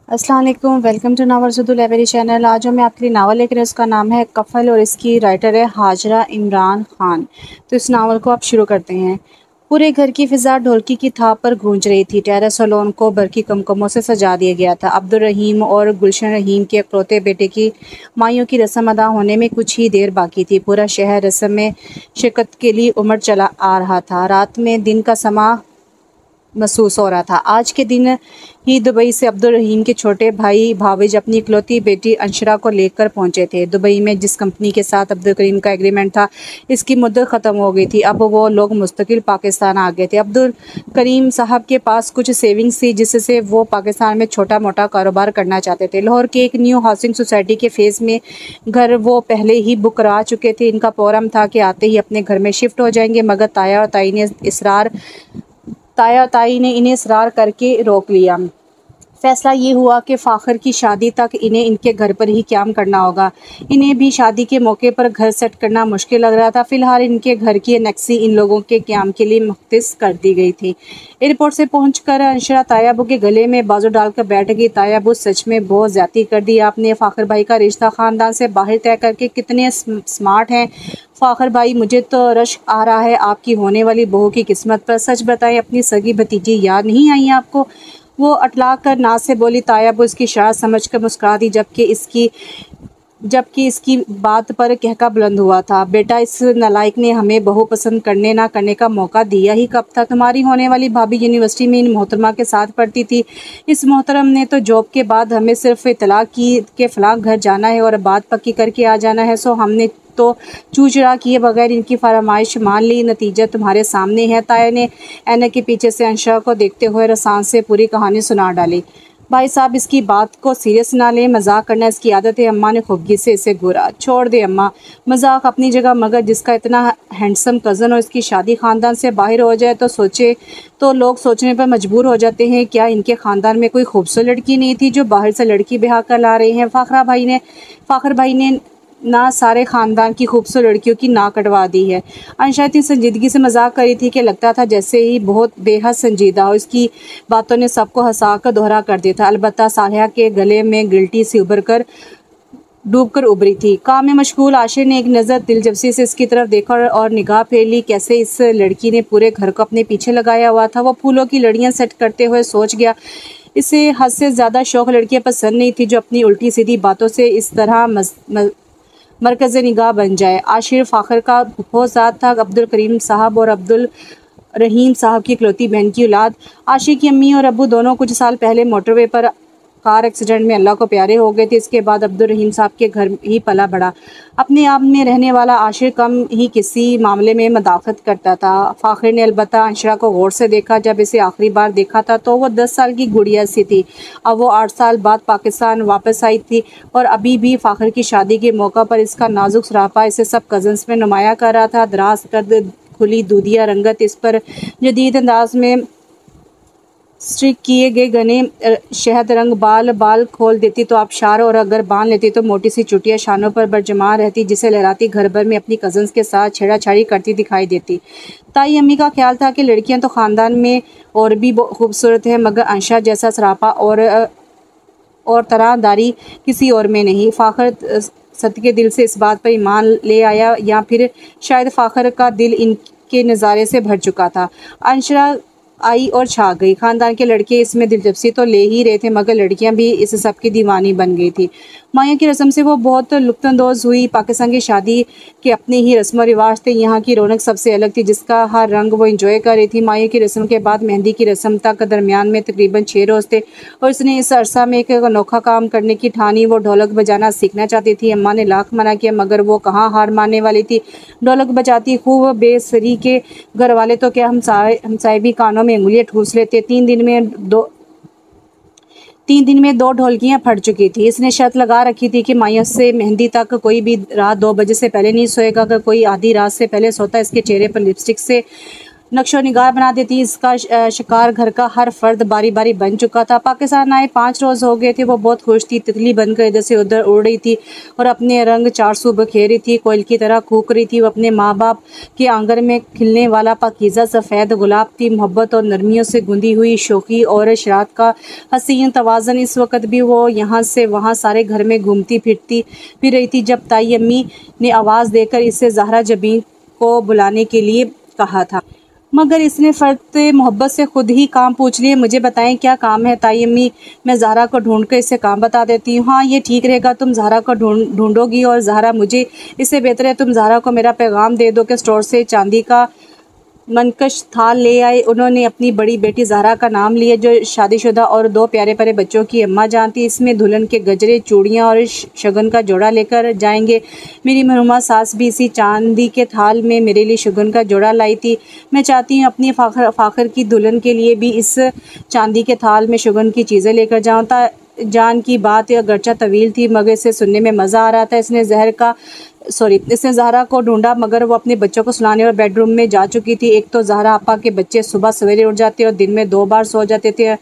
अस्सलाम वालेकुम, welcome to novel Urdu library channel. आज जो मैं आपके लिए नावल लेकर उसका नाम है कफ़ल और इसकी राइटर है हाजरा इमरान ख़ान। तो इस नावल को आप शुरू करते हैं। पूरे घर की फ़िज़ा ढोलकी की थाप पर गूंज रही थी। टेरेस और लॉन को बरकी कमकमों से सजा दिया गया था। अब्दुल रहीम और गुलशन रहीम के इकलौते बेटे की माइयों की रस्म अदा होने में कुछ ही देर बाकी थी। पूरा शहर रस्म में शिरकत के लिए उमड़ चला आ रहा था। रात में दिन का समा महसूस हो रहा था। आज के दिन ही दुबई से अब्दुल रहीम के छोटे भाई भावेज अपनी इकलौती बेटी अंशरा को लेकर पहुंचे थे। दुबई में जिस कंपनी के साथ अब्दुल करीम का एग्रीमेंट था, इसकी मुद्दत ख़त्म हो गई थी। अब वो लोग मुस्तकिल पाकिस्तान आ गए थे। अब्दुल करीम साहब के पास कुछ सेविंग्स थी जिससे वो पाकिस्तान में छोटा मोटा कारोबार करना चाहते थे। लाहौर के एक न्यू हाउसिंग सोसाइटी के फेज़ में घर वो पहले ही बुक करा चुके थे। इनका प्रोग्राम था कि आते ही अपने घर में शिफ्ट हो जाएंगे, मगर ताया और ताई ने इन्हें इसरार करके रोक लिया। फैसला ये हुआ कि फ़ाखर की शादी तक इन्हें इनके घर पर ही क़याम करना होगा। इन्हें भी शादी के मौके पर घर सेट करना मुश्किल लग रहा था। फ़िलहाल इनके घर की एनेक्सी इन लोगों के क़याम के लिए मुख्तस कर दी गई थी। एयरपोर्ट से पहुंचकर अंशरा तायाबू के गले में बाजू डालकर बैठ गई। तायाबू, सच में बहुत ज़्यादती कर दी आपने। फ़ाखर भाई का रिश्ता ख़ानदान से बाहर तय करके कितने स्मार्ट हैं फ़ाखर भाई। मुझे तो रश्क आ रहा है आपकी होने वाली बहू की किस्मत पर। सच बताएं, अपनी सगी भतीजी याद नहीं आई आपको? वो अटला कर नाज से बोली। तायाबू इसकी शरारत समझकर मुस्कुरा दी, जबकि इसकी बात पर कहका बुलंद हुआ था। बेटा, इस नालायक ने हमें बहू पसंद करने ना करने का मौका दिया ही कब था? तुम्हारी होने वाली भाभी यूनिवर्सिटी में इन मोहतरमा के साथ पढ़ती थी। इस मोहतरम ने तो जॉब के बाद हमें सिर्फ इतला की के फ़लाँ घर जाना है और बात पक्की करके आ जाना है। सो हमने तो चूचड़ा किए बगैर इनकी फरमाइश मान ली। नतीजा तुम्हारे सामने है। ताया ने ऐनक के पीछे से अंशरा को देखते हुए रसान से पूरी कहानी सुना डाली। भाई साहब, इसकी बात को सीरियस ना लें, मजाक करना इसकी आदत है। अम्मा ने खुफगी से इसे घूरा। छोड़ दे अम्मा, मजाक अपनी जगह, मगर जिसका इतना हैंडसम कज़न और इसकी शादी ख़ानदान से बाहर हो जाए तो लोग सोचने पर मजबूर हो जाते हैं, क्या इनके ख़ानदान में कोई खूबसूरत लड़की नहीं थी जो बाहर से लड़की ब्याह कर ला रहे हैं? फ़ाखर भाई ने ना सारे ख़ानदान की खूबसूरत लड़कियों की नाक कटवा दी है। अंशा इतनी संजीदगी से मजाक करी थी कि लगता था जैसे ही बहुत बेहद संजीदा हो। इसकी बातों ने सबको हंसा कर दोहरा कर दिया था। अलबत्ता सालिहा के गले में गिल्टी सी डूबकर उभरी थी। काम में मशगूल आशिर ने एक नज़र दिलचस्पी से इसकी तरफ देखा और निगाह फेर ली। कैसे इस लड़की ने पूरे घर को अपने पीछे लगाया हुआ था। वो फूलों की लड़ियाँ सेट करते हुए सोच गया, इसे हद से ज़्यादा शौक लड़कियाँ पसंद नहीं थी जो अपनी उल्टी सीधी बातों से इस तरह मरकज़ निगाह बन जाए। आशिर फ़ाखर का फुफोज़ाद था। अब्दुल करीम साहब और अब्दुल रहीम साहब की इकलौती बहन की औलाद। आशिर की अम्मी और अब्बू दोनों कुछ साल पहले मोटरवे पर कार एक्सीडेंट में अल्लाह को प्यारे हो गए थे। इसके बाद अब्दुल रहीम साहब के घर ही पला बढ़ा। अपने आप में रहने वाला आशिर कम ही किसी मामले में मदाखलत करता था। फ़ाखर ने अलबत्ता अंशरा को गौर से देखा। जब इसे आखिरी बार देखा था तो वो 10 साल की गुड़िया सी थी। अब वो 8 साल बाद पाकिस्तान वापस आई थी और अभी भी फ़ाखर की शादी के मौका पर इसका नाजुक सरापा इसे सब कज़न्स में नुमाया कर रहा था। दराज कर खुली दूधिया रंगत, इस पर जदीद अंदाज में स्ट्रिक किए गए घने शहद रंग बाल खोल देती तो आबशार, और अगर बांध लेती तो मोटी सी चुटिया शानों पर बरजमा रहती, जिसे लहराती घर भर में अपनी कज़न्स के साथ छेड़ाछाड़ी करती दिखाई देती। ताई अम्मी का ख्याल था कि लड़कियां तो ख़ानदान में और भी खूबसूरत हैं, मगर अंशा जैसा सरापा और तरहदारी किसी और में नहीं। फ़ाखर सदके दिल से इस बात पर ईमान ले आया, या फिर शायद फ़ाखर का दिल इनके नज़ारे से भर चुका था। अंशरा आई और छा गई। ख़ानदान के लड़के इसमें दिलचस्पी तो ले ही रहे थे, मगर लड़कियां भी इस सब की दीवानी बन गई थी। माया की रस्म से वो बहुत लुत्फ़अंदोज़ हुई। पाकिस्तान की शादी के अपने ही रस्म और रिवाज थे। यहाँ की रौनक सबसे अलग थी, जिसका हर रंग वो इंजॉय कर रही थी। माया की रस्म के बाद मेहंदी की रस्म तक दरमियान में तकरीबन 6 रोज़ थे और इसने इस अरसा में एक अनोखा काम करने की ठानी। वो ढोलक बजाना सीखना चाहती थी। अम्मा ने लाख मना किया, मगर वो कहाँ हार मानने वाली थी। ढोलक बजाती खूब बेसरी के घर वाले तो क्या हमसाए भी कानों में उंगलियां ठूस लेते। 3 दिन में 2 ढोलकियां फट चुकी थी। इसने शर्त लगा रखी थी कि माया से मेहंदी तक कोई भी रात 2 बजे से पहले नहीं सोएगा। अगर कोई आधी रात से पहले सोता, इसके चेहरे पर लिपस्टिक से नक्शो निगार बना देती। इसका शिकार घर का हर फर्द बारी बारी बन चुका था। पाकिस्तान आए 5 रोज़ हो गए थे। वो बहुत खुश थी, तितली बनकर इधर से उधर उड़ रही थी और अपने रंग चारसू बखेर रही थी, कोयल की तरह कूक रही थी। वो अपने माँ बाप के आंगन में खिलने वाला पाकीज़ा सफ़ेद गुलाब थी, मोहब्बत और नरमियों से गुंदी हुई शोखी और शरारत का हसीन तवाज़न। इस वक्त भी वो यहाँ से वहाँ सारे घर में घूमती फिर रही थी जब ताई अम्मी ने आवाज़ देकर इसे ज़हरा जबीन को बुलाने के लिए कहा था, मगर इसने फ़र्त मोहब्बत से खुद ही काम पूछ लिए। मुझे बताएं क्या काम है ताई अम्मी, मैं ज़हरा को ढूंढ कर इसे काम बता देती हूँ। हाँ, ये ठीक रहेगा, तुम ज़हरा को ढूंढोगी और ज़हरा मुझे। इससे बेहतर है तुम ज़हरा को मेरा पैगाम दे दो कि स्टोर से चांदी का मनकश थाल ले आए। उन्होंने अपनी बड़ी बेटी ज़हरा का नाम लिया, जो शादीशुदा और 2 प्यारे प्यारे बच्चों की अम्मा जान थी। इसमें दुल्हन के गजरे, चूड़ियाँ और शगन का जोड़ा लेकर जाएंगे। मेरी मरहुमा सास भी इसी चांदी के थाल में मेरे लिए शगन का जोड़ा लाई थी। मैं चाहती हूँ अपनी फ़ाखर की दुल्हन के लिए भी इस चांदी के थाल में शगन की चीज़ें लेकर जाऊँ। जान की बात अगरचा तवील थी, मगर इसे सुनने में मज़ा आ रहा था। इसने ज़हरा को ढूंढा, मगर वो अपने बच्चों को सुलाने और बेडरूम में जा चुकी थी। एक तो ज़हरा आपा के बच्चे सुबह सवेरे उठ जाते और दिन में 2 बार सो जाते थे।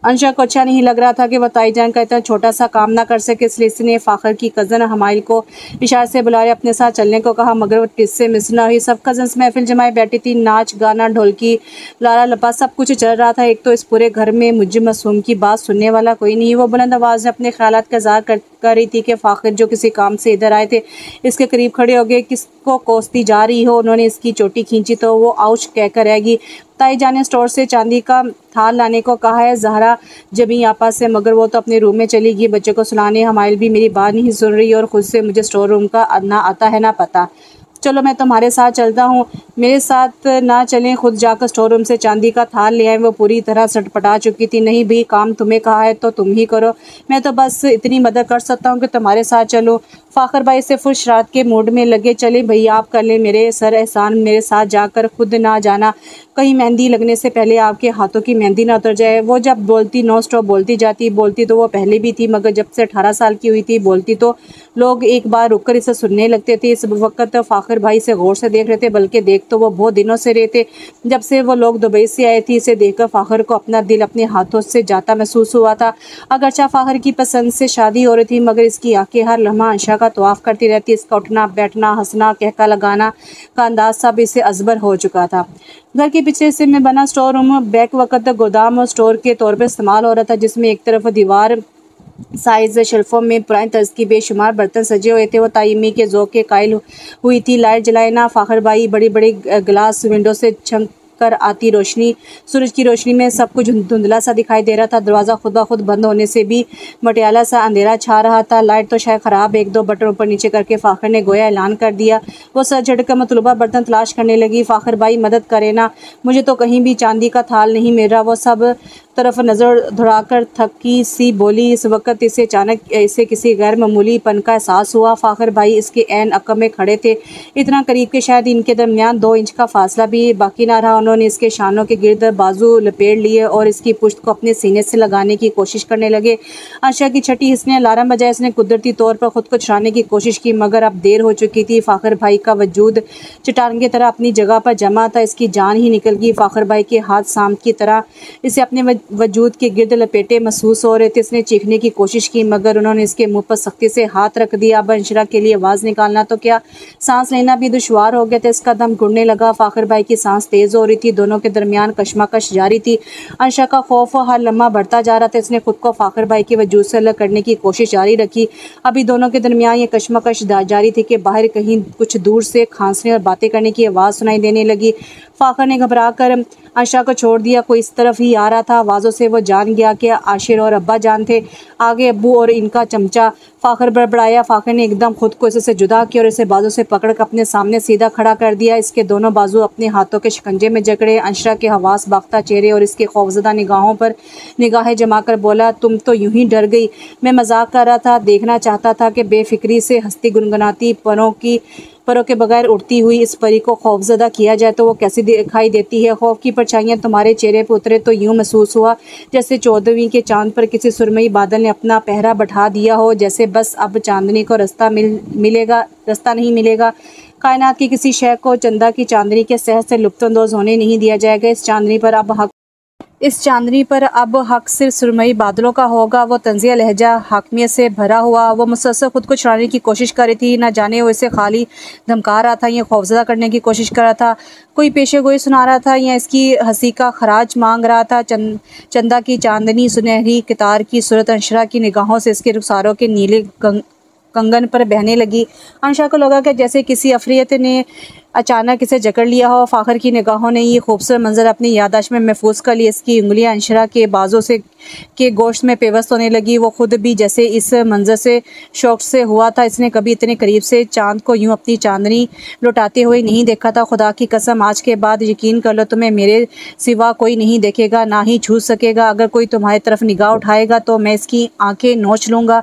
अंशा को अच्छा नहीं लग रहा था कि वह ताईजान का इतना छोटा सा काम ना कर सके, इसलिए इसने फ़ाखर की कज़न हमाइल को इशारे से बुलाया, अपने साथ चलने को कहा, मगर वो किससे मिस ना हुई। सब कज़न्स महफिल जमाए बैठी थी। नाच गाना, ढोलकी, लारा लपा सब कुछ चल रहा था। एक तो इस पूरे घर में मुझे मासूम की बात सुनने वाला कोई नहीं। वो बुलंद आवाज़ में अपने ख्यालात का इज़हार कर रही थी कि फ़ाखर जो किसी काम से इधर आए थे इसके करीब खड़े हो गए। किसको कोसती जा रही हो? उन्होंने इसकी चोटी खींची तो वो आउच कहकर रह गई। ताई जान ने स्टोर से चांदी का थाल लाने को कहा है ज़हरा जबी आपा से, मगर वो तो अपने रूम में चली गई बच्चे को सुलाने। हमाइल भी मेरी बात नहीं सुन रही और ख़ुद से मुझे स्टोर रूम का ना आता है ना पता। चलो मैं तुम्हारे साथ चलता हूँ। मेरे साथ ना चलें, खुद जाकर स्टोर रूम से चांदी का थाल ले आए। वो पूरी तरह सटपटा चुकी थी। नहीं भी, काम तुम्हें कहा है तो तुम ही करो, मैं तो बस इतनी मदद कर सकता हूँ कि तुम्हारे साथ चलो। फ़ाखर भाई से फुल शरारत के मूड में लगे। चले भैया आप कर लें मेरे सर एहसान, मेरे साथ जाकर खुद ना जाना, कहीं मेहंदी लगने से पहले आपके हाथों की मेहंदी ना उतर जाए। वो जब बोलती नॉन स्टॉप बोलती जाती। बोलती तो वो पहले भी थी, मगर जब से 18 साल की हुई थी बोलती तो लोग एक बार रुककर इसे सुनने लगते थे। इस वक्त फ़ाखर भाई से गौर से देख रहे थे, बल्कि देख तो वो बहुत दिनों से रहे थे, जब से वो लोग दुबई से आए थे। इसे देखकर फ़ाखर को अपना दिल अपने हाथों से जाता महसूस हुआ था। अगरचा फ़ाखर की पसंद से शादी हो रही थी, मगर इसकी आंखें हर लम्हा अंशा का तवाफ़ करती रहती। इसका उठना बैठना, हंसना, कहका लगाना का अंदाज सब इसे अजबर हो चुका था। घर के पिछले हिस्से में बना स्टोर रूम बैक वक्त गोदाम और स्टोर के तौर पर इस्तेमाल हो रहा था, जिसमें एक तरफ दीवार साइज शेल्फों में पुरानी तर्ज की बेशुमार बर्तन सजे हुए थे। वो ताईमी के ज़ौक़ के कायल हुई थी। लाइट जलाए ना फ़ाखर भाई। बड़ी बड़ी गिलास विंडो से छंक कर आती रोशनी, सूरज की रोशनी में सब कुछ धुंधला सा दिखाई दे रहा था। दरवाज़ा खुद ब खुद बंद होने से भी मटियाला सा अंधेरा छा रहा था। लाइट तो शायद ख़राब, 1-2 बटन ऊपर नीचे करके फ़ाखर ने गोया ऐलान कर दिया। वो सर झटकर मतलूबा बर्तन तलाश करने लगी। फ़ाखर भाई मदद करे ना, मुझे तो कहीं भी चांदी का थाल नहीं मिल रहा। वो सब तरफ नज़र दौड़ाकर थकी सी बोली। इस वक्त इसे अचानक इसे किसी गैर मामूली पन का एहसास हुआ। फ़ाखर भाई इसके ऐन अक़ब में खड़े थे, इतना करीब कि शायद इनके दरमियान 2 इंच का फासला भी बाकी ना रहा। उन्होंने इसके शानों के गिर्द बाजू लपेट लिए और इसकी पुश्त को अपने सीने से लगाने की कोशिश करने लगे। आशा की छठी हिस्से अलार्म बजाए इसने कुदरती तौर पर खुद को छुड़ाने की कोशिश की, मगर अब देर हो चुकी थी। फ़ाखर भाई का वजूद चट्टान की तरह अपनी जगह पर जमा था। इसकी जान ही निकल गई। फ़ाखर भाई के हाथ सांप की तरह इसे अपने वजूद के गिर्द लपेटे महसूस हो रहे थे। इसने चीखने की कोशिश की, मगर उन्होंने इसके मुंह पर सख्ती से हाथ रख दिया। अब अंशरा के लिए आवाज़ निकालना तो क्या, सांस लेना भी दुश्वार हो गया था। इसका दम घुटने लगा। फ़ाखर भाई की सांस तेज़ हो रही थी। दोनों के दरमियान कशमकश जारी थी। अंशा का खौफ हर लम्हा बढ़ता जा रहा था। इसने खुद को फ़ाखर भाई के वजूद से अलग करने की कोशिश जारी रखी। अभी दोनों के दरमियान ये कशमकश जारी थी कि बाहर कहीं कुछ दूर से खांसने और बातें करने की आवाज़ सुनाई देने लगी। फ़ाखर ने घबरा कर अंशा को छोड़ दिया। कोई इस तरफ ही आ रहा था। आवाज़ों से वो जान गया कि आशिर और अब्बा जान थे। आगे अब्बू और इनका चमचा। फ़ाखर बड़बड़ाया। फ़ाखर ने एकदम खुद को इससे जुदा किया और इसे बाजू से पकड़कर अपने सामने सीधा खड़ा कर दिया। इसके दोनों बाजू अपने हाथों के शिकंजे में जकड़े। अंशरा के हवास बाख्ता चेहरे और इसके खौफजदा निगाहों पर निगाहें जमाकर बोला, तुम तो यूं ही डर गई। मैं मजाक कर रहा था। देखना चाहता था कि बेफिक्री से हंसती गुनगुनाती परों के बगैर उड़ती हुई इस परी को खौफजदा किया जाए तो वो कैसी दिखाई देती है। खौफ की परछाइयाँ तुम्हारे चेहरे पर उतरे तो यूँ महसूस हुआ जैसे 14वीं के चांद पर किसी सुरमई बादल ने अपना पहरा बैठा दिया हो, जैसे बस अब चांदनी को रास्ता नहीं मिलेगा। कायनात की किसी शय को चंदा की चांदनी के सहज से लुत्फानंदोज होने नहीं दिया जाएगा। इस चांदनी पर अब हक सिर्फ सुरमई बादलों का होगा। वो तंजिया लहजा हाकमियत से भरा हुआ, वो मुसलसल खुद को छुड़ाने की कोशिश कर रही थी। न जाने वो इसे खाली धमका रहा था या खौफजदा करने की कोशिश कर रहा था, कोई पेशेगोई सुना रहा था या इसकी हंसी का खराज मांग रहा था। चंदा की चांदनी सुनहरी कितार की सूरत अंशरा की निगाहों से इसके रुखसारों के नीले कंगन पर बहने लगी। अंशा को लगा कि जैसे किसी अफरियत ने अचानक इसे जकड़ लिया हो। फाखर की निगाहों ने ये खूबसूरत मंजर अपनी याददाश्त में महफूज कर लिया। इसकी उंगलियां अंशरा के बाजों से के गोश्त में पेवस्त होने लगी। वो खुद भी जैसे इस मंजर से शौक से हुआ था। इसने कभी इतने करीब से चांद को यूं अपनी चांदनी लुटाते हुए नहीं देखा था। खुदा की कसम, आज के बाद यकीन कर लो, तुम्हें मेरे सिवा कोई नहीं देखेगा, ना ही छू सकेगा। अगर कोई तुम्हारी तरफ निगाह उठाएगा तो मैं इसकी आंखें नोच लूँगा।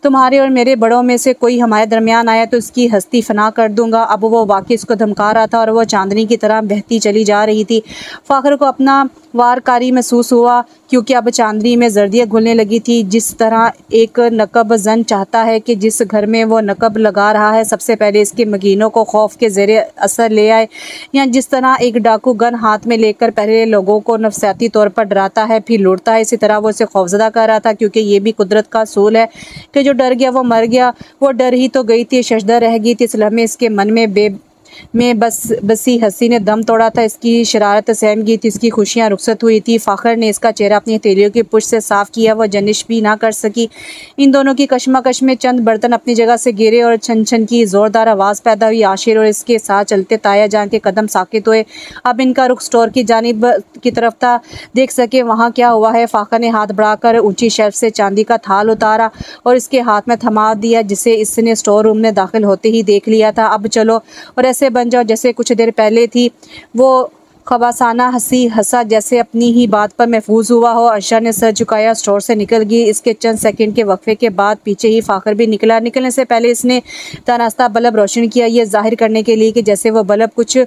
तुम्हारे और मेरे बड़ों में से कोई हमारे दरमियान आया तो इसकी हस्ती फना कर दूंगा। अब वो वाकई इसको धमका रहा था और वह चांदनी की तरह बहती चली जा रही थी। फाखर को अपना वारकारी महसूस हुआ, क्योंकि अब चांदनी में जर्दियाँ घुलने लगी थी। जिस तरह एक नकब जन चाहता है कि जिस घर में वो नकब लगा रहा है सबसे पहले इसके मकीनों को खौफ के ज़ेरे असर ले आए, या जिस तरह एक डाकू गन हाथ में लेकर पहले लोगों को नफसियाती तौर पर डराता है फिर लूटता है, इसी तरह वो इसे खौफजदा कर रहा था। क्योंकि ये भी कुदरत का असूल है कि जो डर गया वो मर गया। वो डर ही तो गई थी, शशदा रह गई थी। इस लम्हे इसके मन में बसी हंसी ने दम तोड़ा था। इसकी शरारत सहम गई थी, इसकी खुशियां रुखसत हुई थी। फाखर ने इसका चेहरा अपनी हथेलियों की पुष्ट से साफ किया। वह जनिश भी ना कर सकी। इन दोनों की कशमकश में चंद बर्तन अपनी जगह से गिरे और छन छन की जोरदार आवाज़ पैदा हुई। आशिर और इसके साथ चलते ताया जान के कदम साकित हुए। अब इनका रुख स्टोर की जानिब की तरफ था। देख सके वहाँ क्या हुआ है। फाखर ने हाथ बढ़ाकर ऊंची शेल्फ से चांदी का थाल उतारा और इसके हाथ में थमा दिया, जिसे इसने स्टोर रूम में दाखिल होते ही देख लिया था। अब चलो और ऐसे बन जाओ जैसे कुछ देर पहले थी। वो खबासाना हंसी हंसा जैसे अपनी ही बात पर महफूज हुआ हो। अर्शा ने सर झुकाया, स्टोर से निकल गई। इसके चंद सेकंड के वक्फे के बाद पीछे ही फाखर भी निकला। निकलने से पहले इसने तानास्ता बल्ब रोशन किया, ये जाहिर करने के लिए कि जैसे वह बल्ब कुछ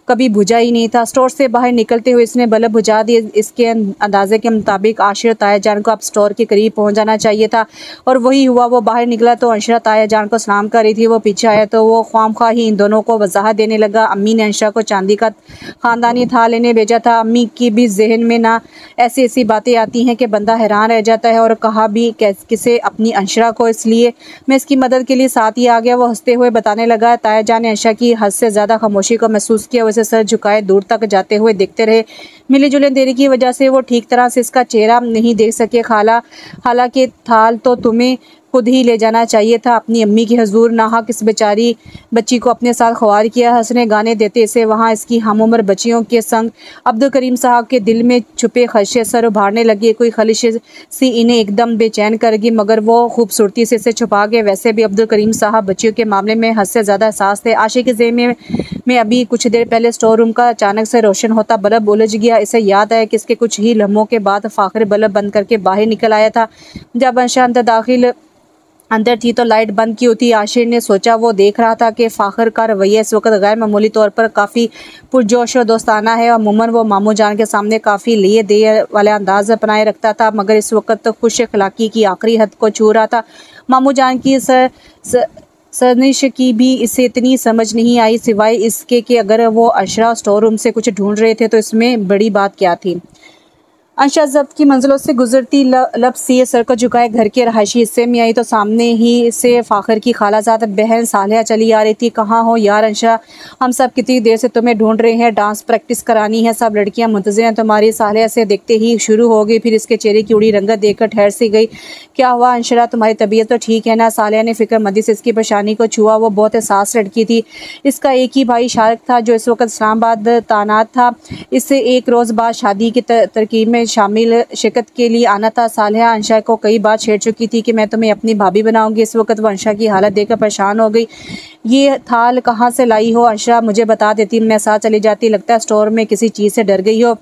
कभी बुझा ही नहीं था। स्टोर से बाहर निकलते हुए इसने बल्ब बुझा दिए। इसके अंदाजे के मुताबिक आशिर ताया जान को अब स्टोर के करीब पहुँच जाना चाहिए था, और वही हुआ। वो बाहर निकला तो अंशरा ताया जान को सलाम कर रही थी। वो पीछे आया तो वो ख्वामख्वाह ही इन दोनों को वजाहत देने लगा। अम्मी ने अंशरा को चांदी का खानदानी थाल लेने भेजा था। अम्मी की भी जहन में ना ऐसी ऐसी बातें आती हैं कि बंदा हैरान रह जाता है। और कहा भी किसे अपनी अंशरा को, इसलिए मैं इसकी मदद के लिए साथ ही आ गया। वो हंसते हुए बताने लगा। ताया जान ने अंशरा की हद से ज़्यादा खामोशी को महसूस किया। वैसे सर झुकाए दूर तक जाते हुए देखते रहे। मिली जुली देरी की वजह से वो ठीक तरह से इसका चेहरा नहीं देख सके। खाला, हालांकि थाल तो तुम्हें खुद ही ले जाना चाहिए था अपनी अम्मी की हजूर। नाहक इस बेचारी बच्ची को अपने साथ ख्वार किया। हंसने गाने देते इसे वहाँ इसकी हम उम्र बच्चियों के संग। अब्दुल करीम साहब के दिल में छुपे खदशे सर उभारने लगे। कोई खलिश सी इन्हें एकदम बेचैन करेगी, मगर वो खूबसूरती से इसे छुपा गए। वैसे भी अब्दुल करीम साहब बच्चियों के मामले में हद से ज़्यादा एहसास थे। आशिक के ज़हन में अभी कुछ देर पहले स्टोर रूम का अचानक से रोशन होता बल्ब उलझ गया। इसे याद आया कि इसके कुछ ही लम्हों के बाद फाखर बल्ब बंद करके बाहर निकल आया था। जब अंशा अंदर थी तो लाइट बंद की होती। आशिर ने सोचा। वो देख रहा था कि फाखर का रवैया इस वक्त गैर मामूली तौर पर काफ़ी पुरजोश और दोस्ताना है। और अमूमन वो मामू जान के सामने काफ़ी लिए दे वाला अंदाज अपनाए रखता था, मगर इस वक्त तो खुश अखलाकी की आखिरी हद को छू रहा था। मामू जान की सरनिश की भी इसे इतनी समझ नहीं आई, सिवाय इसके कि अगर वो अंशरा स्टोर रूम से कुछ ढूंढ रहे थे तो इसमें बड़ी बात क्या थी। अंशा जब्त की मंजिलों से गुजरती लब सी सर को झुकाए घर के रहायशी हिस्से में आई तो सामने ही से फाखर की खालाजाद बहन सालिया चली आ रही थी। कहाँ हो यार अंशा, हम सब कितनी देर से तुम्हें ढूंढ रहे हैं। डांस प्रैक्टिस करानी है, सब लड़कियां मुंतज़िर हैं तुम्हारी। सालिया से देखते ही शुरू हो गई, फिर इसके चेहरे की उड़ी रंगत देखकर ठहर सी गई। क्या हुआ अंशरा, तुम्हारी तबीयत तो ठीक है ना? सालिया ने फिक्रमंदी से इसकी परेशानी को छुआ। वो बहुत एहसास लड़की थी। इसका एक ही भाई शारिक था जो इस वक्त इस्लामाबाद तैनात था। इससे एक रोज़ बाद शादी की तरकीब में शामिल शिरकत के लिए आना था। सालिया अंशा को कई बार छेड़ चुकी थी कि मैं तुम्हें अपनी भाभी बनाऊंगी। इस वक्त वो अंशा की हालत देखकर परेशान हो गई। ये थाल कहाँ से लाई हो अंशा, मुझे बता देती, मैं साथ चली जाती। लगता है स्टोर में किसी चीज़ से डर गई हो।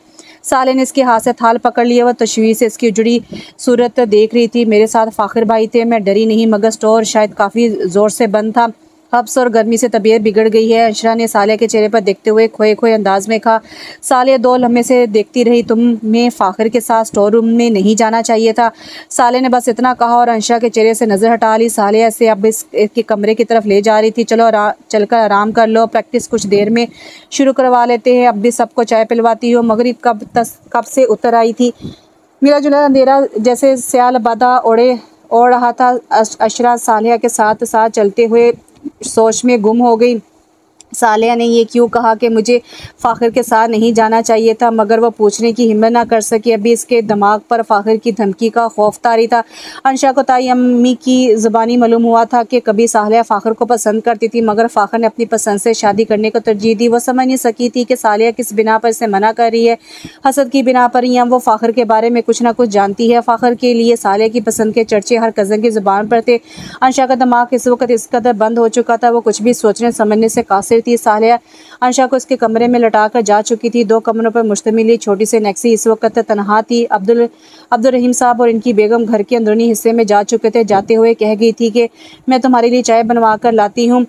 साले ने इसके हाथ से थाल पकड़ लिया। वह तशवीश से इसकी उजड़ी सूरत देख रही थी। मेरे साथ फाखिर भाई थे, मैं डरी नहीं, मगर स्टोर शायद काफ़ी ज़ोर से बंद था। हब्स और गर्मी से तबीयत बिगड़ गई है। अंशरा ने सालिया के चेहरे पर देखते हुए खोए खोए अंदाज में कहा। सालिया 2 लम्हे से देखती रही। तुम्हें फाखिर के साथ स्टोर रूम में नहीं जाना चाहिए था। सालिया ने बस इतना कहा और अंशरा के चेहरे से नजर हटा ली। सालिया से अब इसके कमरे की तरफ ले जा रही थी। चलो चलकर आराम कर लो, प्रैक्टिस कुछ देर में शुरू करवा लेते हैं। अब भी सबको चाय पिलवाती हो। मगरिब कब से उतर आई थी। मिला जुला अंधेरा जैसे स्याल बादा ओढ़ रहा था। अंशरा सालिया के साथ साथ चलते हुए सोच में गुम हो गई। सालिया ने ये क्यों कहा कि मुझे फाखिर के साथ नहीं जाना चाहिए था, मगर वो पूछने की हिम्मत ना कर सकी। अभी इसके दिमाग पर फाखिर की धमकी का खौफ तारी था। अंशा को ताई अम्मी की ज़बानी मालूम हुआ था कि कभी सालिया फाखिर को पसंद करती थी, मगर फाखिर ने अपनी पसंद से शादी करने को तरजीह दी। वो समझ नहीं सकी थी कि सालिया किस बिना पर इसे मना कर रही है। हसद की बिना पर या वो फाखिर के बारे में कुछ ना कुछ जानती है। फाखिर के लिए सालिया की पसंद के चर्चे हर कज़न की ज़ुबान पर थे। अंशा का दिमाग इस वक्त इस कदर बंद हो चुका था, वो कुछ भी सोचने समझने से कासिर थी। सालिया अंशा को इसके कमरे में लटाकर जा चुकी थी। 2 कमरों पर मुश्तमिल ये छोटी सी नेक्सी इस वक्त तनहा थी। अब्दुल रहीम साहब और इनकी बेगम घर के अंदरूनी हिस्से में जा चुके थे। जाते हुए कह गई थी कि मैं तुम्हारे लिए चाय बनवा कर लाती हूँ,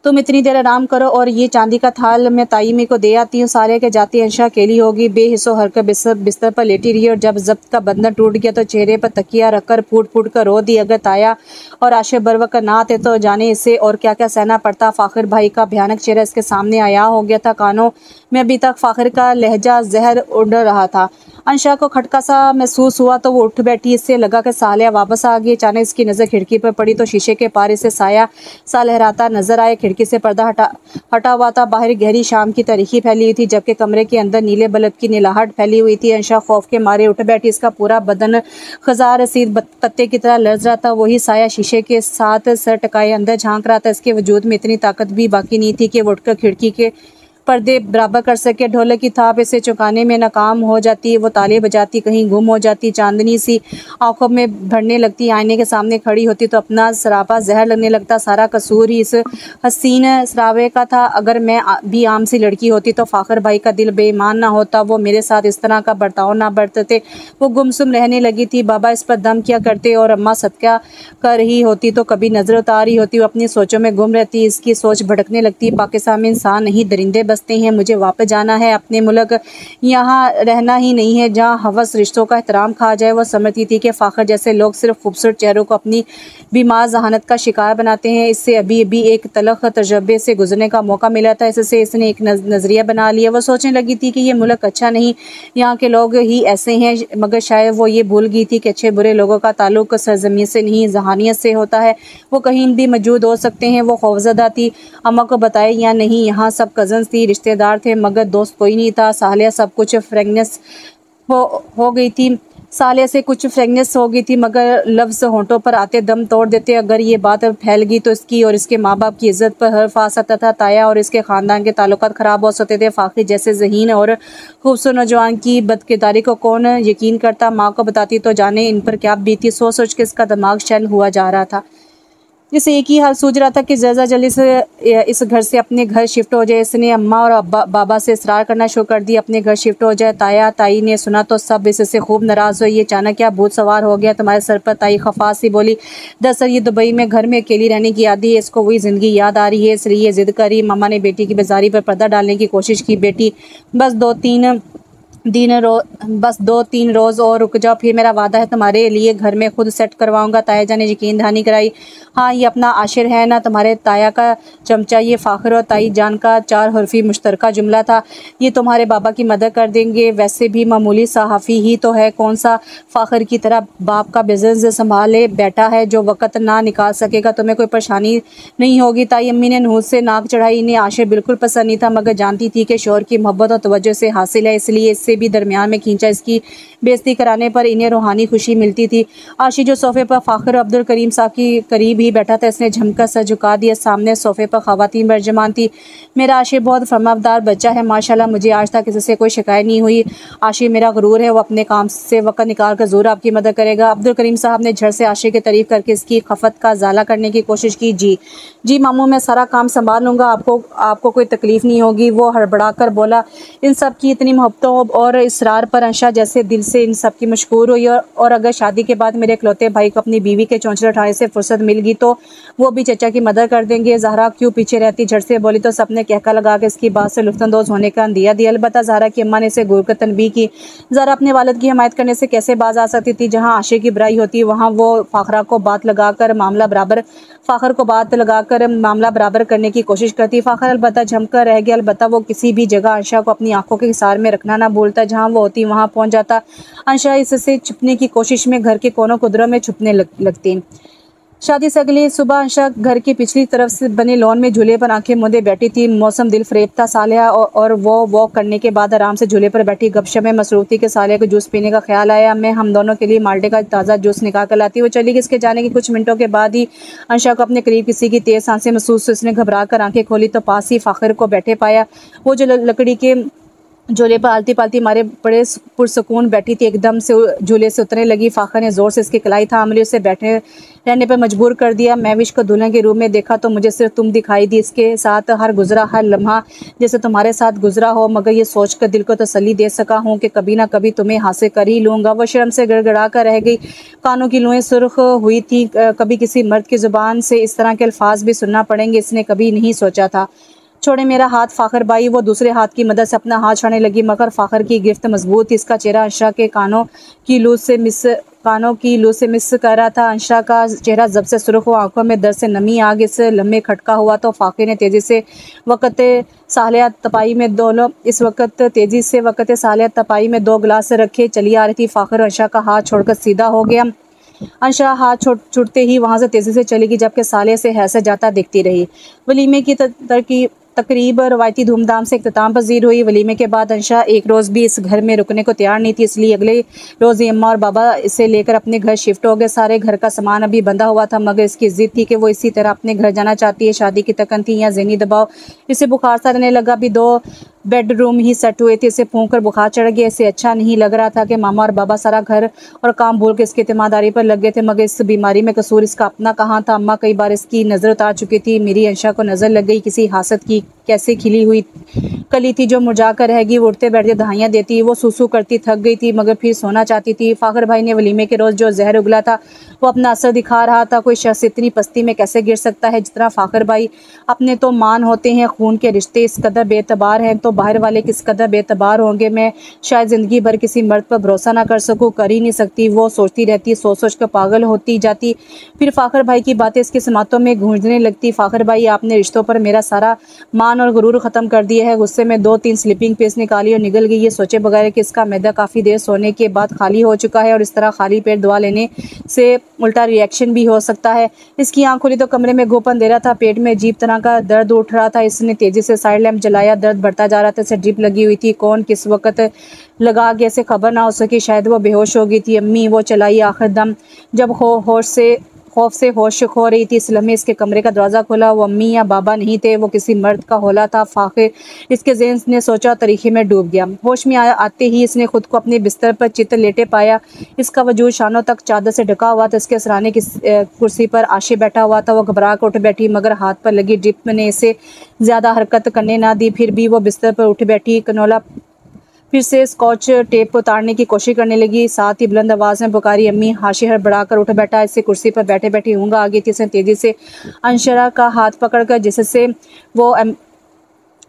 तुम इतनी देर आराम करो और ये चांदी का थाल मैं ताईमी को दे आती हूँ। सालिया के जाती अंशा अकेली होगी। बेहिस्सो हरकत बिस्तर पर लेटी रही और जब जब्त का बंधन टूट गया तो चेहरे पर तकिया रखकर फूट फूट कर रो दी। अगर ताया और आशिफ बरवक्त ना आते तो जाने इसे और क्या क्या सहना पड़ता। फाखिर भाई का भयानक चेहरा इसके सामने आया हो गया था। कानों में अभी तक फाखिर का लहजा जहर उड़ रहा था। अंशा को खटका सा महसूस हुआ तो वो उठ बैठी। इससे लगा कि सालिया वापस आ गई। अचानक इसकी नज़र खिड़की पर पड़ी तो शीशे के पार इसे साया सा लहराता नजर आया। खिड़की से पर्दा हटा हुआ था। बाहर गहरी शाम की तारीकी फैली हुई थी, जबकि कमरे के अंदर नीले बल्ब की नीलाहट फैली हुई थी। अंशा खौफ के मारे उठ बैठी। इसका पूरा बदन खजार रसीद पत्ते की तरह लर्ज रहा था। वही साया शीशे के साथ सर टकाए अंदर झांक रहा था। इसके वजूद में इतनी ताकत भी बाकी नहीं थी कि वो उठकर खिड़की के पर्दे बराबर कर सके। ढोलक की थाप इसे चुकाने में नाकाम हो जाती। वो ताले बजाती, कहीं गुम हो जाती। चांदनी सी आंखों में भरने लगती। आईने के सामने खड़ी होती तो अपना सरापा जहर लगने लगता। सारा कसूर ही इस हसीन सरावे का था। अगर मैं भी आम सी लड़की होती तो फाखिर भाई का दिल बेईमान ना होता, वो मेरे साथ इस तरह का बर्ताव ना बरतते। वो गुमसुम रहने लगी थी। बाबा इस पर दम किया करते और अम्मा सदका कर रही होती तो कभी नजर उतार रही होती। वो अपनी सोचों में गुम रहती। इसकी सोच भटकने लगती। पाकिस्तान में इंसान नहीं दरिंदे बसते हैं। मुझे वापस जाना है अपने मुल्क, यहाँ रहना ही नहीं है जहाँ हवस रिश्तों का एहतराम खा जाए। वो समझती थी कि फाखिर जैसे लोग सिर्फ खूबसूरत चेहरों को अपनी बीमार जहानत का शिकार बनाते हैं। इससे अभी भी एक तलख तजर्बे से गुजरने का मौका मिला था। इससे इसने एक नज़रिया बना लिया। वो सोचने लगी थी कि ये मुल्क अच्छा नहीं, यहाँ के लोग ही ऐसे हैं। मगर शायद वो ये भूल गई थी कि अच्छे बुरे लोगों का ताल्लुक सरजमी से नहीं जहानियत से होता है। वो कहीं भी मौजूद हो सकते हैं। वो खौफजदा थी। अम्मा को बताए या नहीं, यहाँ सब कज़न्स थी, रिश्तेदार थे, मगर दोस्त कोई नहीं था। सालिया सब कुछ फ्रेगनेस हो गई थी। सालिया से कुछ फ्रेगनेस हो गई थी, मगर लफ्ज़ होंठों पर आते दम तोड़ देते। अगर ये बात फैल गई तो इसकी और इसके माँ बाप की इज्जत पर हर्फ आ सकता था। ताया और इसके ख़ानदान के ताल्लुकात ख़राब हो सकते थे। फाखिर जैसे ज़हीन और खूबसूरत नौजवान की बदकिरदारी को कौन यकीन करता। माँ को बताती तो जाने इन पर क्या बीती। सोच सोच के इसका दिमाग शैल हुआ जा रहा था। जिसे एक ही हाल सूझ रहा था कि जल्द जल्दी से इस घर से अपने घर शिफ्ट हो जाए। इसने अम्मा और बाबा से इसरार करना शुरू कर दिया, अपने घर शिफ्ट हो जाए। ताई ने सुना तो सब इससे खूब नाराज़ हुई। ये अचानक क्या भूत सवार हो गया तुम्हारे सर पर? ताई खफास सी बोली। दरअसल ये दुबई में घर में अकेली रहने की आदी है, इसको वही ज़िंदगी याद आ रही है, इसलिए ये ज़िद करी। मम्मा ने बेटी की बेजारी पर पर्दा डालने की कोशिश की। बेटी बस 2-3 रोज़ और रुक जाओ, फिर मेरा वादा है तुम्हारे लिए घर में खुद सेट करवाऊंगा। ताया जान ने यकीन दहानी कराई। हाँ, ये अपना आशिर है ना, तुम्हारे ताया का चमचा। ये फाखिर और ताई जान का 4 हरफी मुश्तरका जुमला था। ये तुम्हारे बाबा की मदद कर देंगे। वैसे भी मामूली सहाफ़ी ही तो है, कौन सा फाखिर की तरह बाप का बिजनेस संभाले बैठा है जो वक़्त ना निकाल सकेगा। तुम्हें कोई परेशानी नहीं होगी। ताई अम्मी ने नूह से नाक चढ़ाई। इन्हें आशिर बिल्कुल पसंद नहीं था, मगर जानती थी कि शोहर की मोहब्बत और तवज्जो से हासिल है, इसलिए इससे भी दरमियान में खींचा। इसकी बेइज्जती कराने पर इन्हें रूहानी खुशी मिलती थी। आशी जो सोफे पर फाखिर अब्दुल करीम साहब की करीब ही बैठा था, इसने झमका सर झुका दिया। सामने सोफे पर ख़वातीन बरजमान थी। मेरा आशी बहुत फरमाबरदार बच्चा है माशाल्लाह, मुझे आज तक किसी से कोई शिकायत नहीं हुई। आशी मेरा गुरूर है, वो अपने काम से वक़्त निकाल कर ज़रूर आपकी मदद करेगा। अब्दुल करीम साहब ने झट से आशी की तारीफ़ करके इसकी खफत का ज़ाला करने की कोशिश की। जी मामू, मैं सारा काम संभाल लूँगा, आपको कोई तकलीफ़ नहीं होगी। वो हड़बड़ा कर बोला। इन सब की इतनी मोहब्बतों और इसरार पर अंशा जैसे दिल से इन सब की मशहूर हुई। और अगर शादी के बाद मेरे इकलौते भाई को अपनी बीवी के चौंचले उठाने से फुर्सत मिल गई तो वो भी चचा की मदद कर देंगे। ज़हरा क्यों पीछे रहती, झट से बोली तो सबने कहका लगा के इसकी बात से लुफ्तंदोज होने का अंदिया दिया। अलबत्ता ज़हरा की अम्मा ने इसे घूर कर तनबीह की। ज़हरा अपने वालिद की हिमायत करने से कैसे बाज आ सकती थी। जहाँ आशे की बुराई होती वहाँ वो फ़ाखर को बात लगाकर मामला बराबर करने की कोशिश करती। फ़ाखर अलबत्ता झमकर रह गया। अलबत्ता वो किसी भी जगह अंशा को अपनी आंखों के हिसार में रखना ना भूलता। जहाँ वो होती वहाँ पहुँच जाता। अंशा इससे छुपने की कोशिश में घर के कोनों कुदरों में छुपने लगती। शादी से अगली सुबह अंशा घर की पिछली तरफ से बने लॉन में झूले पर आंखें मूंदे बैठी थी। मौसम दिल फरेब था। सालिया और वो वॉक करने के बाद आराम से झूले पर बैठी गपशप में मसरूफ थी कि सालिया को जूस पीने का ख्याल आया। मैं हम दोनों के लिए माल्टे का ताज़ा जूस निकाल कर लाती। वो चली गई। इसके जाने के कुछ मिनटों के बाद ही अंशा को अपने करीब किसी की तेज सांसें महसूस हुई। उसने घबरा कर आंखें खोली तो पास ही फ़ाखर को बैठे पाया। वो जो लकड़ी के झूले पर आलती पालती मारे बड़े पुरसकून बैठी थी एकदम से झूले से उतरने लगी। फ़ाखर ने ज़ोर से इसकी कलाई थाम ली, उसे बैठे रहने पर मजबूर कर दिया। महविश को दुल्हन के रूप में देखा तो मुझे सिर्फ तुम दिखाई दी। इसके साथ हर लम्हा जैसे तुम्हारे साथ गुजरा हो, मगर ये सोच कर दिल को तसल्ली दे सका हूँ कि कभी ना कभी तुम्हें हासिल कर ही लूँगा। वह शर्म से गड़गड़ा कर रह गई। कानों की लुएं सुर्ख हुई थी। कभी किसी मर्द की ज़ुबान से इस तरह के अल्फाज भी सुनना पड़ेंगे, इसने कभी नहीं सोचा था। छोड़े मेरा हाथ फ़ाखर बाई। वो दूसरे हाथ की मदद से अपना हाथ छाड़ने लगी, मगर फ़ाखर की गिरफ्त मजबूत थी। इसका चेहरा अंशा के कानों की लू से मिस कर रहा था। अंशा का चेहरा जब से सुर्ख हुआ, आंखों में दर्द से नमी आ गई। इस लम्हे खटका हुआ तो फ़ाखर ने तेज़ी से वक़्त सालिया तपाई में 2 गिलास रखे चली आ रही थी। फ़ाखर अंशा का हाथ छोड़कर सीधा हो गया। अंशा हाथ छुड़ते ही वहाँ से तेज़ी से चली गई, जबकि सालिया से हैसे जाता देखती रही। वलीमे की तकरीब रवायती धूमधाम से इख्तिताम पजीर हुई। वलीमे के बाद अंशा एक रोज़ भी इस घर में रुकने को तैयार नहीं थी, इसलिए अगले रोज़ ही अम्मा और बाबा इसे लेकर अपने घर शिफ्ट हो गए। सारे घर का सामान अभी बंधा हुआ था, मगर इसकी ज़िद थी कि वो इसी तरह अपने घर जाना चाहती है। शादी की तकन थी या ज़हनी दबाव, इसे बुखार सा रहने लगा। अभी 2 बेडरूम ही सेट हुए थे, इसे फूंक कर बुखार चढ़ गया। इसे अच्छा नहीं लग रहा था कि मामा और बाबा सारा घर और काम भूल के इसकी तिमादारी पर लग गए थे, मगर इस बीमारी में कसूर इसका अपना कहाँ था। अम्मा कई बार इसकी नज़र उतार चुकी थी। मेरी अंशा को नज़र लग गई किसी हासद की कैसे खिली हुई कली थी जो मुरझा कर रह गई। वो उठते बैठते दहाइयाँ देती, वो सूसू करती, थक गई थी मगर फिर सोना चाहती थी। फ़ाखर भाई ने वलीमे के रोज़ जो जहर उगला था वो अपना असर दिखा रहा था। कोई शख्स इतनी पस्ती में कैसे गिर सकता है जितना फ़ाखर भाई। अपने तो मान होते हैं, खून के रिश्ते इस कदर बेतबार हैं तो बाहर वाले किस कदर बेतबार होंगे। मैं शायद ज़िंदगी भर किसी मर्द पर भरोसा ना कर सकूँ, कर ही नहीं सकती। वो सोचती रहती, सोच सोच कर पागल होती जाती। फिर फ़ाखर भाई की बातें इसके समातों में गूंजने लगती। फ़ाखर भाई, आपने रिश्तों पर मेरा सारा मान और गुरूर ख़त्म कर दिया है। गुस्से में 2-3 स्लीपिंग पिल्स निकाली और निकल गई, ये सोचे बगैर कि इसका मैदा काफ़ी देर सोने के बाद खाली हो चुका है और इस तरह खाली पेट दवा लेने से उल्टा रिएक्शन भी हो सकता है। इसकी आंख खुली तो कमरे में घोपन दे रहा था, पेट में अजीब तरह का दर्द उठ रहा था। इसने तेज़ी से साइड लैंप जलाया, दर्द बढ़ता जा रहा था। इसे ड्रिप लगी हुई थी, कौन किस वक्त लगा गया इसे खबर ना हो सकी, शायद वो बेहोश हो गई थी। अम्मी वो चलाई आखिर दम, जब खौफ से होश खो रही थी। इस लम्हे इसके कमरे का दरवाज़ा खोला। वो अम्मी या बाबा नहीं थे, वो किसी मर्द का होला था। फ़ाखर इसके ज़हन ने सोचा, तरीक़े में डूब गया। होश में आते ही इसने खुद को अपने बिस्तर पर चित लेटे पाया। इसका वजूद शानों तक चादर से ढका हुआ था। इसके सराहने की कुर्सी पर आशे बैठा हुआ था। वो घबरा कर उठ बैठी, मगर हाथ पर लगी ड्रिप ने इसे ज़्यादा हरकत करने ना दी। फिर भी वो बिस्तर पर उठ बैठी। कनोला फिर से स्कॉच टेप उतारने की कोशिश करने लगी, साथ ही बुलंद आवाज़ में पुकारी। अम्मी हाशिए हड़बड़ाकर उठ बैठा। इससे कुर्सी पर बैठे बैठे ऊँघ आ गई थी। इसने तेज़ी से अंशरा का हाथ पकड़कर जिससे वो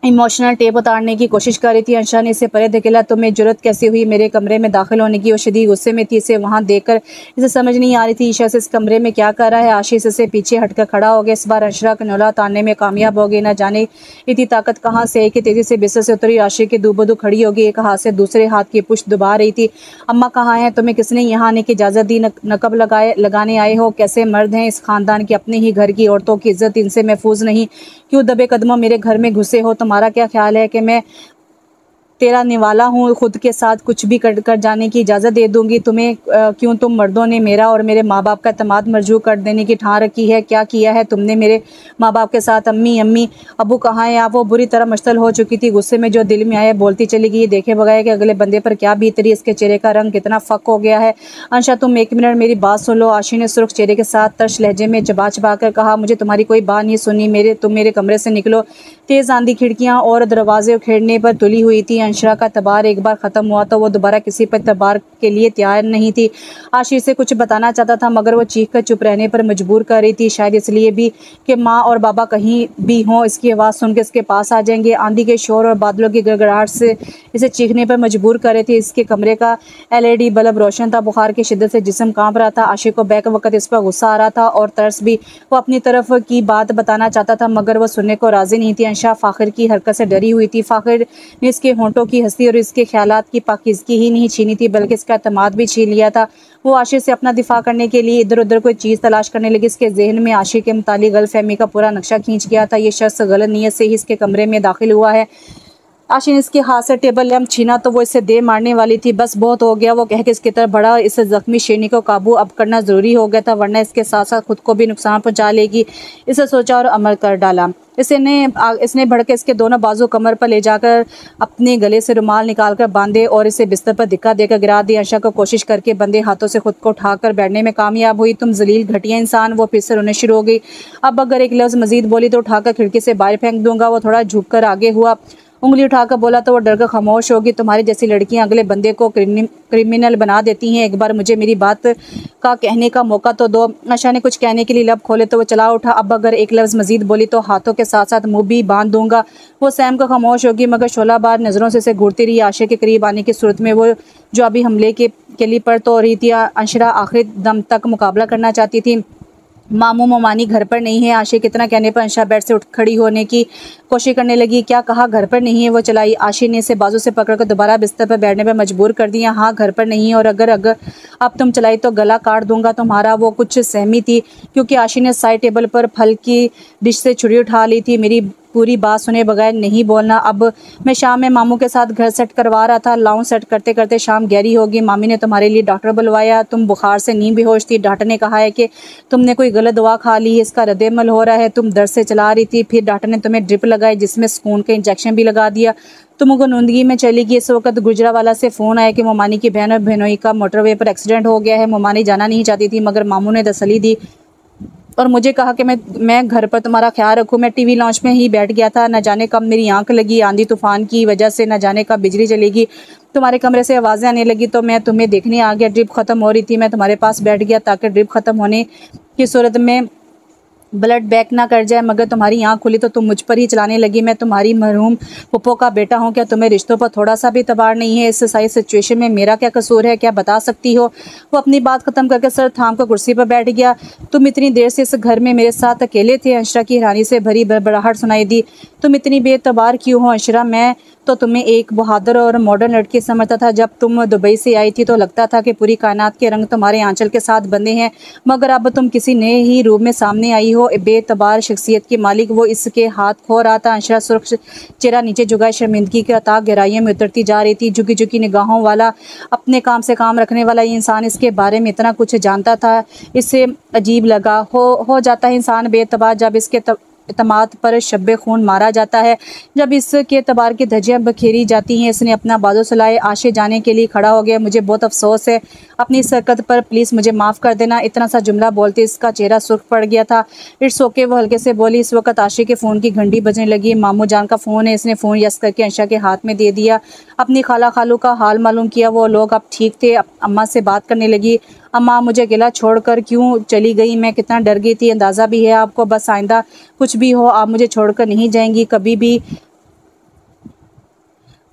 इमोशनल टेप उतारने की कोशिश कर रही थी। अंशा ने इसे परे धकेला। तुम्हें जुर्रत कैसी हुई मेरे कमरे में दाखिल होने की? वो शदीद गुस्से में थी। इसे वहाँ देखकर इसे समझ नहीं आ रही थी ईशा से इस कमरे में क्या कर रहा है। आशीष से पीछे हटकर खड़ा हो गया। इस बार अंशरा कनोला उतारने में कामयाब हो गई। न जाने इतनी ताकत कहाँ से आई कि तेज़ी से बिस्तर से उतरी आशीष के दूबदू खड़ी हो गई, एक हाथ से दूसरे हाथ की पुश्त दबा रही थी। अम्मा कहाँ हैं? तुम्हें किसने यहाँ आने की इजाज़त दी? नकब लगाने आए हो? कैसे मर्द हैं इस ख़ानदान के? अपने ही घर की औरतों की इज्जत इनसे महफूज नहीं? क्यों दबे कदमों मेरे घर में घुसे हो? तुम्हारा क्या ख्याल है कि मैं तेरा निवाला हूँ, खुद के साथ कुछ भी कर जाने की इजाज़त दे दूँगी तुम्हें? क्यों तुम मर्दों ने मेरा और मेरे माँ बाप का एतमाद मरजू कर देने की ठान रखी है? क्या किया है तुमने मेरे माँ बाप के साथ? अम्मी अबू कहाँ हैं आप? वो बुरी तरह मुश्तल हो चुकी थी। गुस्से में जो दिल में आया बोलती चली गई, देखे बगैर कि अगले बंदे पर क्या बीत रही। इसके चेहरे का रंग कितना फ़क हो गया है। अंशा तुम 1 मिनट मेरी बात सुन लो, आशी ने सुर्ख चेहरे के साथ तर्श लहजे में चबा चबा कर कहा। मुझे तुम्हारी कोई बात नहीं सुनी, तुम मेरे कमरे से निकलो। तेज़ आंधी खिड़कियां और दरवाजे उखेड़ने पर तुली हुई थी। अंशरा का तबार एक बार ख़त्म हुआ तो वो दोबारा किसी पर तबार के लिए तैयार नहीं थी। आशिर से कुछ बताना चाहता था मगर वो चीख कर चुप रहने पर मजबूर कर रही थी, शायद इसलिए भी कि माँ और बाबा कहीं भी हों इसकी आवाज़ सुन के इसके पास आ जाएंगे। आंधी के शोर और बादलों की गड़गड़ाहट से इसे चीखने पर मजबूर कर रहे थे। इसके कमरे का LED बल्ब रोशन था। बुखार की शिद्दत से जिस्म कांप रहा था। आशिर को बैक वक्त इस पर गुस्सा आ रहा था और तरस भी। वो अपनी तरफ की बात बताना चाहता था मगर वो सुनने को राजी नहीं थी। अंशा फ़ाखिर की हरकत से डरी हुई थी। फ़ाखिर ने इसके होंठों की हंसी और इसके ख्यालात की पाकीज़गी ही नहीं छीनी थी बल्कि इसका एतमाद भी छीन लिया था। वो आशिर से अपना दिफा करने के लिए इधर उधर कोई चीज़ तलाश करने लगी। इसके जहन में आशिर के मुतालिक गलतफहमी का पूरा नक्शा खींच गया था। ये शख्स गलत नीयत से ही इसके कमरे में दाखिल हुआ है। आशिर ने इसके हाथ से टेबल लैंप छीना तो वो इसे दे मारने वाली थी। बस बहुत हो गया, वो कह के इसकी तरफ बढ़ा। इस जख्मी शेरनी को काबू अब करना ज़रूरी हो गया था वरना इसके साथ साथ खुद को भी नुकसान पहुंचा लेगी। इसे सोचा और अमल कर डाला। इसने भड़के इसके दोनों बाजू कमर पर ले जाकर अपने गले से रुमाल निकालकर बांधे और इसे बिस्तर पर धिक्का देकर गिरा दिया। अंशा को कोशिश करके बंदे हाथों से खुद को उठाकर बैठने में कामयाब हुई। तुम जलील घटिया इंसान, वो फिर से रोने शुरू हो गई। अब अगर एक लफ्ज़ मजीद बोली तो उठाकर खिड़की से बाहर फेंक दूंगा। वो थोड़ा झुक कर आगे हुआ, उंगली उठाकर बोला तो वो डरकर खामोश होगी। तुम्हारी जैसी लड़कियां अगले बंदे को क्रिमिनल बना देती हैं। एक बार मुझे मेरी बात का कहने का मौका तो दो। आशा ने कुछ कहने के लिए लब खोले तो वो चला उठा। अब अगर एक लफ्ज़ मजीद बोली तो हाथों के साथ साथ मुंह भी बांध दूंगा। वो सैम को खामोश होगी मगर शोला बार नज़रों से इसे घूरती रही। आशा के करीब आने की सूरत में वो जो अभी हमले के लिए पड़ तो रही थी। अंशरा आखिरी दम तक मुकाबला करना चाहती थी। मामू मोमानी घर पर नहीं है। आशिर कितना कहने पर अंशा बेड से उठ खड़ी होने की कोशिश करने लगी। क्या कहा? घर पर नहीं है? वो चलाई। आशिर ने इसे बाजू से पकड़कर दोबारा बिस्तर पर बैठने पर मजबूर कर दिया। हाँ, घर पर नहीं है और अगर अब तुम चलाई तो गला काट दूंगा तुम्हारा। वो कुछ सहमी थी क्योंकि आशिर ने साइड टेबल पर फल की डिश से छुरी उठा ली थी। मेरी पूरी बात सुने बगैर नहीं बोलना। अब मैं शाम में मामू के साथ घर सेट करवा रहा था। लाउंज सेट करते करते शाम गहरी होगी। मामी ने तुम्हारे लिए डॉक्टर बुलवाया। तुम बुखार से नींद बेहोश थी। डॉक्टर ने कहा है कि तुमने कोई गलत दवा खा ली है, इसका रद्द-ए-अमल हो रहा है। तुम दर्द से चला रही थी, फिर डॉक्टर ने तुम्हें ड्रिप लगाई जिसमें सुकून का इंजेक्शन भी लगा दिया। तुम गोनुंदगी में चली गई। इस वक्त गुजरावाला से फ़ोन आया कि मोमानी की बहन और बहनोई का मोटरवे पर एक्सीडेंट हो गया है। मोमानी जाना नहीं चाहती थी मगर मामू ने तसल्ली दी और मुझे कहा कि मैं घर पर तुम्हारा ख्याल रखूं। मैं टीवी लॉन्च में ही बैठ गया था। न जाने कब मेरी आंख लगी। आंधी तूफान की वजह से न जाने कब बिजली चलेगी। तुम्हारे कमरे से आवाज़ें आने लगी तो मैं तुम्हें देखने आ गया। ड्रिप ख़त्म हो रही थी। मैं तुम्हारे पास बैठ गया ताकि ड्रिप ख़त्म होने की सूरत में ब्लड बैक ना कर जाए मगर तुम्हारी आँख खुली तो तुम मुझ पर ही चलाने लगी। मैं तुम्हारी मरहूम पुप्पो का बेटा हूँ। क्या तुम्हें रिश्तों पर थोड़ा सा भी तबार नहीं है? इस सारी सिचुएशन में मेरा क्या कसूर है? क्या बता सकती हो? वो अपनी बात ख़त्म करके सर थाम कर कुर्सी पर बैठ गया। तुम इतनी देर से इस घर में मेरे साथ अकेले थे? अंशरा की हैरानी से भरी बड़बड़ाहट सुनाई दी। तुम इतनी बेतबार क्यों हो अंशरा? मैं तो तुम्हें एक बहादुर और मॉडर्न लड़की समझता था। जब तुम दुबई से आई थी तो लगता था कि पूरी कायनात के रंग तुम्हारे आंचल के साथ बंधे हैं मगर अब तुम किसी नए ही रूप में सामने आई हो। बेतबार शख्सियत की मालिक वो इसके हाथ खो रहा था। अंशरा सुर्ख चेहरा नीचे झुकाए शर्मिंदगी के अथाह गहराइयों में उतरती जा रही थी। झुकी झुकी निगाहों वाला, अपने काम से काम रखने वाला ये इंसान इसके बारे में इतना कुछ जानता था। इससे अजीब लगा। हो जाता है इंसान बेतबार जब इसके इतमाद पर शब्बे खून मारा जाता है, जब इसके तबार की धज्जियां बखेरी जाती हैं। इसने अपना बाजू चलाए आशे जाने के लिए खड़ा हो गया। मुझे बहुत अफसोस है अपनी इस हरकत पर, प्लीज़ मुझे माफ़ कर देना। इतना सा जुमला बोलते इसका चेहरा सुर्ख पड़ गया था। इट्स ओके, वो हल्के से बोली। इस वक्त आशे के फ़ोन की घंटी बजने लगी। मामू जान का फ़ोन है। इसने फ़ोन यस करके अंशा के हाथ में दे दिया। अपनी खाला खालू का हाल मालूम किया। वो लोग अब ठीक थे। अम्मा से बात करने लगी। अम्मा मुझे अकेला छोड़कर क्यों चली गई? मैं कितना डर गई थी, अंदाज़ा भी है आपको। बस आइंदा कुछ भी हो आप मुझे छोड़कर नहीं जाएंगी, कभी भी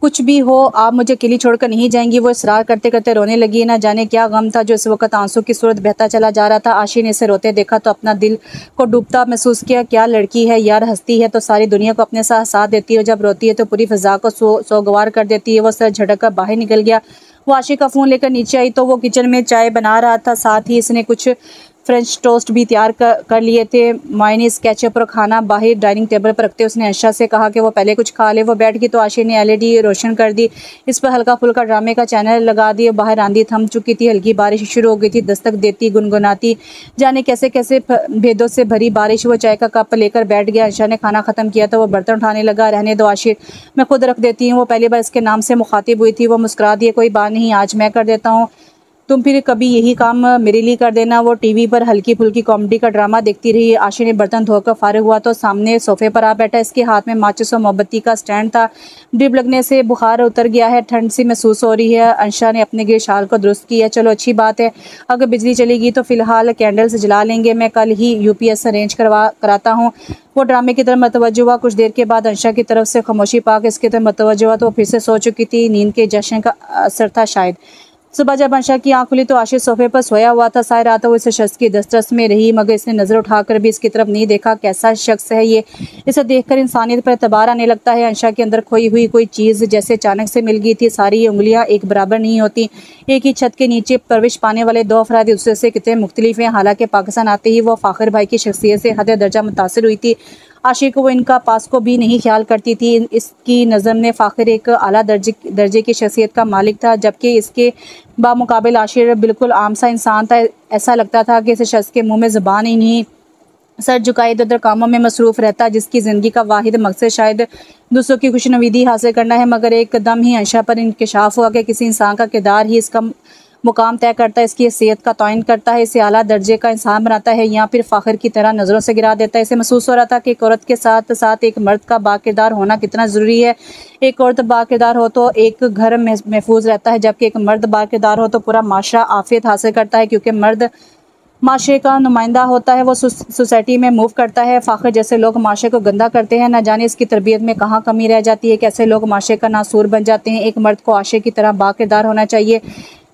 कुछ भी हो आप मुझे अकेली छोड़कर नहीं जाएंगी। वो इसरार करते करते रोने लगी। ना जाने क्या गम था जो इस वक्त आंसू की सूरत बहता चला जा रहा था। आशी ने इसे रोते देखा तो अपना दिल को डूबता महसूस किया। क्या लड़की है यार, हंसती है तो सारी दुनिया को अपने साथ देती है, जब रोती है तो पूरी फिजा को सोगवार कर देती है। वो सर झटक कर बाहर निकल गया। वो आशी का फ़ोन लेकर नीचे आई तो वो किचन में चाय बना रहा था। साथ ही इसने कुछ फ्रेंच टोस्ट भी तैयार कर लिए थे। मायनीज केचप और खाना बाहर डाइनिंग टेबल पर रखते उसने अंशा से कहा कि वो पहले कुछ खा ले। वो बैठ गई तो आशी ने LED रोशन कर दी। इस पर हल्का फुल्का ड्रामे का चैनल लगा दिया। बाहर आंधी थम चुकी थी। हल्की बारिश शुरू हो गई थी। दस्तक देती गुनगुनाती जाने कैसे कैसे भेदों से भरी बारिश। वो चाय का कप लेकर बैठ गया। अंशा ने खाना ख़त्म किया तो वो बर्तन उठाने लगा। रहने दो आशिर, मैं खुद रख देती हूँ। वो पहली बार इसके नाम से मुखातिब हुई थी। वो मुस्कुरा दिए। कोई बात नहीं, आज मैं कर देता हूँ। तुम फिर कभी यही काम मेरे लिए कर देना। वो टीवी पर हल्की फुल्की कॉमेडी का ड्रामा देखती रही। आशी ने बर्तन धोकर फारिग हुआ तो सामने सोफे पर आ बैठा। इसके हाथ में माचिस और मोमबत्ती का स्टैंड था। ड्रिप लगने से बुखार उतर गया है, ठंड सी महसूस हो रही है। अंशा ने अपने गिर शाल को दुरुस्त किया। चलो अच्छी बात है, अगर बिजली चलेगी तो फिलहाल कैंडल्स जला लेंगे, मैं कल ही यूपीएस अरेंज कराता हूँ। वो ड्रामे की तरफ मतवज्जो हुआ। कुछ देर के बाद अंशा की तरफ से खामोशी पाकर इसकी तरफ मतवज्जो हुआ तो वो फिर से सो चुकी थी। नींद के जश्न का असर था शायद। सुबह जब अंशा की आंख खुली तो आशीष सोफे पर सोया हुआ था। सारी रात वो इस शख्स की दस्तरस में रही, मगर इसने नजर उठाकर भी इसकी तरफ नहीं देखा। कैसा शख्स है ये, इसे देखकर इंसानियत पर एतबार आने लगता है। अंशा के अंदर खोई हुई कोई चीज़ जैसे अचानक से मिल गई थी। सारी उंगलियां एक बराबर नहीं होती। एक ही छत के नीचे परविश पाने वाले दो अफराद दूसरे से कितने मुख्तलिफ हैं। हालांकि पाकिस्तान आते ही वो फाखिर भाई की शख्सियत से हद दर्जा मुतासिर हुई थी। आशिक वो इनका पास को भी नहीं ख्याल करती थी। इसकी नज़र में फ़ाखिर एक आला दर्जे की शख्सियत का मालिक था, जबकि इसके बामुकाबिल आशिर बिल्कुल आम सा इंसान था। ऐसा लगता था कि इस शख्स के मुंह में ज़ुबान ही नहीं, सर झुकाए इधर उधर कामों में मसरूफ़ रहता, जिसकी ज़िंदगी का वाहिद मकसद शायद दूसरों की खुशनवीदी हासिल करना है। मगर एकदम ही अंशा पर इंकशाफ हुआ कि किसी इंसान का किरदार ही इसका मुकाम तय करता है, इसकी हैसियत का तयन करता है, इसे आला दर्जे का इंसान बनाता है या फिर फ़ाखिर की तरह नज़रों से गिरा देता है। इसे महसूस हो रहा था कि एक औरत के साथ साथ एक मर्द का बाकिरदार होना कितना ज़रूरी है। एक औरत बाकिरदार हो तो एक घर महफूज रहता है, जबकि एक मर्द बाकिरदार हो तो पूरा माशरा आफियत हासिल करता है, क्योंकि मर्द माशरे का नुमाइंदा होता है। वो सोसाइटी में मूव करता है। फ़ाखिर जैसे लोग माशरे को गंदा करते हैं, न जाने इसकी तरबियत में कहाँ कमी रह जाती है, कैसे लोग माशरे का नासूर बन जाते हैं। एक मर्द को आशिक की तरह बाकिरदार होना चाहिए,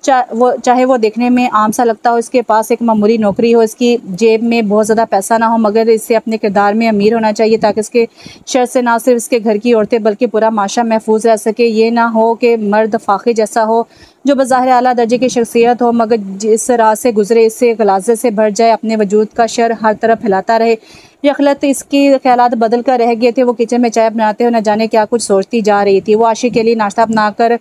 चाहे वो देखने में आम सा लगता हो, इसके पास एक मामूली नौकरी हो, इसकी जेब में बहुत ज़्यादा पैसा ना हो, मगर इससे अपने किरदार में अमीर होना चाहिए, ताकि इसके शर से ना सिर्फ इसके घर की औरतें बल्कि पूरा माशरा महफूज रह सके। ये ना हो कि मर्द फ़ाखिर जैसा हो जो बज़ाहिर आला दर्जे की शख्सियत हो, मगर जिस राह से गुजरे इससे गलाजे से भर जाए, अपने वजूद का शर हर तरफ फैलाता रहे। यखलत इसके ख्यालात बदल कर रह गए थे। वो किचन में चाय बनाते हुए न जाने क्या कुछ सोचती जा रही थी। वो आशिक के लिए नाश्ता बनाकर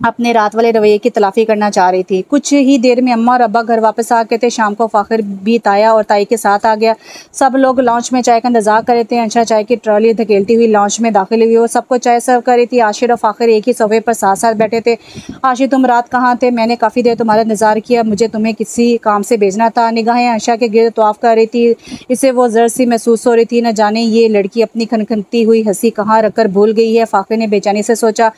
अपने रात वाले रवैये की तलाफ़ी करना चाह रही थी। कुछ ही देर में अम्मा और अब्बा घर वापस आ गए थे। शाम को फ़ाखिर भी ताया और ताई के साथ आ गया। सब लोग लॉन्च में चाय का इंतजार कर रहे थे। अंशा चाय की ट्रॉली धकेलती हुई लॉन्च में दाखिल हुई। वो सबको चाय सर्व कर रही थी। आशिर और फ़ाखिर एक ही सोफे पर साथ साथ बैठे थे। आशिर, तुम रात कहाँ थे? मैंने काफ़ी देर तुम्हारा इंतजार किया, मुझे तुम्हें किसी काम से भेजना था। निगाहें अंशा के गिर्द तवाफ़ कर रही थी। इसे वो ज़र सी महसूस हो रही थी, न जाने ये लड़की अपनी खनखनती हुई हंसी कहाँ रखकर भूल गई है। फ़ाखिर ने बेचैनी से सोचा।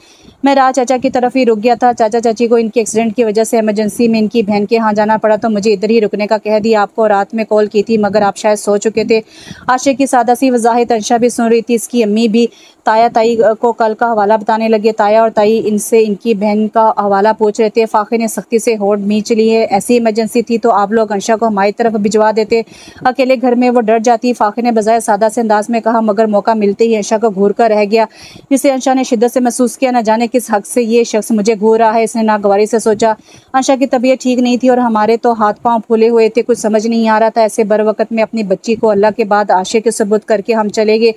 मैं राज चाचा की तरफ ही रुक गया था। चाचा चाची को इनके एक्सीडेंट की वजह से इमरजेंसी में इनकी बहन के यहाँ जाना पड़ा, तो मुझे इधर ही रुकने का कह दिया। आपको रात में कॉल की थी, मगर आप शायद सो चुके थे। आशिक की सादा सी वजाहत अंशा भी सुन रही थी। इसकी अम्मी भी ताया ताई को कल का हवाला बताने लगे। ताया और ताई इनसे इनकी बहन का हवाला पूछ रहे थे। फ़ाखिर ने सख्ती से होड़ मींच ली है। ऐसी इमरजेंसी थी तो आप लोग अंशा को हमारी तरफ भिजवा देते, अकेले घर में वो डर जाती। फ़ाखिर ने बजाय सादा से अंदाज में कहा, मगर मौका मिलते ही अंशा को घूर कर रह गया, जिसे अंशा ने शिद्दत से महसूस किया। न जाने किस हक से ये शख्स मुझे घूर रहा है। इसने नागवारी से सोचा। अंशा की तबीयत ठीक नहीं थी और हमारे तो हाथ पांव फूले हुए थे। कुछ समझ नहीं आ रहा था। ऐसे बर वक़्त में अपनी बच्ची को अल्लाह के बाद आशिक के सबूत करके हम चले गए।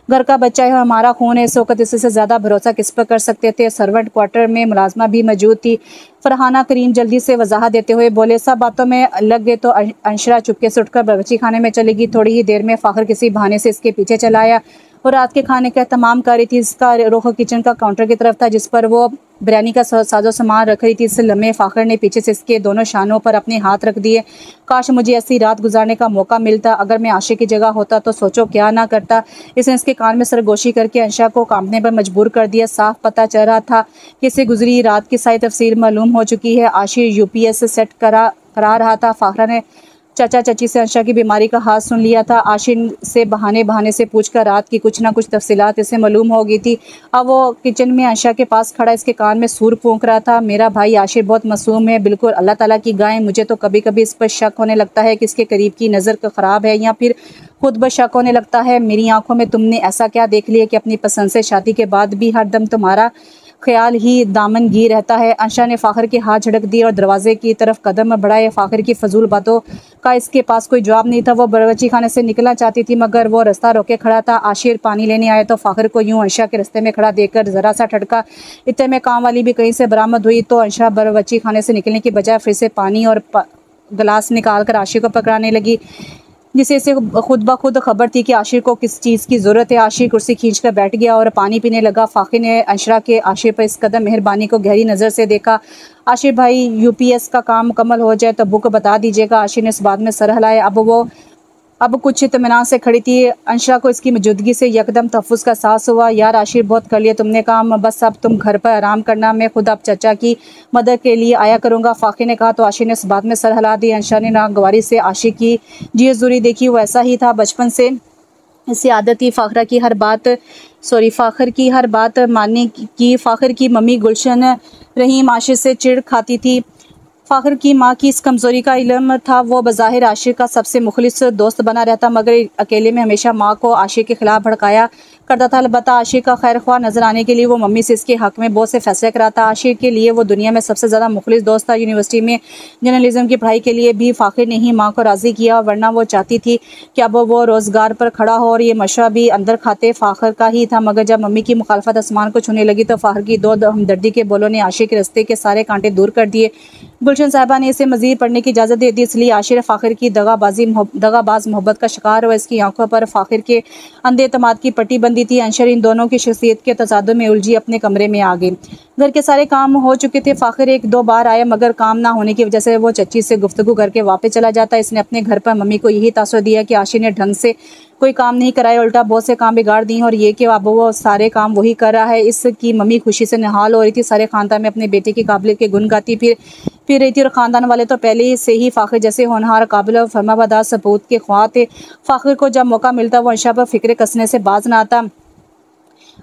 घर का बच्चा है, हमारा खून है। इस वक्त इससे ज़्यादा भरोसा किस पर कर सकते थे? सर्वेंट क्वार्टर में मुलाजमा भी मौजूद थी। फरहाना करीम जल्दी से वजाहत देते हुए बोले। सब बातों में लग गए तो अंशरा चुपके से उठकर बावर्ची खाने में चलेगी। थोड़ी ही देर में फ़ाखिर किसी बहाने से इसके पीछे चला आया और रात के खाने का तमाम कर रही थी। इसका रुख किचन का काउंटर की तरफ था, जिस पर वो बिरयानी का साजो सामान रख रही थी। इस लम्हे फ़ाखिर ने पीछे से इसके दोनों शानों पर अपने हाथ रख दिए। काश मुझे ऐसी रात गुजारने का मौका मिलता। अगर मैं आशिक की जगह होता तो सोचो क्या ना करता। इसने इसके कान में सरगोशी करके अंशा को कांपने पर मजबूर कर दिया। साफ पता चल रहा था कि इसे गुजरी रात की सारी तफसील मालूम हो चुकी है। आशिर यूपीएस से सेट करा रहा था। फ़ाखिर ने चाचा चाची से अंशा की बीमारी का हाल सुन लिया था। आशिर से बहाने से पूछकर रात की कुछ ना कुछ तफसीलात इसे मालूम हो गई थी। अब वो किचन में अंशा के पास खड़ा इसके कान में सूर फूंक रहा था। मेरा भाई आशिर बहुत मासूम है, बिल्कुल अल्लाह ताला की गाय। मुझे तो कभी कभी इस पर शक होने लगता है कि इसके करीब की नज़र ख़राब है, या फिर खुद पर शक होने लगता है। मेरी आंखों में तुमने ऐसा क्या देख लिया कि अपनी पसंद से शादी के बाद भी हर दम तुम्हारा ख्याल ही दामनगी रहता है? अंशा ने फ़ाखिर के हाथ झटक दिए और दरवाजे की तरफ कदम बढ़ाए। फ़ाखिर की फजूल बातों का इसके पास कोई जवाब नहीं था। वो बावर्ची खाने से निकलना चाहती थी, मगर वो रास्ता रोके खड़ा था। आशिर पानी लेने आया तो फ़ाखिर को यूं अंशा के रास्ते में खड़ा देखकर ज़रा सा ठटका। इतने में काम वाली भी कहीं से बरामद हुई तो अंशा बावर्ची खाने से निकलने की बजाय फिर से पानी और गिलास निकाल कर आशिर को पकड़ाने लगी। जिसे इसे खुद ब खुद खबर थी कि आशिर को किस चीज़ की ज़रूरत है। आशिर कुर्सी खींचकर बैठ गया और पानी पीने लगा। फ़ाखिर ने अंशरा के आशिर पर इस कदर मेहरबानी को गहरी नज़र से देखा। आशिर भाई, यूपीएस का काम मुकम्मल हो जाए तो बुक बता दीजिएगा। आशिर ने इस बात में सर हिलाया। अब कुछ इत्मीनान से खड़ी थी। अंशरा को इसकी मौजूदगी से यकदम तहफ़्फ़ुज़ का एहसास हुआ। यार आशिर, बहुत कर लिया तुमने काम, बस अब तुम घर पर आराम करना, मैं खुद अब चचा की मदद के लिए आया करूँगा, फ़ाखिर ने कहा। तो आशिर ने इस बात में सर हिला दी। अंशरा ने नागवारी से आशिर की जी हज़ूरी देखी। वो ऐसा ही था, बचपन से इससे आदत थी फ़ाखिर की हर बात मानने की। फ़ाखिर की मम्मी गुलशन रहीम आशिर से चिढ़ खाती थी। फ़ाखिर की माँ की इस कमज़ोरी का इल्म था। वो बज़ाहिर आशिर का सबसे मुखलिस दोस्त बना रहता, मगर अकेले में हमेशा माँ को आशिर के ख़िलाफ़ भड़काया करता था। अलबत्ता आशिर का खैर ख्वाह नज़र आने के लिए वो मम्मी से इसके हक़ में बहुत से फ़ैसले कराता। आशिर के लिए वो दुनिया में सबसे ज़्यादा मुखलिस दोस्त था। यूनिवर्सिटी में जर्नलिज़म की पढ़ाई के लिए भी फ़ाखिर ने ही माँ को राज़ी किया, वरना वो चाहती थी कि अब वो रोज़गार पर खड़ा हो, और ये मशवरा भी अंदर खाते फ़ाखिर का ही था। मगर जब मम्मी की मुखालफत आसमान को छूने लगी तो फ़ाखिर की दो हमदर्दी के बोलों ने आशिर के रास्ते के सारे कांटे दूर कर दिए। गुलशन साहिबा ने इसे मज़ीद पढ़ने की इजाज़त दे दी, इसलिए आशिर फ़ाखिर की दगाबाज मोहब्बत का शिकार हुआ। इसकी आंखों पर फ़ाखिर के अंधे एतमाद की पट्टी बंदी थी। अंशर इन दोनों की शख्सियत के तसादुम में उलझी अपने कमरे में आ गई। घर के सारे काम हो चुके थे। फ़ाखिर एक दो बार आया, मगर काम ना होने की वजह से वो चच्ची से गुफ्तगू करके वापस चला जाता। इसने अपने घर पर मम्मी को यही तासुर दिया कि आशिर ने ढंग से कोई काम नहीं कराया, उल्टा बहुत से काम बिगाड़ दिए, और ये कि अब वो सारे काम वही कर रहा है। इसकी मम्मी खुशी से निहाल हो रही थी। सारे ख़ानदान में अपने बेटे की काबिलियत के गुण गाती फिर रही थी, और ख़ानदान वाले तो पहले से ही फ़ाखिर जैसे होनहार, काबिल और फरमाबरदार सपूत के ख्वाह थे। फ़ाखिर को जब मौका मिलता वो अंशा पर फ़िक्र कसने से बाज न आता,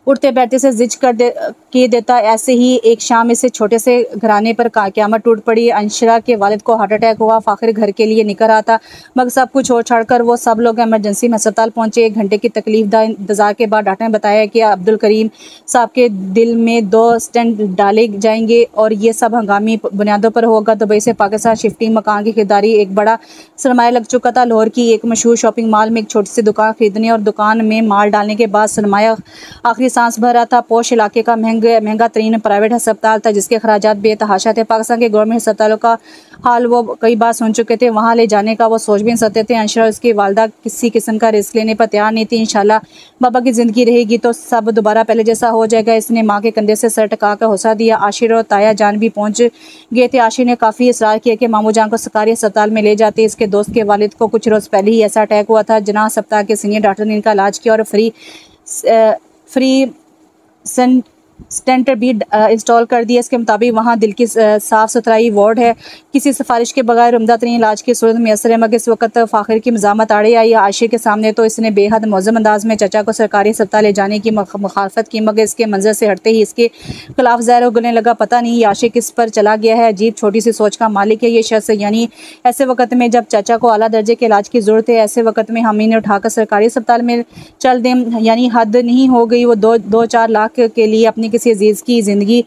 उठते बैठते से जिज किए देता। ऐसे ही एक शाम इसे छोटे से घराने पर क़यामत टूट पड़ी। अंशरा के वालिद को हार्ट अटैक हुआ। फ़ाखिर घर के लिए निकल रहा था, मगर सब कुछ छोड़ छाड़कर वो सब लोग इमरजेंसी में अस्पताल पहुंचे। 1 घंटे की तकलीफदा इंतज़ार के बाद डॉक्टर ने बताया कि अब्दुल करीम साहब के दिल में 2 स्टेंट डाले जाएंगे, और ये सब हंगामी बुनियादों पर होगा। दुबई से पाकिस्तान शिफ्टिंग मकान की खरीदारी एक बड़ा सरमाया लग चुका था। लाहौर की एक मशहूर शॉपिंग मॉल में एक छोटी सी दुकान खरीदने और दुकान में माल डालने के बाद सरमाया आखिरी सांस भर रहा था। पोश इलाके का महंगा तरीन प्राइवेट अस्पताल था, जिसके खराजात बेतहाशा थे। पाकिस्तान के गवर्नमेंट अस्पतालों का हाल वो कई बार सुन चुके थे, वहाँ ले जाने का वो सोच भी नहीं सकते थे। अंशरा और उसकी वालदा किसी किस्म का रिस्क लेने पर तैयार नहीं थी। इंशाल्लाह बाबा की ज़िंदगी रहेगी तो सब दोबारा पहले जैसा हो जाएगा। इसने माँ के कंधे से सर टका कर हौसला दिया। आशिर और ताया जान भी पहुँच गए थे। आशिर ने काफ़ी इसरार किया कि मामू जान को सरकारी अस्पताल में ले जाते। इसके दोस्त के वालिद को कुछ रोज़ पहले ही ऐसा अटैक हुआ था। जना अस्पताल के सीनियर डॉक्टर ने इनका इलाज किया और फ्री स्टेंट भी इंस्टॉल कर दिया। इसके मुताबिक वहाँ दिल की साफ़ सुथराई वार्ड है। किसी सिफारिश के बगैर उम्दा तरीन इलाज की सूरत मैसर है। मगर इस वक्त फ़ाखिर की मज़ामत आड़े आई आशिर के सामने, तो इसने बेहद मौज़म अंदाज में चचा को सरकारी अस्पताल ले जाने की मुखालफत की, मगर इसके मंजर से हटते ही इसके खिलाफ ज़हर उगलने लगा। पता नहीं ये आशिर किस पर चला गया है। अजीब छोटी सी सोच का मालिक है ये शख्स। यानी ऐसे वक्त में जब चचा को आला दर्जे के इलाज की ज़रूरत है, ऐसे वक्त में हम इन्हें उठाकर सरकारी अस्पताल में चल दें, यानी हद नहीं हो गई। वो 2-4 लाख के लिए अपनी किसी अजीज़ की ज़िंदगी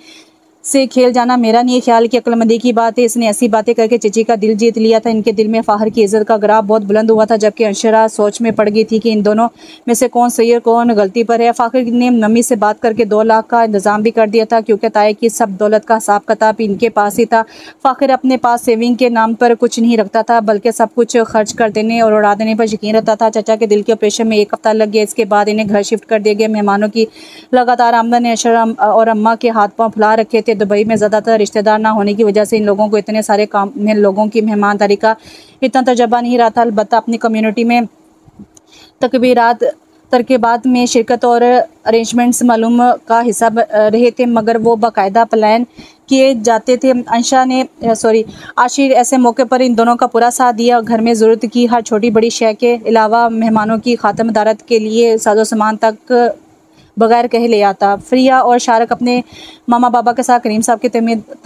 से खेल जाना मेरा नहीं ख्याल कि अक्लमंदी की बात है। इसने ऐसी बातें करके चची का दिल जीत लिया था। इनके दिल में फ़ाखिर की इज़्ज़त का ग्राफ बहुत बुलंद हुआ था, जबकि अंशरा सोच में पड़ गई थी कि इन दोनों में से कौन सही और कौन गलती पर है। फ़ाखिर ने मम्मी से बात करके 2 लाख का इंतज़ाम भी कर दिया था, क्योंकि ताए की सब दौलत का हिसाब किताब इनके पास ही था। फ़ाखिर अपने पास सेविंग के नाम पर कुछ नहीं रखता था, बल्कि सब कुछ खर्च कर देने और उड़ा देने पर यकीन रखता था। चचा के दिल के ऑपरेशन में 1 हफ्ता लग गया। इसके बाद इन्हें घर शिफ्ट कर दिया गया। मेहमानों की लगातार आमदन ने अंशरा और अम्मा के हाथ पाँव फुला रखे थे। दुबई में ज़्यादातर रिश्तेदार ना होने की वजह से इन लोगों को इतने सारे काम में लोगों की मेहमानदारी का इतना तजर्बा नहीं रहा था। अलबत्ता अपनी कम्युनिटी में तरकीबात में शिरकत और अरेंजमेंट्स मालूम का हिस्सा रहे थे, मगर वो बाकायदा प्लान किए जाते थे। आशिर ऐसे मौके पर इन दोनों का पूरा साथ दिया। घर में ज़रूरत की हर छोटी बड़ी शय के अलावा मेहमानों की खातमदारत के लिए साजो सामान तक बगैर कहे ले आता। फ्रिया और शारक अपने मामा बाबा के साथ करीम साहब की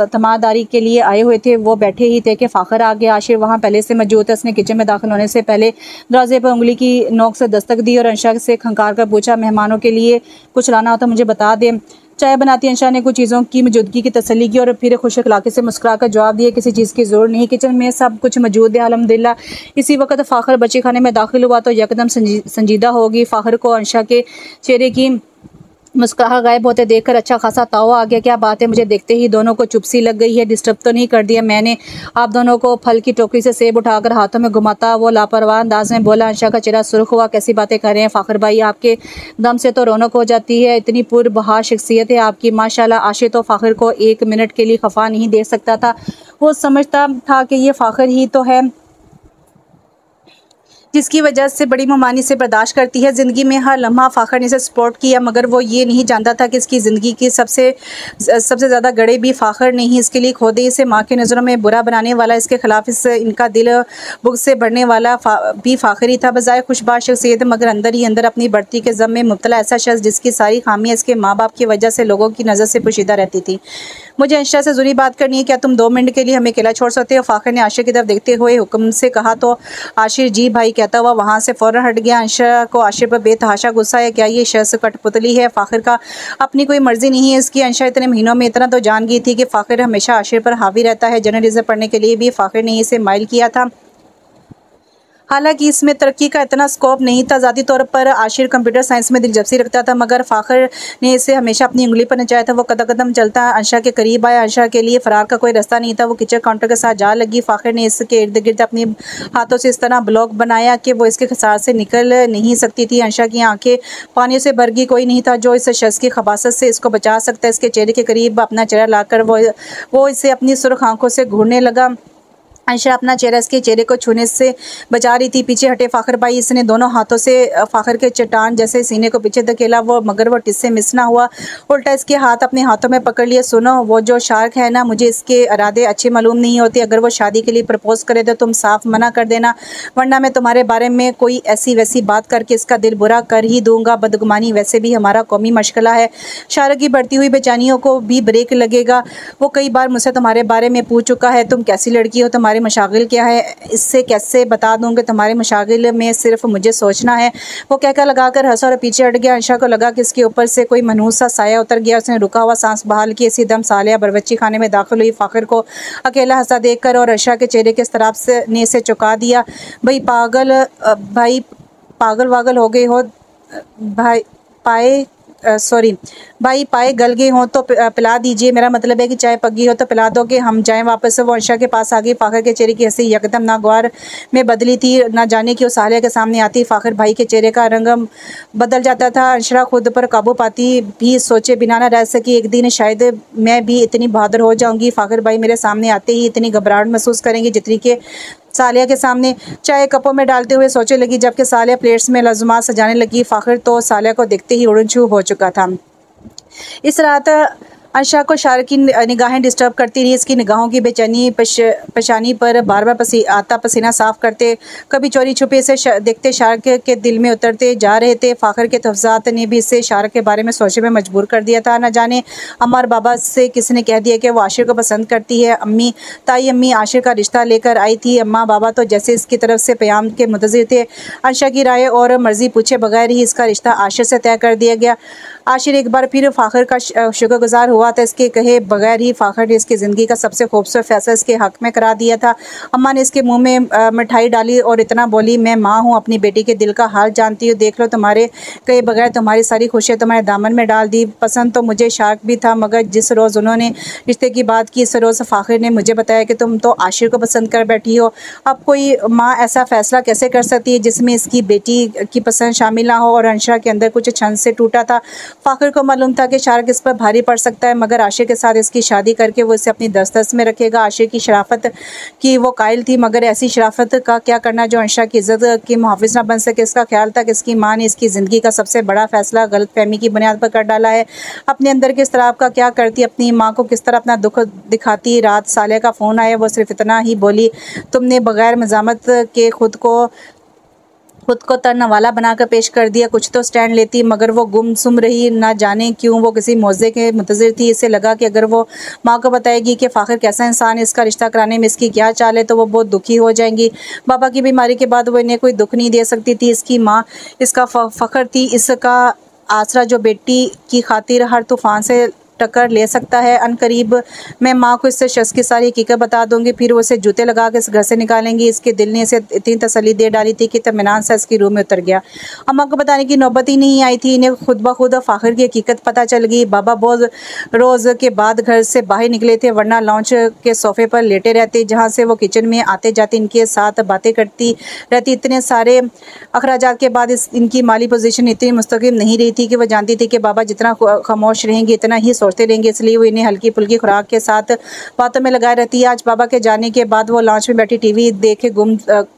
तमादारी के लिए आए हुए थे। वो बैठे ही थे कि फ़ाखिर आ गया। आशिर वहाँ पहले से मौजूद था। उसने किचन में दाखिल होने से पहले दरवाजे पर उंगली की नोक से दस्तक दी और अंशा से खंकार कर पूछा, मेहमानों के लिए कुछ लाना हो तो मुझे बता दें। चाय बनाती अंशा ने कुछ चीज़ों की मौजूदगी की तसल्ली की और फिर खुश अखलाक़ी से मुस्कुराकर जवाब दिया, किसी चीज़ की ज़रूरत नहीं, किचन में सब कुछ मौजूद है अल्हम्दुलिल्लाह। इसी वक्त फ़ाखिर बच्चे खाने में दाखिल हुआ तो यकदम संजीदा होगी। फ़ाखिर को अंशा के चेहरे की मुस्कुराहट गायब होते देखकर अच्छा खासा ताव आ गया। क्या बात है, मुझे देखते ही दोनों को चुप सी लग गई है, डिस्टर्ब तो नहीं कर दिया मैंने? आप दोनों को फल की टोकरी से सेब उठाकर हाथों में घुमाता वो लापरवाह अंदाज में बोला। अंशा का चेहरा सुर्ख हुआ। कैसी बातें कर रहे हैं फाखर भाई, आपके दम से तो रौनक हो जाती है, इतनी पुरबहार शख्सियत है आपकी माशाल्लाह। आशिर तो फाखर को एक मिनट के लिए खफा नहीं देख सकता था। वो समझता था कि ये फाखर ही तो है जिसकी वजह से बड़ी मुमानी से बर्दाश्त करती है। ज़िंदगी में हर लम्हा फाखर ने इसे सपोर्ट किया, मगर वो ये नहीं जानता था कि इसकी ज़िंदगी की सबसे ज़्यादा गड़े भी फाखर ने ही इसके लिए खो दी। इसे माँ की नज़रों में बुरा बनाने वाला, इसके खिलाफ इनका दिल बुग़्ज़ से बढ़ने वाला भी फाखर ही था। बजाय खुशबाश शख्सियत मगर अंदर ही अंदर अपनी बढ़ती के ज़म में मुब्तला ऐसा शख्स जिसकी सारी खामियाँ इसके माँ बाप की वजह से लोगों की नज़र से पोशीदा रहती थी। मुझे अंशा से ज़रूरी बात करनी है, क्या तुम 2 मिनट के लिए हमें अकेला छोड़ सकते हो? फाखर ने आशिर की तरफ देखते हुए हुक्म से कहा तो आशिर जी भाई कहता हुआ वहाँ से फ़ौरन हट गया। अंशा को आशिर पर बेतहाशा गुस्सा है। क्या ये शख्स कठपुतली है? फाखर का अपनी कोई मर्जी नहीं है इसकी। अंशा इतने महीनों में इतना तो जान गई थी कि फाखर हमेशा आशिर पर हावी रहता है। जर्नलिज्म पढ़ने के लिए भी फाखर ने इसे माइल किया था, हालांकि इसमें तरक्की का इतना स्कोप नहीं था। ज़ाती तौर पर आशिर कंप्यूटर साइंस में दिलचस्पी रखता था, मगर फाखर ने इसे हमेशा अपनी उंगली पर नचाया था। वो कदम कदम चलता अंशा के करीब आया। अंशा के लिए फ़रार का कोई रास्ता नहीं था। वो किचन काउंटर के साथ जा लगी। फाखर ने इसके इर्द गिर्द अपने हाथों से इस तरह ब्लॉक बनाया कि वो इसके खसार से निकल नहीं सकती थी। अंशा की आंखें पानी से भर गई। कोई नहीं था जो इस शख्स की खबासत से इसको बचा सकता। इसके चेहरे के करीब अपना चेहरा लाकर वो इसे अपनी सुर्ख आंखों से घूरने लगा। अंशा अपना चेहरा इसके चेहरे को छूने से बचा रही थी। पीछे हटे फाखर भाई, इसने दोनों हाथों से फाखर के चट्टान जैसे सीने को पीछे धकेला, मगर वो टिस से मिस ना हुआ। उल्टा इसके हाथ अपने हाथों में पकड़ लिए। सुनो, वो जो शार्क है ना, मुझे इसके इरादे अच्छे मालूम नहीं होते। अगर वो शादी के लिए प्रपोज करे तो तुम साफ मना कर देना, वरना मैं तुम्हारे बारे में कोई ऐसी वैसी बात करके इसका दिल बुरा कर ही दूंगा। बदगुमानी वैसे भी हमारा कौमी मशगला है। शार्क की बढ़ती हुई बेचैनियों को भी ब्रेक लगेगा। वो कई बार मुझसे तुम्हारे बारे में पूछ चुका है, तुम कैसी लड़की हो, तुम्हारे मशागिल क्या है। इससे कैसे बता दूं कि तुम्हारे मशागिल में सिर्फ मुझे सोचना है। वो कहकर लगाकर हंसा और पीछे हट गया। अंशा को लगा कि इसके ऊपर से कोई मनहूस सा साया उतर गया। उसने रुका हुआ सांस बहाल की। इसी दम सालिया बरबच्ची खाने में दाखिल हुई। फाखर को अकेला हंसा देखकर और अंशा के चेहरे के इस्तराब से ने इसे चौंका दिया। भाई पागल वागल हो गए हो भाई, पाए गल गए हों तो पिला दीजिए। मेरा मतलब है कि चाय पक गई हो तो पिला दोगे, हम जाएं वापस। वो अंशा के पास आ गई। फाखर के चेहरे की हंसी यकदम नागवार में बदली थी। ना जाने कि वो सालिया के सामने आती फाखर भाई के चेहरे का रंग बदल जाता था। अंशा खुद पर काबू पाती भी सोचे बिना ना रह सकी, एक दिन शायद मैं भी इतनी बहादुर हो जाऊंगी। फाखर भाई मेरे सामने आते ही इतनी घबराहट महसूस करेंगी जितनी के सालिया के सामने। चाय कपों में डालते हुए सोचे लगी, जबकि सालिया प्लेट्स में लज़ुमात सजाने लगी। फाखर तो सालिया को देखते ही उड़न-छू हो चुका था। इस रात अंशा को शार्क की निगाहें डिस्टर्ब करती रही। इसकी निगाहों की बेचैनी पेशानी पर बार बार आता पसीना साफ करते, कभी चोरी छुपे से देखते शार्क के दिल में उतरते जा रहे थे। फाखर के तफजात ने भी इसे शार्क के बारे में सोचने में मजबूर कर दिया था। न जाने अम्मा और बाबा से किसने कह दिया कि वो आशिर को पसंद करती है। अम्मी आशिर का रिश्ता लेकर आई थी। अम्मा बाबा तो जैसे इसकी तरफ से प्याम के मुंतज़िर थे। अंशा की राय और मर्जी पूछे बगैर ही इसका रिश्ता आशिर से तय कर दिया गया। आशिर एक बार फिर फाखर का शुक्रगुजार हुआ था। इसके कहे बगैर ही फाखर ने इसकी ज़िंदगी का सबसे खूबसूरत फैसला इसके हक़ में करा दिया था। अम्मा ने इसके मुंह में मिठाई डाली और इतना बोली, मैं माँ हूँ, अपनी बेटी के दिल का हाल जानती हूँ। देख लो, तुम्हारे कहे बगैर तुम्हारी सारी खुशियाँ तुम्हारे दामन में डाल दी। पसंद तो मुझे शार्क भी था, मगर जिस रोज़ उन्होंने रिश्ते की बात की, इस रोज़ फाखर ने मुझे बताया कि तुम तो आशिर को पसंद कर बैठी हो। अब कोई माँ ऐसा फ़ैसला कैसे कर सकती है जिसमें इसकी बेटी की पसंद शामिल ना हो। और अंशा के अंदर कुछ छंद से टूटा था। फाखर को मालूम था कि शार्क इस पर भारी पड़ सकता है, मगर आशिर के साथ इसकी शादी करके वो इसे अपनी दस्तरस में रखेगा। आशिर की शराफत की वो कायल थी, मगर ऐसी शराफत का क्या करना जो अंशा की इज्जत की मुहाफिज ना बन सके। इसका ख्याल था कि इसकी माँ ने इसकी ज़िंदगी का सबसे बड़ा फैसला गलतफहमी की बुनियाद पर कर डाला है। अपने अंदर के इस्तराब का क्या करती, अपनी माँ को किस तरह अपना दुख दिखाती। रात सालिया का फ़ोन आया, वो सिर्फ इतना ही बोली, तुमने बगैर मजामत के खुद को तरनवाला बनाकर पेश कर दिया। कुछ तो स्टैंड लेती, मगर वो गुमसुम रही। ना जाने क्यों वो किसी मौजे के मुंतज़िर थी। इसे लगा कि अगर वो माँ को बताएगी कि फाखर कैसा इंसान है, इसका रिश्ता कराने में इसकी क्या चाल है, तो वो बहुत दुखी हो जाएंगी। बाबा की बीमारी के बाद वो इन्हें कोई दुख नहीं दे सकती थी। इसकी माँ इसका फ़ख्र थी, इसका आसरा, जो बेटी की खातिर हर तूफ़ान से टक्कर ले सकता है। अनकरीब मैं माँ को इससे शख्स की सारी हकीकत बता दूंगी, फिर वो उसे जूते लगा के इस घर से निकालेंगी। इसके दिल ने इसे इतनी तसल्ली दे डाली थी कि इत्मीनान से इसकी रूह में उतर गया। अम्मा को बताने की नौबत ही नहीं आई थी। इन्हें खुद ब खुद फ़ाखर की हकीकत पता चल गई। बाबा बहुत रोज़ के बाद घर से बाहर निकले थे, वरना लॉन्च के सोफ़े पर लेटे रहते, जहाँ से वो किचन में आते जाते इनके साथ बातें करती रहती। इतने सारे अखराजात के बाद इनकी माली पोजीशन इतनी मुस्तकिल नहीं रही थी कि वह जानती थी कि बाबा जितना खामोश रहेंगे इतना ही सोचते रहेंगे, इसलिए वो इन्हें हल्की फुल्की खुराक के साथ बातों में लगाए रहती है। आज बाबा के जाने के बाद वो लॉन्च में बैठी टीवी देखे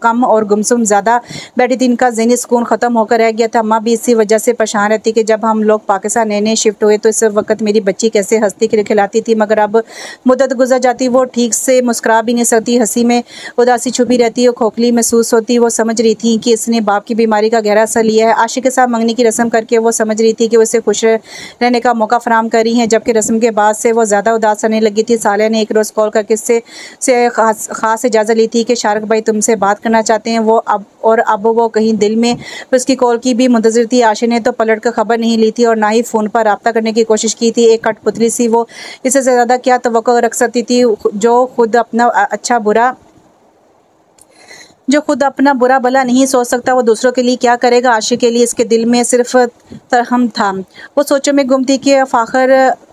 कम और गुमसुम ज़्यादा बैठी थी। इनका ज़हनी सुकून ख़त्म होकर रह गया था। अम्मा भी इसी वजह से परेशान रहती कि जब हम लोग पाकिस्तान नए शिफ्ट हुए तो इस वक्त मेरी बच्ची कैसे हंसती खिलाती थी, मगर अब मुद्दत गुजर जाती वो ठीक से मुस्कुरा भी नहीं सकती। हंसी में उदासी छुपी रहती है, खोखली महसूस होती। वो समझ रही थी कि इसने बाप की बीमारी का गहरा असर लिया है। आशिक के साथ मंगनी की रस्म करके वो समझ रही थी कि उसे खुश रहने का मौका फराम कर रही हैं, जबकि रस्म के बाद से वो ज़्यादा उदास रहने लगी थी। सालिया ने एक रोज़ कॉल करके इससे ख़ास इजाज़त ली थी कि शारक भाई तुमसे बात करना चाहते हैं। अब वो कहीं दिल में उसकी कॉल की भी मुंतज़िर थी। आशिक ने तो पलट कर खबर नहीं ली थी और ना ही फ़ोन पर रब्ता करने की कोशिश की थी। एक कठपुतली सी वो इससे ज़्यादा क्या तवक्को रख सकती थी, जो खुद अपना बुरा भला नहीं सोच सकता, वो दूसरों के लिए क्या करेगा। आशिक के लिए इसके दिल में सिर्फ तरहम था। वो सोचों में गुम थी कि फ़ाखर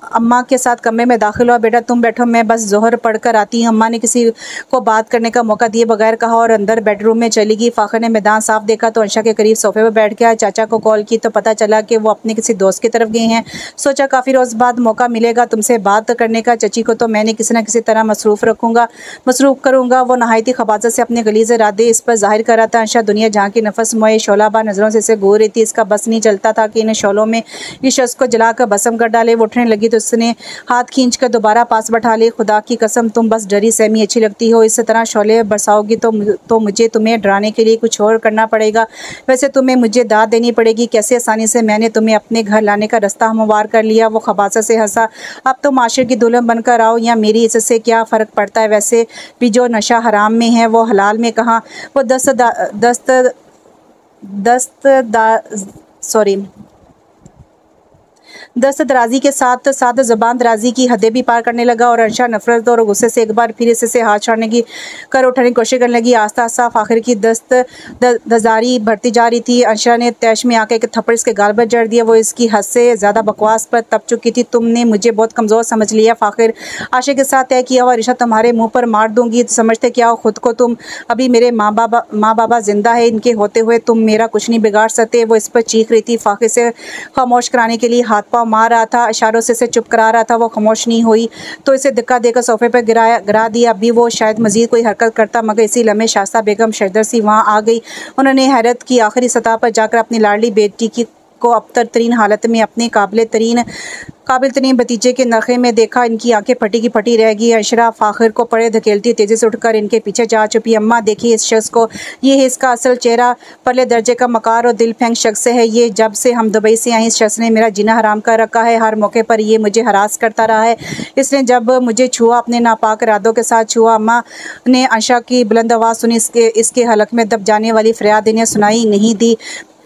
अम्मा के साथ कमरे में दाखिल हुआ। बेटा तुम बैठो, मैं बस ज़ोहर पढ़ कर आती हूँ। अम्मा ने किसी को बात करने का मौका दिए बगैर कहा और अंदर बेडरूम में चली गई। फ़ाखर ने मैदान साफ देखा तो अंशा के करीब सोफे पर बैठ गया। चाचा को कॉल की तो पता चला कि वो अपने किसी दोस्त की तरफ गए हैं। सोचा काफ़ी रोज़ बाद मौका मिलेगा तुमसे बात करने का। चची को तो मैंने किसी न किसी तरह मसरूफ़ करूँगा। वो नहायती खबाज़त से अपने गलीज़ इरादे इस पर ज़ाहिर कर रहा था। अंशा दुनिया जहाँ की नफस मोए शोलाबार नज़रों से इसे घूर रही थी। इसका बस नहीं चलता था कि इन शोलों में इस शख्स को जलाकर भस्म कर डाले। वो उठने लगी तो उसने हाथ खींचकर दोबारा पास बैठा ले। खुदा की कसम तुम बस डरी सहमी अच्छी लगती हो। इस तरह शोले बरसाओगी तो मुझे तुम्हें डराने के लिए कुछ और करना पड़ेगा। वैसे तुम्हें मुझे दाद देनी पड़ेगी। कैसे आसानी से मैंने तुम्हें अपने घर लाने का रास्ता हमवार कर लिया। वो खबासा से हंसा। अब तो माशरे की दुल्हन बनकर आओ या मेरी इससे क्या फ़र्क पड़ता है। वैसे भी जो नशा हराम में है वो हलाल में कहाँ। वो दस्त दराजी के साथ साथ ज़बान दराजी की हदें भी पार करने लगा और अंशा नफरत और गुस्से से एक बार फिर इससे हाथ छाड़ने की उठाने की कोशिश करने लगी। आस्ता आस्ता फ़ाखर की दजारी बढ़ती जा रही थी। अंशा ने तैश में आकर एक थप्पड़ इसके गाल पर जड़ दिया। वो इसकी हद से ज़्यादा बकवास पर तप चुकी थी। तुमने मुझे बहुत कमज़ोर समझ लिया फ़ाखर। आशिक के साथ तय किया हुआ रिश्ता तुम्हारे मुँह पर मार दूँगी। समझते क्या हो खुद को तुम। अभी मेरे माँ बाबा जिंदा है, इनके होते हुए तुम मेरा कुछ नहीं बिगाड़ सकते। वो इस पर चीख रही थी। फ़ाखर से खामोश कराने के लिए हाथ पाँव मार रहा था, इशारों से इसे चुप करा रहा था। वो खामोश नहीं हुई तो इसे धक्का देकर सोफे पर गिरा दिया। अभी वो शायद मजीद कोई हरकत करता, मगर इसी लम्हे शास्ता बेगम शजदर सी वहाँ आ गई। उन्होंने हैरत की आखिरी सतह पर जाकर अपनी लाडली बेटी को अबतर तरीन हालत में अपने काबिल तरीन भतीजे के नखे में देखा। इनकी आंखें फटी की फटी रह गई। अशरा फ़ाखर को पड़े धकेलती तेज़ी से उठकर इनके पीछे जा चुपी। अम्मा देखिए इस शख्स को, ये है इसका असल चेहरा। पहले दर्जे का मकार और दिल फेंक शख्स है ये। जब से हम दुबई से आए इस शख्स ने मेरा जीना हराम कर रखा है। हर मौके पर ये मुझे हरास करता रहा है। इसने जब मुझे छुआ अपने नापाक इरादों के साथ छुआ। अम्मा ने अंशा की बुलंद आवाज़ सुनी। इसके हलक में दब जाने वाली फरियाद इन्हें सुनाई नहीं दी।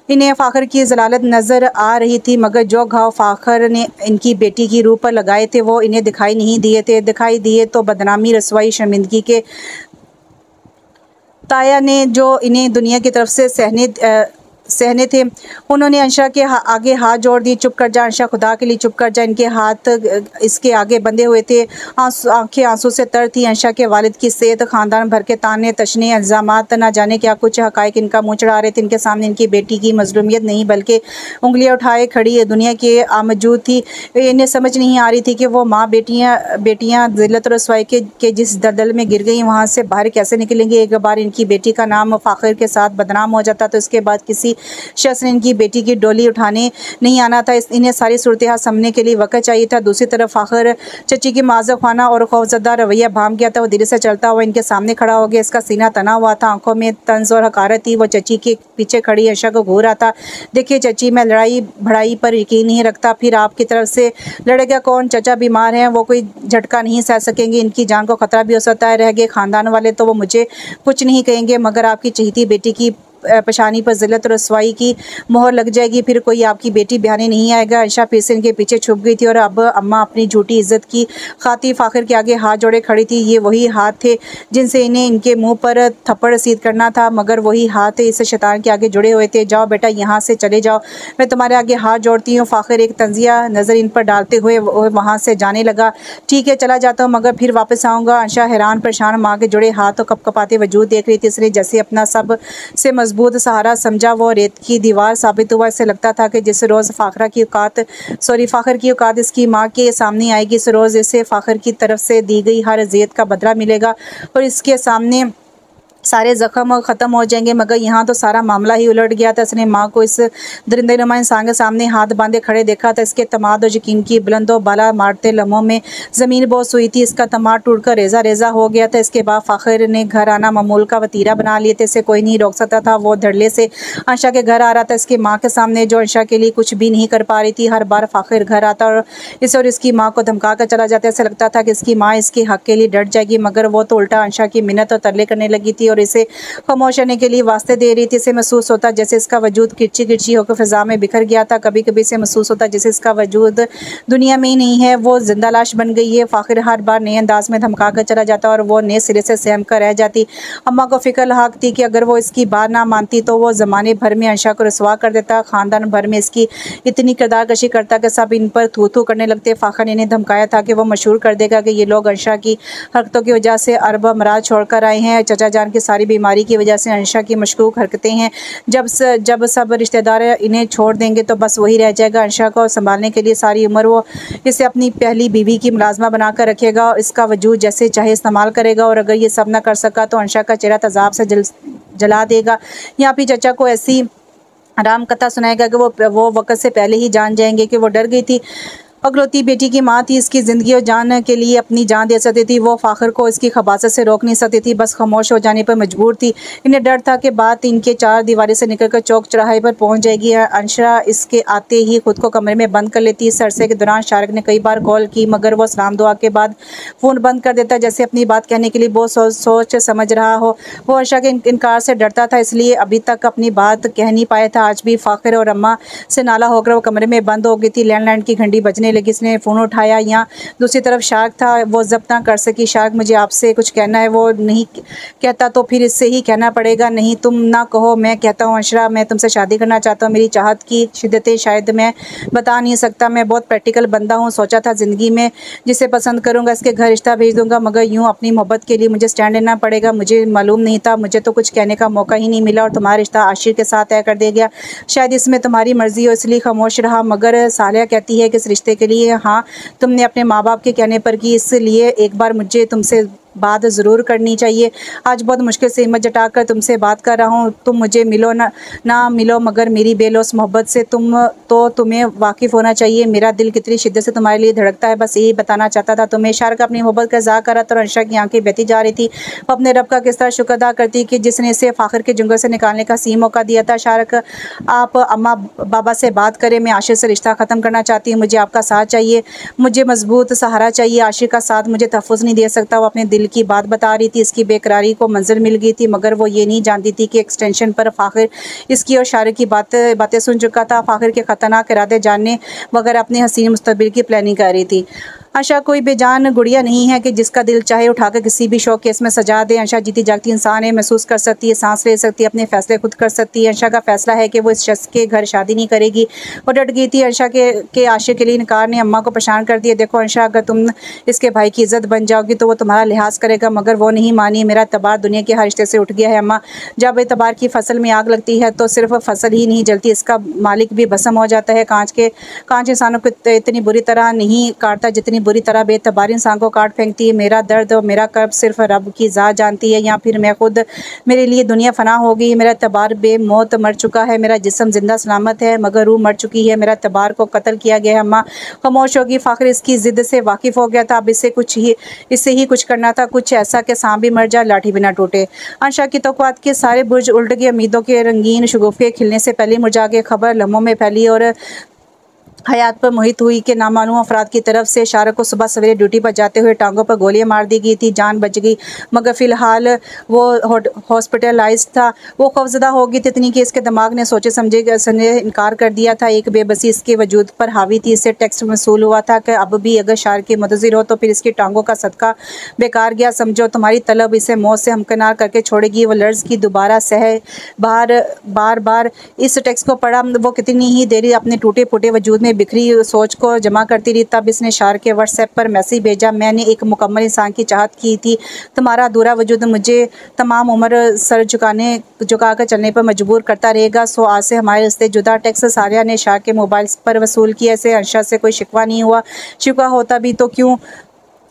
इन्हें फ़ाखर की ज़लालत नज़र आ रही थी, मगर जो घाव फ़ाखर ने इनकी बेटी की रूह पर लगाए थे वो इन्हें दिखाई नहीं दिए थे। दिखाई दिए तो बदनामी, रसवाई, शर्मिंदगी के ताया ने जो इन्हें दुनिया की तरफ से सहने थे। उन्होंने अंशा के आगे हाथ जोड़ दिए। चुप कर जा अंशा, खुदा के लिए चुप कर जा। इनके हाथ इसके आगे बंधे हुए थे। आंखें आंसू से तर थी। अंशा के वालिद की सेहत, ख़ानदान भर के ताने तशने, इल्ज़ामात, ना जाने क्या कुछ हक़ाइक़ इनका मुँह चढ़ा रहे थे। इनके सामने इनकी बेटी की मज़लूमियत नहीं बल्कि उंगलियाँ उठाए खड़ी दुनिया की मौजूद थी। इन्हें समझ नहीं आ रही थी कि वो माँ बेटियाँ ज़िल्लत और रसवाई के जिस दलदल में गिर गई वहाँ से बाहर कैसे निकलेंगे। एक बार इनकी बेटी का नाम फ़ाखर के साथ बदनाम हो जाता तो इसके बाद किसी शख्स ने इनकी बेटी की डोली उठाने नहीं आना था। इन्हें सारी सूरत हाल समझने के लिए वक्त चाहिए था। दूसरी तरफ फ़ाखर चची की माज़ खाना और खौफजदा रवैया भाम गया था। वो धीरे से चलता हुआ इनके सामने खड़ा हो गया। इसका सीना तना हुआ था, आंखों में तंज और हकारत थी। वो चची के पीछे खड़ी अंशा को घूर रहा था। देखिए चची, मैं लड़ाई भड़ाई पर यकीन नहीं रखता, फिर आपकी तरफ से लड़ेगा कौन। चचा बीमार हैं, वो कोई झटका नहीं सह सकेंगे, इनकी जान को खतरा भी हो सकता है। रह गए ख़ानदान वाले तो वो मुझे कुछ नहीं कहेंगे, मगर आपकी चहेती बेटी की पेशानी पर ज़िल्लत और रसवाई की मोहर लग जाएगी, फिर कोई आपकी बेटी ब्याने नहीं आएगा। अंशा फिर से इनके पीछे छुप गई थी और अब अम्मा अपनी झूठी इज्जत की खातिर फ़ाखिर के आगे हाथ जोड़े खड़ी थी। ये वही हाथ थे जिनसे इन्हें इनके मुंह पर थप्पड़ रसीद करना था, मगर वही हाथ इस शैतान के आगे जुड़े हुए थे। जाओ बेटा, यहाँ से चले जाओ, मैं तुम्हारे आगे हाथ जोड़ती हूँ। फ़ाखिर एक तंजिया नज़र इन पर डालते हुए वहाँ से जाने लगा। ठीक है, चला जाता हूँ, मगर फिर वापस आऊँगा। अंशा हैरान परेशान माँ के जुड़े हाथ और कपकपाते वजूद देख रही थी। इसने जैसे अपना सब से मजबूत सहारा समझा, वो रेत की दीवार साबित हुआ। इससे लगता था कि जिस रोज़ फ़ाखिर की औकात इसकी माँ के सामने आएगी, इस रोज़ इसे फ़ाखिर की तरफ से दी गई हर अज़ियत का बदला मिलेगा और इसके सामने सारे ज़ख्म ख़त्म हो जाएंगे। मगर यहाँ तो सारा मामला ही उलट गया था। इसने माँ को इस दरिंदे नुमा इंसान के सामने हाथ बांधे खड़े देखा था। इसके तमाद और यकीन की बुलंदो बाला मारते लम्हों में ज़मीन बोस हुई थी। इसका तमाद टूटकर रेजा रेजा हो गया था। इसके बाद फ़ाखिर ने घर आना मामूल का वतीरा बना लिए थे। इसे कोई नहीं रोक सकता था। वो धड़ल्ले से अंशा के घर आ रहा था, इसकी माँ के सामने, जो अंशा के लिए कुछ भी नहीं कर पा रही थी। हर बार फ़ाखिर घर आता और इसकी माँ को धमका कर चला जाता। ऐसा लगता था कि इसकी माँ इसके हक़ के लिए डट जाएगी, मगर वो तो उल्टा अंशा की मिन्नत और तरले करने लगी थी और इसे खामोश रहने के लिए वास्ते दे रही थी। इसे महसूस होता जैसे इसका वजूद किरची किरची होकर फ़िज़ा में बिखर गया था। कभी कभी इसे महसूस होता जैसे इसका वजूद दुनिया में ही नहीं है, वो जिंदा लाश बन गई है। फ़ाखिर हर बार नए अंदाज में धमका कर चला जाता और वो नए सिरे से सहम कर रह जाती। अम्मा को फ़िक्र लाक थी कि अगर वो इसकी बात ना मानती तो वो ज़माने भर में अंशा को रसवा कर देता, ख़ानदान भर में इसकी इतनी किरदार कशी करता कि सब इन पर थू थू करने लगते। फ़ाखिर ने इन्हें धमकाया था कि वो मशहूर कर देगा कि ये लोग अंशा की हरकतों की वजह से अरब अमराज छोड़ कर आए हैं। चचा जान की सारी बीमारी की वजह से अंशा की मशकूक हरकतें हैं। जब सब रिश्तेदार इन्हें छोड़ देंगे तो बस वही रह जाएगा। अंशा को संभालने के लिए सारी उम्र वो इसे अपनी पहली बीवी की मुलाजमा बनाकर रखेगा और इसका वजूद जैसे चाहे इस्तेमाल करेगा। और अगर ये सब ना कर सका तो अंशा का चेहरा तेजाब से जला देगा या फिर चचा को ऐसी राम कथा सुनाएगा कि वो वक़्त से पहले ही जान जाएंगे कि वो डर गई थी। अगलौती बेटी की माँ थी, इसकी ज़िंदगी और जान के लिए अपनी जान दे सकती थी। वो फ़ाखिर को इसकी खबासत से रोक नहीं सकती थी, बस खामोश हो जाने पर मजबूर थी। इन्हें डर था कि बात इनके चार दीवारी से निकलकर चौक चौराहे पर पहुंच जाएगी। अंशा इसके आते ही खुद को कमरे में बंद कर लेती। इस अरसे के दौरान शारिक ने कई बार कॉल की, मगर वो सलाम दुआ के बाद फ़ोन बंद कर देता, जैसे अपनी बात कहने के लिए बहुत सोच समझ रहा हो। वो अंशा के इनकार से डरता था, इसलिए अभी तक अपनी बात कह नहीं पाया था। आज भी फ़ाखिर और अम्मा से नाला होकर वो कमरे में बंद हो गई थी। लैंडलाइन की घंटी बजने लगी। इसने फ़ोन उठाया। या दूसरी तरफ शार्क था, वो जब्त ना कर सकी। शार्क, मुझे आपसे कुछ कहना है। वो नहीं कहता तो फिर इससे ही कहना पड़ेगा। नहीं, तुम ना कहो, मैं कहता हूँ। अंशरा, मैं तुमसे शादी करना चाहता हूँ। मेरी चाहत की शिद्दतें शायद मैं बता नहीं सकता। मैं बहुत प्रैक्टिकल बंदा हूँ। सोचा था ज़िंदगी में जिसे पसंद करूँगा इसके घर रिश्ता भेज दूँगा, मगर यूँ अपनी मोहब्बत के लिए मुझे स्टैंड लेना पड़ेगा। मुझे मालूम नहीं था, मुझे तो कुछ कहने का मौका ही नहीं मिला और तुम्हारा रिश्ता आशिर के साथ तय कर दिया गया। शायद इसमें तुम्हारी मर्ज़ी हो, इसलिए खामोश रहा। मगर सालिया कहती है कि इस रिश्ते के लिए हाँ तुमने अपने माँ बाप के कहने पर की, इसलिए एक बार मुझे तुमसे बात ज़रूर करनी चाहिए। आज बहुत मुश्किल से हिम्मत जुटाकर तुमसे बात कर रहा हूँ। तुम मुझे मिलो ना मिलो, मगर मेरी बेलौस मोहब्बत से तुम्हें वाकिफ़ होना चाहिए। मेरा दिल कितनी शिद्दत से तुम्हारे लिए धड़कता है, बस यही बताना चाहता था तुम्हें। शारिक अपनी मोहब्बत का इज़हार कर रहा था और अंशा की आंखें बहती जा रही थी। वो अपने रब का किस तरह शुक्र अदा करती कि जिसने इसे फ़ाखिर के जंगल से निकालने का सही मौका दिया था। शारिक, आप अम्मा बाबा से बात करें, मैं आशिर से रिश्ता ख़त्म करना चाहती हूँ। मुझे आपका साथ चाहिए, मुझे मजबूत सहारा चाहिए। आशिर का साथ मुझे तहफ़्फ़ुज़ नहीं दे सकता। वो अपने दिल की बात बता रही थी। इसकी बेकरारी को मंजिल मिल गई थी, मगर वो ये नहीं जानती थी कि एक्सटेंशन पर फ़ाखिर इसकी और शारिक की बातें सुन चुका था। फ़ाखिर के ख़तरनाक इरादे जानने बगैर अपने हसीन मुस्तकबिल की प्लानिंग कर रही थी। अंशा कोई बेजान गुड़िया नहीं है कि जिसका दिल चाहे उठाकर किसी भी शौक केस में सजा दे। अंशा जीती जागती इंसान है, महसूस कर सकती है, सांस ले सकती है, अपने फैसले खुद कर सकती है। अंशा का फैसला है कि वो इस शख्स के घर शादी नहीं करेगी। वो डट गई थी। अंशा के आशिक के लिए इनकार ने अम्मा को परेशान कर दिया। देखो अंशा, अगर तुम इसके भाई की इज्जत बन जाओगी तो वो तुम्हारा लिहाज करेगा, मगर वो नहीं मानी। मेरा एतबार दुनिया के हर रिश्ते से उठ गया है अम्मा। जब एतबार की फसल में आग लगती है तो सिर्फ फसल ही नहीं जलती, इसका मालिक भी भस्म हो जाता है। कांच इंसानों को इतनी बुरी तरह नहीं काटता जितनी बुरी तरह बेतबार इंसान को काट फेंकती है। मेरा दर्द और मेरा कर्ब सिर्फ रब की ज़ात जानती है, या फिर मैं खुद। मेरे लिए दुनिया फना हो गई है। मेरा एतबार बेमौत मर चुका है। मेरा जिस्म जिंदा सलामत है, मगर रूह मर चुकी है। मेरा एतबार को कत्ल किया गया है। अम्मा खामोश होगी। फ़ाखिर इसकी ज़िद से वाकिफ़ हो गया था। अब इससे ही कुछ करना था, कुछ ऐसा कि सांप भी मर जाए, लाठी भी ना टूटे। अंशा की तौक़्क़ात के सारे बुर्ज उल्ट गए। उम्मीदों के रंगीन शगुफ़े खिलने से पहले मुरझा गए। खबर लम्हों में फैली और हयात पर मुहित हुई कि नामालूम अफराद की तरफ से शारक को सुबह सवेरे ड्यूटी पर जाते हुए टांगों पर गोलियां मार दी गई थी। जान बच गई मगर फ़िलहाल वो हॉस्पिटलाइज्ड था। वो खौफज़दा हो गई थी इतनी कि इसके दिमाग ने सोचे समझे इनकार कर दिया था। एक बेबसी इसके वजूद पर हावी थी। इससे टैक्स वसूल हुआ था कि अब भी अगर शारक की मुतज़िर हो तो फिर इसकी टांगों का सदका बेकार गया। समझो तुम्हारी तलब इसे मौत से हमकिनार करके छोड़ेगी। वो लर्ज़ की दोबारा बार बार इस टेक्स्ट को पढ़ा। वो कितनी ही देरी अपने टूटे फूटे वजूद में बिखरी सोच को जमा करती रही। तब इसने शार के व्हाट्सएप पर मैसेज भेजा, मैंने एक मुकम्मल इंसान की चाहत की थी। तुम्हारा अधूरा वजूद मुझे तमाम उम्र सर झुका कर चलने पर मजबूर करता रहेगा। सो आज से हमारे रिश्ते जुदा। टेक्स्ट सारिया ने शार के मोबाइल पर वसूल किया। इसे अंशा से कोई शिकवा नहीं हुआ। शिकवा होता भी तो क्यों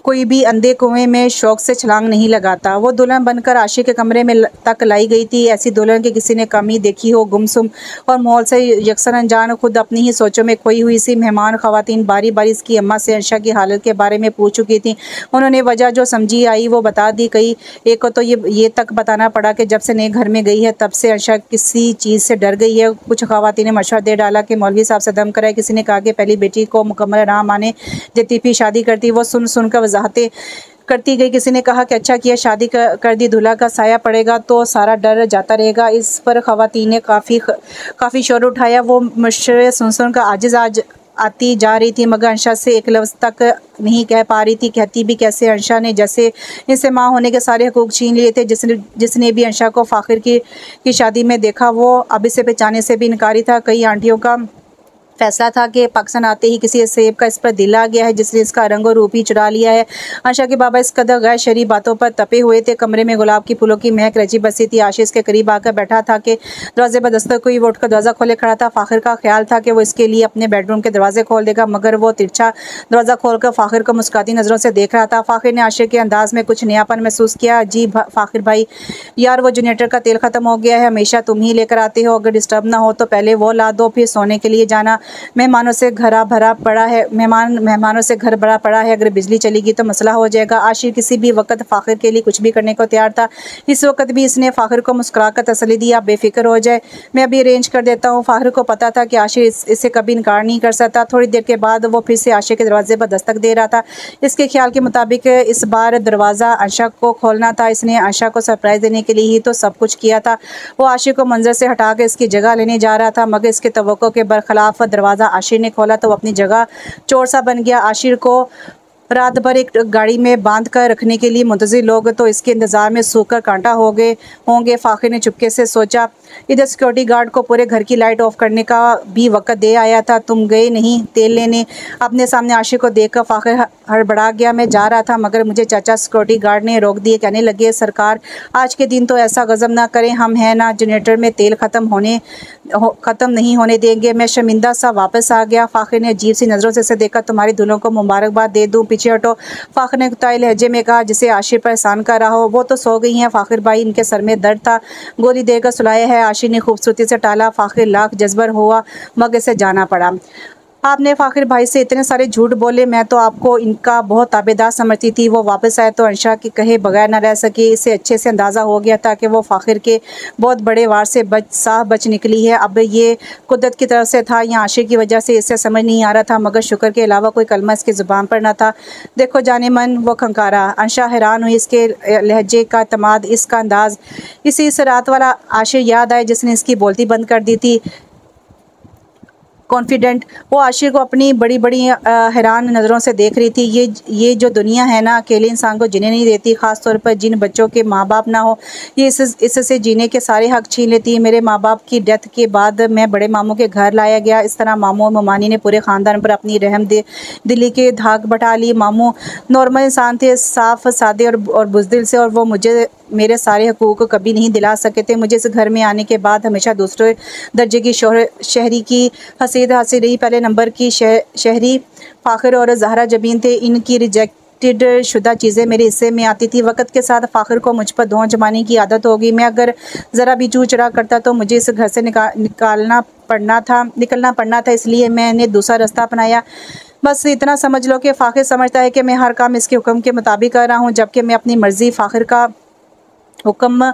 कोई भी अंधे कुएं में शौक से छलांग नहीं लगाता। वो दुल्हन बनकर आशिक के कमरे में तक लाई गई थी। ऐसी दुल्हन की किसी ने कमी देखी हो। गुमसुम और माहौल से यकसन अनजान, खुद अपनी ही सोचों में खोई हुई सी मेहमान खवातीन बारी बारी इसकी अम्मा से अंशा की हालत के बारे में पूछ चुकी थी। उन्होंने वजह जो समझी आई वो बता दी। कई एक को तो ये तक बताना पड़ा कि जब से नए घर में गई है तब से अंशा किसी चीज़ से डर गई है। कुछ खवातीन ने मशवरा दे डाला कि मौलवी साहब से दम कराए। किसी ने कहा कि पहली बेटी को मुकम्मल ना माने देती फिर शादी करती। वो सुनकर वजाहतें करती गई। किसी ने कहा कि अच्छा किया शादी कर दी, दूल्हा का साया पड़ेगा तो सारा डर जाता रहेगा। इस पर खवातीन ने काफ़ी शोर उठाया। वो मशवरे सुन कर आजिज़ आती जा रही थी मगर अंशा से एक लफ्ज़ तक नहीं कह पा रही थी। कहती भी कैसे? अंशा ने जैसे इसे माँ होने के सारे हकूक़ छीन लिए थे। जिसने भी अंशा को फ़ाखिर की शादी में देखा वो अब इसे पहचाने से भी इनकारी था। कई आंटियों का फैसला था कि पाकिस्तान आते ही किसी सेब का इस पर दिल आ गया है जिसने इसका रंग और रूप ही चुरा लिया है। आशा के बाबा इस कदर गैर शरई बातों पर तपे हुए थे। कमरे में गुलाब की फूलों की महक रची बसी थी। आशीष के करीब आकर बैठा था कि दरवाजे पर दस्तक हुई। वो उठकर दरवाज़ा खोले खड़ा था। फ़ाखिर का ख्याल था कि वो इसके लिए अपने बेडरूम के दरवाजे खोल देगा मगर वो तिरछा दरवाज़ा खोलकर फ़ाखिर को मुस्कुराती नज़रों से देख रहा था। फ़ाखिर ने आशिक के अंदाज में कुछ नयापन महसूस किया। जी फ़ाखिर भाई, यार वो जनरेटर का तेल ख़त्म हो गया है। हमेशा तुम ही लेकर आते हो। अगर डिस्टर्ब ना हो तो पहले वो ला दो फिर सोने के लिए जाना। मेहमानों से घर भरा पड़ा है। अगर बिजली चलेगी तो मसला हो जाएगा। आशिर किसी भी वक्त फ़ाखिर के लिए कुछ भी करने को तैयार था। इस वक्त भी इसने फ़ाखिर को मुस्कुराकर तसल्ली दी, आप बेफिक्र हो जाए, मैं अभी अरेंज कर देता हूँ। फ़ाखिर को पता था कि आशिर इसे कभी इनकार नहीं कर सकता। थोड़ी देर के बाद वो फिर से आशिर के दरवाजे पर दस्तक दे रहा था। इसके ख्याल के मुताबिक इस बार दरवाज़ा आशा को खोलना था। इसने आशा को सरप्राइज़ देने के लिए ही तो सब कुछ किया था। वो आशिर को मंजर से हटा कर इसकी जगह लेने जा रहा था मगर इसके तवक्को के बरखिलाफ दरवाज़ा आशिर ने खोला तो अपनी जगह चोर सा बन गया। आशिर को रात भर एक गाड़ी में बांध कर रखने के लिए मुंतज़िर लोग तो इसके इंतज़ार में सूखकर कांटा हो गए होंगे। फ़ाखिर ने चुपके से सोचा। इधर सिक्योरिटी गार्ड को पूरे घर की लाइट ऑफ करने का भी वक्त दे आया था। तुम गए नहीं तेल लेने? अपने सामने आशिर को देखकर फ़ाखिर हड़बड़ा गया। मैं जा रहा था मगर मुझे चाचा सिक्योरिटी गार्ड ने रोक दिए। कहने लगे, सरकार आज के दिन तो ऐसा गज़ब ना करें, हम हैं ना, जनरेटर में तेल ख़त्म नहीं होने देंगे। मैं शर्मिंदा सा वापस आ गया। फ़ाखिर ने अजीब सी नज़रों से देखा। तुम्हारी दुल्हन को मुबारकबाद दे दूँ? पीछे हटो, फ़ाखिर ने कुताई लहजे में कहा। जिसे आशिर पर एहसान कर रहा हो वो तो सो गई हैं फ़ाखिर भाई, इनके सर में दर्द था, गोली देकर सुलाया है। आशिर ने खूबसूरती से टाला। फ़ाखिर लाख जज्बर हुआ मगर से जाना पड़ा। आपने फ़ाखिर भाई से इतने सारे झूठ बोले, मैं तो आपको इनका बहुत ताबेदार समझती थी। वो वापस आए तो अंशा के कहे बगैर न रह सके। इसे अच्छे से अंदाज़ा हो गया था कि वो फ़ाखिर के बहुत बड़े वार से बच निकली है। अब ये कुदरत की तरफ से था या आशिक की वजह से इसे समझ नहीं आ रहा था मगर शुक्र के अलावा कोई कलमा इसकी ज़ुबान पर न था। देखो जाने मन, वो खंकारा। अंशा हैरान हुई, इसके लहजे का तमाद, इसका अंदाज़। इस रात वाला आशिर याद आए जिसने इसकी बोलती बंद कर दी थी। कॉन्फिडेंट वो आशिर को अपनी बड़ी बड़ी हैरान नज़रों से देख रही थी। ये जो दुनिया है ना, अकेले इंसान को जीने नहीं देती, ख़ास तौर पर जिन बच्चों के माँ बाप ना हो। ये इससे जीने के सारे हक छीन लेती है। मेरे माँ बाप की डेथ के बाद मैं बड़े मामू के घर लाया गया। इस तरह मामू और ममानी ने पूरे ख़ानदान पर अपनी रहम दिली के धाक बटा ली। मामू नॉर्मल इंसान थे, साफ़ सादे और बुज़दिल से, और वो मुझे मेरे सारे हकूक़ कभी नहीं दिला सके थे। मुझे इस घर में आने के बाद हमेशा दूसरे दर्जे की शहरी की हसीद हासिल रही। पहले नंबर की शहरी फ़ाखिर और ज़हरा जबीन थे। इनकी रिजेक्टेड शुदा चीज़ें मेरे हिस्से में आती थी। वक्त के साथ फ़ाखिर को मुझ पर धौं जमाने की आदत हो गई। मैं अगर ज़रा भी चू चरा करता तो मुझे इस घर से निकलना पड़ना था। इसलिए मैंने दूसरा रास्ता अपनाया। बस इतना समझ लो कि फ़ाखिर समझता है कि मैं हर काम इसके हुक्म के मुताबिक कर रहा हूँ, जबकि मैं अपनी मर्ज़ी फ़ाखिर का हुक्म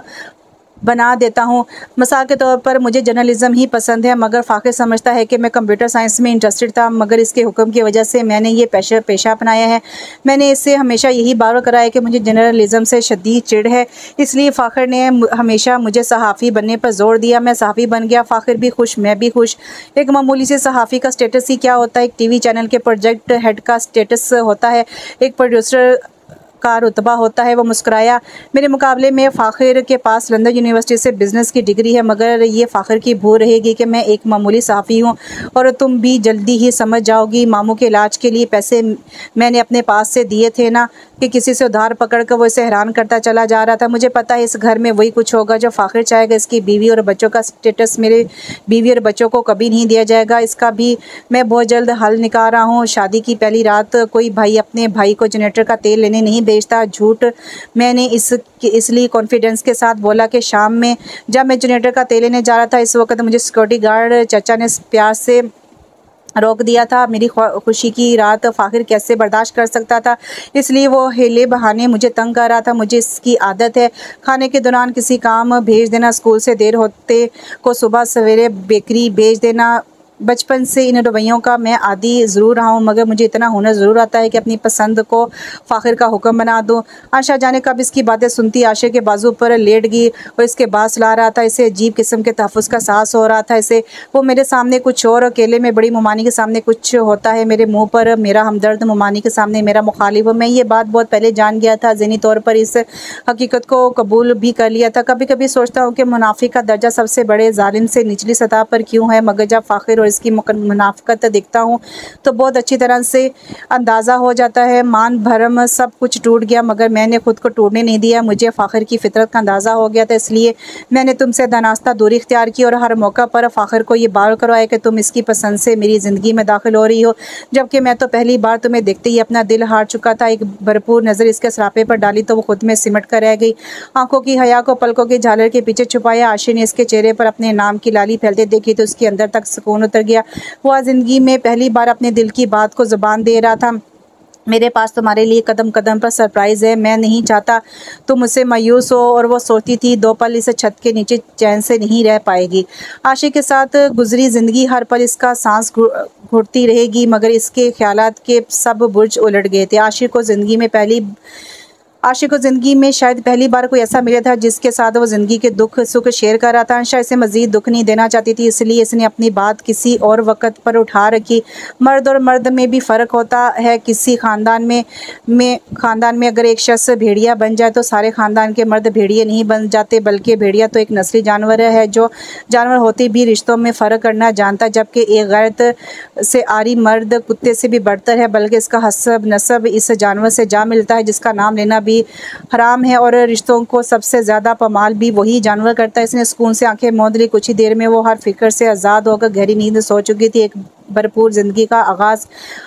बना देता हूँ। मिसाल के तौर पर मुझे जर्नलिज़्म ही पसंद है, मगर फ़ाक़िर समझता है कि मैं कंप्यूटर साइंस में इंटरेस्टेड था, मगर इसके हुक्म की वजह से मैंने ये पेशा अपनाया है। मैंने इससे हमेशा यही बार करा है कि मुझे जर्नलिज़्म से शदीद चिढ़ है, इसलिए फ़ाक़िर ने हमेशा मुझे सहाफ़ी बनने पर ज़ोर दिया। मैं सहाफ़ी बन गया, फ़ाक़िर भी खुश, मैं भी खुश। एक मामूली से सहाफ़ी का स्टेटस ही क्या होता है, एक टीवी चैनल के प्रोजेक्ट हेड का स्टेटस होता है, एक प्रोड्यूसर का रुतबा होता है। वो मुस्कुराया। मेरे मुकाबले में फ़ाक़िर के पास लंदन यूनिवर्सिटी से बिज़नेस की डिग्री है, मगर ये फ़ाक़िर की भूल रहेगी कि मैं एक मामूली सहाफ़ी हूँ, और तुम भी जल्दी ही समझ जाओगी। मामू के इलाज के लिए पैसे मैंने अपने पास से दिए थे ना, कि किसी से उधार पकड़ कर वो इसे हैरान करता चला जा रहा था। मुझे पता है इस घर में वही कुछ होगा जो फ़ाक़िर चाहेगा। इसकी बीवी और बच्चों का स्टेटस मेरे बीवी और बच्चों को कभी नहीं दिया जाएगा। इसका भी मैं बहुत जल्द हल निकाल रहा हूँ। शादी की पहली रात कोई भाई अपने भाई को जनरेटर का तेल लेने नहीं भेजता। झूठ मैंने इसलिए कॉन्फिडेंस के साथ बोला कि शाम में जब मैं जनरेटर का तेल लेने जा रहा था, इस वक्त मुझे सिक्योरिटी गार्ड चाचा ने प्यार से रोक दिया था। मेरी खुशी की रात फ़ाक़िर कैसे बर्दाश्त कर सकता था, इसलिए वो हेले बहाने मुझे तंग कर रहा था। मुझे इसकी आदत है खाने के दौरान किसी काम भेज देना, स्कूल से देर होते को सुबह सवेरे बेकरी भेज देना। बचपन से इन रवैयों का मैं आदी ज़रूर रहा हूँ, मगर मुझे इतना हुनर ज़रूर आता है कि अपनी पसंद को फ़ाक़िर का हुक्म बना दूँ। आशा जाने कब इसकी बातें सुनती आशा के बाजू पर लेट गई और इसके बाँस ला रहा था। इसे अजीब किस्म के तहफ़्फ़ुज़ का एहसास हो रहा था। इसे वो मेरे सामने कुछ और, अकेले में बड़ी मुमानी के सामने कुछ होता है। मेरे मुँह पर मेरा हमदर्द, मुमानी के सामने मेरा मुखालिफ। मैं ये बात बहुत पहले जान गया था, ज़हनी तौर पर इस हकीकत को कबूल भी कर लिया था। कभी कभी सोचता हूँ कि मुनाफिक का दर्जा सबसे बड़े ज़ालिम से निचली सतह पर क्यों है, मगर जब फ़ाक़िर इसकी मुनाफ़िकत देखता हूँ तो बहुत अच्छी तरह से अंदाज़ा हो जाता है। मान भरम सब कुछ टूट गया, मगर मैंने खुद को टूटने नहीं दिया। मुझे फ़ाक़िर की फ़ितरत का अंदाज़ा हो गया था, इसलिए मैंने तुमसे दानास्ता दूरी इख्तियार की और हर मौका पर फ़ाक़िर को ये बार करवाया कि तुम इसकी पसंद से मेरी ज़िंदगी में दाखिल हो रही हो, जबकि मैं तो पहली बार तुम्हें देखते ही अपना दिल हार चुका था। एक भरपूर नज़र इसके सरापे पर डाली तो वो खुद में सिमट कर रह गई। आंखों की हया को पलकों की झालर के पीछे छुपाया। आशी ने इसके चेहरे पर अपने नाम की लाली फैलते देखी तो उसके अंदर तक सुकून उतर गया। वो ज़िंदगी में पहली बार अपने दिल की बात को ज़ुबान दे रहा था। मेरे पास तुम्हारे लिए कदम कदम पर सरप्राइज़ है। मैं नहीं चाहता तुम मुझसे मायूस हो। और वो सोचती थी 2 पल इस छत के नीचे चैन से नहीं रह पाएगी। आशिक के साथ गुजरी ज़िंदगी हर पल इसका सांस घुटती रहेगी, मगर इसके ख्यालात के सब बुर्ज उलट गए थे। आशिक को ज़िंदगी में शायद पहली बार कोई ऐसा मिला था जिसके साथ वो ज़िंदगी के दुख सुख शेयर कर रहा था। अंशा इसे मज़ीद दुख नहीं देना चाहती थी, इसलिए इसने अपनी बात किसी और वक़्त पर उठा रखी। मर्द और मर्द में भी फ़र्क होता है। किसी ख़ानदान में अगर एक शख्स भेड़िया बन जाए तो सारे ख़ानदान के मर्द भेड़िए नहीं बन जाते, बल्कि भेड़िया तो एक नस्ली जानवर है जो जानवर होते भी रिश्तों में फ़र्क करना जानता, जबकि एक गैरत से आरी मर्द कुत्ते से भी बढ़तर है, बल्कि इसका हसब नसब इस जानवर से जा मिलता है जिसका नाम लेना भी हराम है। और रिश्तों को सबसे ज़्यादा पमाल भी वही जानवर करता है। इसने सुकून से आंखें मूंद ली। कुछ ही देर में वो हर फिक्र से आज़ाद होकर गहरी नींद सो चुकी थी। एक भरपूर ज़िंदगी का आगाज़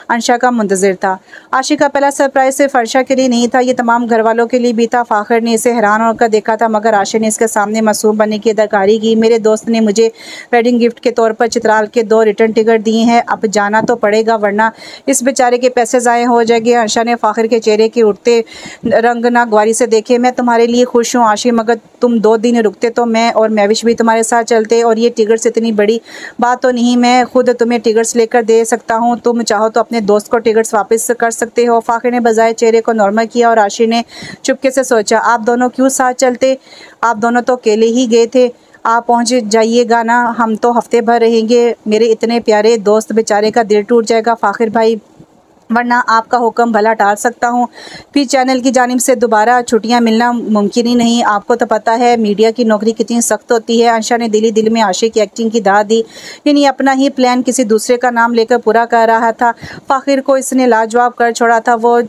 अंशा का मुंतज़िर था। आशिक का पहला सरप्राइज़ सिर्फ अंशा के लिए नहीं था, ये तमाम घर वालों के लिए भी था। फ़ाख़िर ने इसे हैरान होकर देखा था, मगर आशा ने इसके सामने मासूम बनने की अदाकारी की। मेरे दोस्त ने मुझे वेडिंग गिफ्ट के तौर पर चित्राल के 2 रिटर्न टिकट दिए हैं, अब जाना तो पड़ेगा वरना इस बेचारे के पैसे ज़ाय हो जाएंगे। अंशा ने फ़ाख़िर के चेहरे के उठते रंग नागवारी से देखे। मैं तुम्हारे लिए खुश हूँ आशिक, मगर तुम 2 दिन रुकते तो मैं और महविश भी तुम्हारे साथ चलते। और ये टिकट्स इतनी बड़ी बात तो नहीं, मैं खुद तुम्हें टिकट्स लेकर दे सकता हूँ। तुम चाहो तो अपने दोस्त को टिकट्स वापस कर सकते हो। फ़ाख़िर ने बजाय चेहरे को नॉर्मल किया और आशी ने चुपके से सोचा, आप दोनों क्यों साथ चलते? आप दोनों तो अकेले ही गए थे। आप पहुँच जाइएगा ना, हम तो हफ्ते भर रहेंगे। मेरे इतने प्यारे दोस्त बेचारे का दिल टूट जाएगा फ़ाख़िर भाई, वरना आपका हुक्म भला टाल सकता हूँ। फिर चैनल की जानिब से दोबारा छुट्टियाँ मिलना मुमकिन ही नहीं। आपको तो पता है मीडिया की नौकरी कितनी सख्त होती है। अंशा ने दिल में आशिक की एक्टिंग की दाद दी, यानी अपना ही प्लान किसी दूसरे का नाम लेकर पूरा कर रहा था। फ़ाख़िर को इसने लाजवाब कर छोड़ा था। वो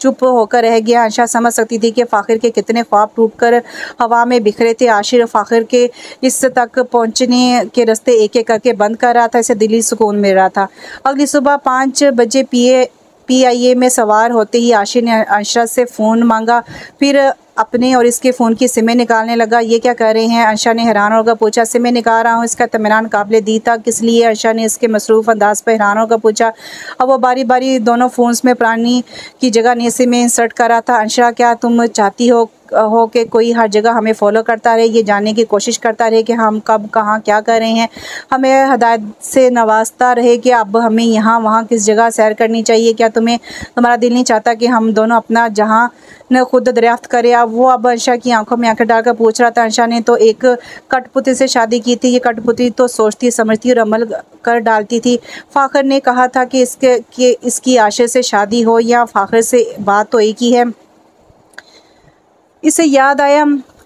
चुप होकर रह गया। अंशा समझ सकती थी कि फ़ाख़िर के कितने ख्वाब टूटकर हवा में बिखरे थे। आशिर फ़ाख़िर के इस तक पहुंचने के रास्ते एक एक करके बंद कर रहा था। इसे दिली सुकून मिल रहा था। अगली सुबह 5 बजे PIA में सवार होते ही आशिर ने अंशा से फ़ोन मांगा, फिर अपने और इसके फ़ोन की सिमें निकालने लगा। ये क्या कर रहे हैं? अंशा ने हैरान होकर पूछा। सिमें निकाल रहा हूँ। इसका इत्मीनान काबिल दी था। किस लिए? अंशा ने इसके मसरूफ़ अंदाज पर हैरान होकर पूछा। अब वो बारी बारी दोनों फ़ोन्स में पुरानी की जगह नई सिमें इंसर्ट कर रहा था। अंशा, क्या तुम चाहती हो हो कि कोई हर जगह हमें फॉलो करता रहे, ये जानने की कोशिश करता रहे कि हम कब कहाँ क्या कर रहे हैं, हमें हदायत से नवाजता रहे कि अब हमें यहाँ वहाँ किस जगह सैर करनी चाहिए। क्या तुम्हारा दिल नहीं चाहता कि हम दोनों अपना जहाँ न खुद दरियाफ्त करें। अब वो अब अंशा की आंखों में आंखें डालकर पूछ रहा था, अंशा ने तो एक कठपुतली से शादी की थी, ये कठपुतली तो सोचती समझती और अमल कर डालती थी। फ़ाखर ने कहा था कि इसकी आशा से शादी हो या फ़ाखर से, बात तो एक ही है। इसे याद आया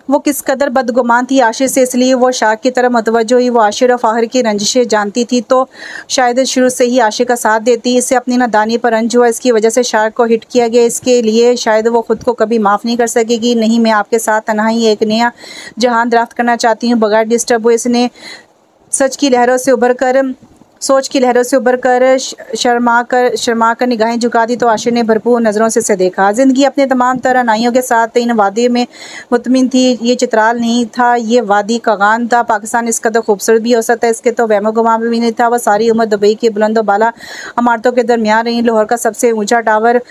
वो किस कदर बदगुमान थी आशिर से, इसलिए वो शाक की तरफ मतवज्जो हुई। वो आशिर और फ़ाखर की रंजिशें जानती थी तो शायद शुरू से ही आशिर का साथ देती। इसे अपनी नादानी पर रंज हुआ, इसकी वजह से शाक को हिट किया गया। इसके लिए शायद वो ख़ुद को कभी माफ़ नहीं कर सकेगी। नहीं, मैं आपके साथ तन्हाई एक नया जहान दराफ्त करना चाहती हूँ बगैर डिस्टर्ब हुए। इसने सोच की लहरों से उबर कर शर्मा कर निगाहें झुका दी तो आशिर ने भरपूर नज़रों से देखा। ज़िंदगी अपने तमाम तरानाइयों के साथ इन वादी में मुतमिन थी। ये चित्राल नहीं था, ये वादी कागान था। पाकिस्तान इस कदर खूबसूरत भी हो सकता है, इसके तो वहमो गुमान भी नहीं था। वह सारी उम्र दुबई की बुलंद बाला इमारतों के दरमियान रही। लाहौर का सबसे ऊँचा टावर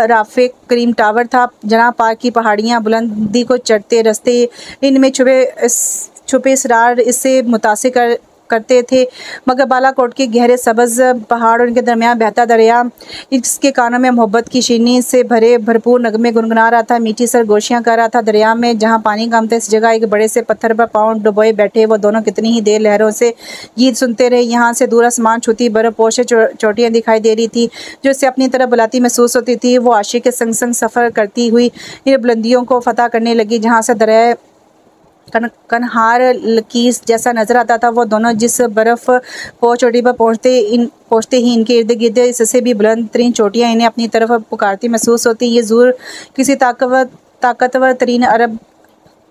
राफिक करीम टावर था। जनाब पार्क की पहाड़ियाँ बुलंदी को चढ़ते रस्ते, इनमें छुपे इसरार इससे मुतासिर करते थे। मगर बालाकोट के गहरे सब्ज़ पहाड़ और इनके दरमियान बहता दरिया इसके कानों में मोहब्बत की शीनी से भरपूर नगमे गुनगुना रहा था, मीठी सरगोशियाँ कर रहा था। दरिया में जहाँ पानी कम था, इस जगह एक बड़े से पत्थर पर पाँव डुबोए बैठे वो दोनों कितनी ही देर लहरों से गीत सुनते रहे। यहाँ से दूर आसमान छूती बर्फ़ पोश चोटियाँ दिखाई दे रही थी जो इससे अपनी तरफ बुलाती महसूस होती थी। वो आशिक के संग संग सफ़र करती हुई इन बुलंदियों को फतह करने लगी जहाँ से दरिया कनहार लकीस जैसा नजर आता था। वो दोनों जिस बर्फ़ चोटी पर पहुँचते ही इनके इर्द गिर्द इससे भी बुलंद तरीन चोटियाँ इन्हें अपनी तरफ पुकारती महसूस होती। ये ज़रूर किसी ताकतवर तरीन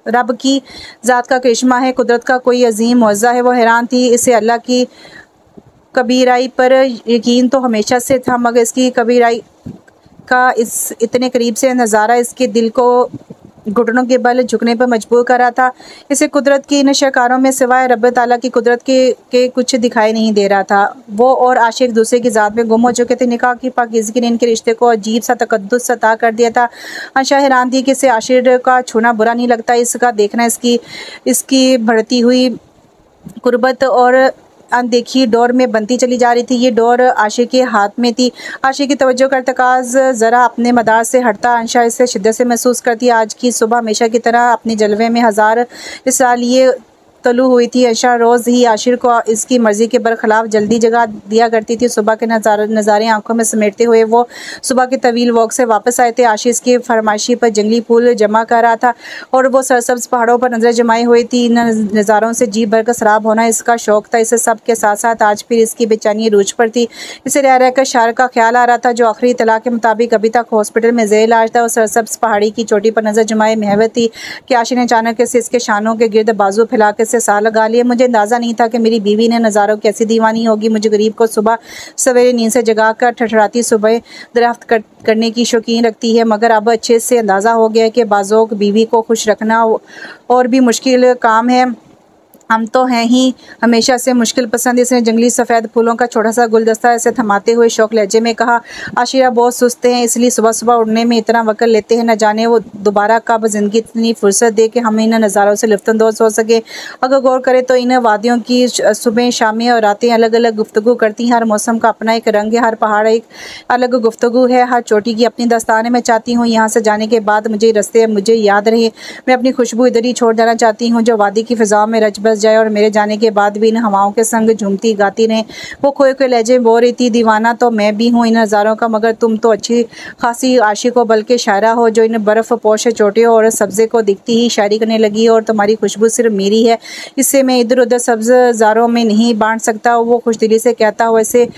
रब की ज़ात का करिश्मा है, कुदरत का कोई अजीम मौज़ा है। वो हैरान थी। इसे अल्लाह की कबीराई पर यकीन तो हमेशा से था, मगर इसकी कबीराई का इस इतने करीब से नज़ारा इसके दिल को घुटनों के बल झुकने पर मजबूर कर रहा था। इसे कुदरत की इन शकारों में सिवाय रब ताला की कुदरत के कुछ दिखाई नहीं दे रहा था। वो और आशिक दूसरे की ज़ात में गुम हो चुके थे। निकाह की पाकीज़गी ने इनके रिश्ते को अजीब सा तकद्दुस अता कर दिया था। अंशा हैरान थी कि इसे आशिर का छूना बुरा नहीं लगता, इसका देखना इसकी बढ़ती हुई कुर्बत और अनदेखी डोर में बनती चली जा रही थी। ये डोर आशिक के हाथ में थी। आशिक की तवज्जो का इर्तिकाज़ ज़रा अपने मदार से हटता अंशा इसे शिद्दत से महसूस करती। आज की सुबह हमेशा की तरह अपने जलवे में हज़ार हिस्सा लिए तलू हुई थी। अंशा रोज़ ही आशिर को इसकी मर्ज़ी के बरखिलाफ़ जल्दी जगह दिया करती थी। सुबह के नज़ारे आंखों में समेटते हुए वो सुबह के तवील वॉक से वापस आए थे। आशिर इसकी फरमाइशी पर जंगली फूल जमा कर रहा था और वो सरसब्ज़ पहाड़ों पर नज़र जमाई हुई थी। इन नज़ारों से जी भर कर सराब होना इसका शौक़ था। इसे सब के साथ साथ आज फिर इसकी बेचैनी रूज पर थी। इसे रह रहकर शार का ख्याल आ रहा था जो आखिरी इत्तला के मुताबिक अभी तक हॉस्पिटल में ज़ेर इलाज था और सरसब्ज़ पहाड़ी की चोटी पर नज़र जमाए महवत थी कि आशिर ने अचानक से इसके शानों के गिर्द बाजू फैला के से साह लगा लिए। मुझे अंदाज़ा नहीं था कि मेरी बीवी ने नज़ारों की ऐसी दीवानी होगी। मुझे गरीब को सुबह सवेरे नींद से जगाकर ठठराती सुबह दरियाफ्त करने की शौकीन रखती है, मगर अब अच्छे से अंदाज़ा हो गया कि बाज़ोक बीवी को खुश रखना और भी मुश्किल काम है। हम तो हैं ही हमेशा से मुश्किल पसंद। इसने जंगली सफ़ेद फूलों का छोटा सा गुलदस्ता ऐसे थमाते हुए शौक लहजे में कहा, आशिरा बहुत सुस्त हैं, इसलिए सुबह सुबह उड़ने में इतना वक्त लेते हैं। न जाने वो दोबारा कब ज़िंदगी इतनी फुर्सत दे कि हम इन नज़ारों से लुत्फ़अंदोज़ हो सके। अगर गौर करें तो इन वादियों की सुबह शामें और रातें अलग अलग गुफ्तगू करती हैं। हर मौसम का अपना एक रंग है, हर पहाड़ एक अलग गुफ्तगू है, हर चोटी की अपनी दास्तान है। मैं चाहती हूँ यहाँ से जाने के बाद मुझे याद रहे। मैं अपनी खुशबू इधर ही छोड़ जाना चाहती हूँ जो वादी की फ़िज़ाओं में रच बस जाए और मेरे जाने के बाद भी इन हवाओं के संग झूमती गाती रहे। वो खोए खोए लहजे बोल रही थी, दीवाना तो मैं भी हूँ इन नज़ारों का, मगर तुम तो अच्छी खासी आशिक हो, बल्कि शायरा हो जो इन बर्फ़ पोश चोटियों और सब्ज़े को दिखती ही शायरी करने लगी और तुम्हारी खुशबू सिर्फ मेरी है, इससे मैं इधर उधर सब्ज़ारों में नहीं बांट सकता। वो खुशदिली से कहता हुआ ऐसे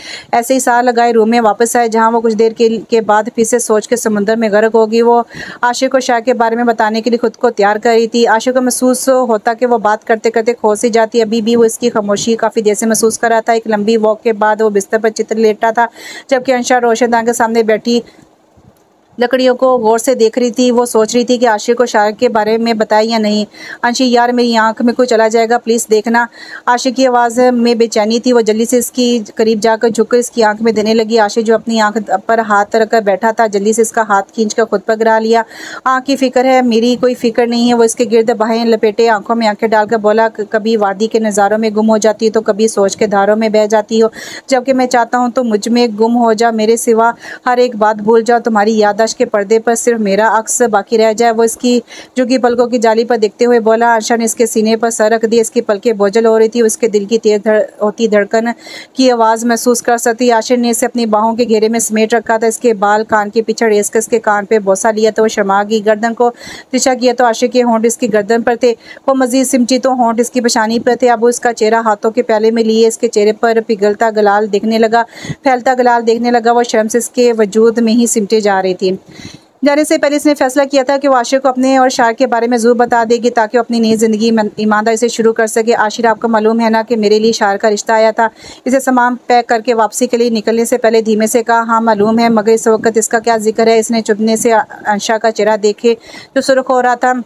ही साह लगाए रूम में वापस आए जहाँ वो कुछ देर के बाद फिर से सोच के समुंदर में गर्क होगी। वो आशिक को शायर के बारे में बताने के लिए खुद को तैयार कर रही थी। आशिक को महसूस होता कि वो बात करते करते खो सी जाती। अभी भी वो इसकी खामोशी काफ़ी देर से महसूस कर रहा था। एक लंबी वॉक के बाद वो बिस्तर पर चित्र लेटा था जबकि अंशा रोशनदान के सामने बैठी लकड़ियों को गौर से देख रही थी। वो सोच रही थी कि आशिक को शायर के बारे में बताए या नहीं। अंशी यार मेरी आंख में कुछ चला जाएगा, प्लीज़ देखना। आशिक की आवाज़ में बेचैनी थी। वो जल्दी से इसकी करीब जाकर झुककर इसकी आंख में देने लगी। आशिक जो अपनी आंख पर हाथ रखकर बैठा था जल्दी से इसका हाथ खींचकर खुद पर गिरा लिया। आँख की फ़िक्र है, मेरी कोई फ़िक्र नहीं है। वो इसके गिर्द बाहें लपेटे आंखों में आंखें डालकर बोला, कभी वादी के नज़ारों में गुम हो जाती हो तो कभी सोच के धारों में बह जाती हो। जबकि मैं चाहता हूँ तो मुझ में गुम हो जा, मेरे सिवा हर एक बात भूल जाओ। तुम्हारी याददाश्त के पर्दे पर सिर्फ मेरा अक्स बाकी रह जाए। वो इसकी झुकी पलकों की जाली पर देखते हुए बोला। आशा ने इसके सीने पर सर रख दिया। इसकी पलकें बोझल हो रही थी। उसके दिल की तेज होती धड़कन की आवाज़ महसूस कर सकती। आशिर ने इसे अपनी बाहों के घेरे में समेट रखा था। इसके बाल कान के पीछे रेस कर इसके कान पे बोसा लिया तो वो शर्मा गई। गर्दन को तिरछा किया तो आशिक के होंठ इसकी गर्दन पर थे। वो मजीद सिमटी तो होंठ इसकी पेशानी पर थे। अब वो इसका चेहरा हाथों के प्याले में लिए इसके चेहरे पर पिघलता गलाल देखने लगा, फैलता गलाल देखने लगा। वो शर्म से इसके वजूद में ही सिमटे जा रही थी। जाने से पहले इसने फैसला किया था कि वो आशिर को अपने और शायर के बारे में ज़रूर बता देगी ताकि वो अपनी नई ज़िंदगी ईमानदारी से शुरू कर सके। आशिर आपको मालूम है ना कि मेरे लिए शायर का रिश्ता आया था। इसे सामान पैक करके वापसी के लिए निकलने से पहले धीमे से कहा, हाँ मालूम है, मगर इस वक्त इसका क्या जिक्र है। इसने चुभने से अंशा का चेहरा देखे जो सुर्ख हो रहा था।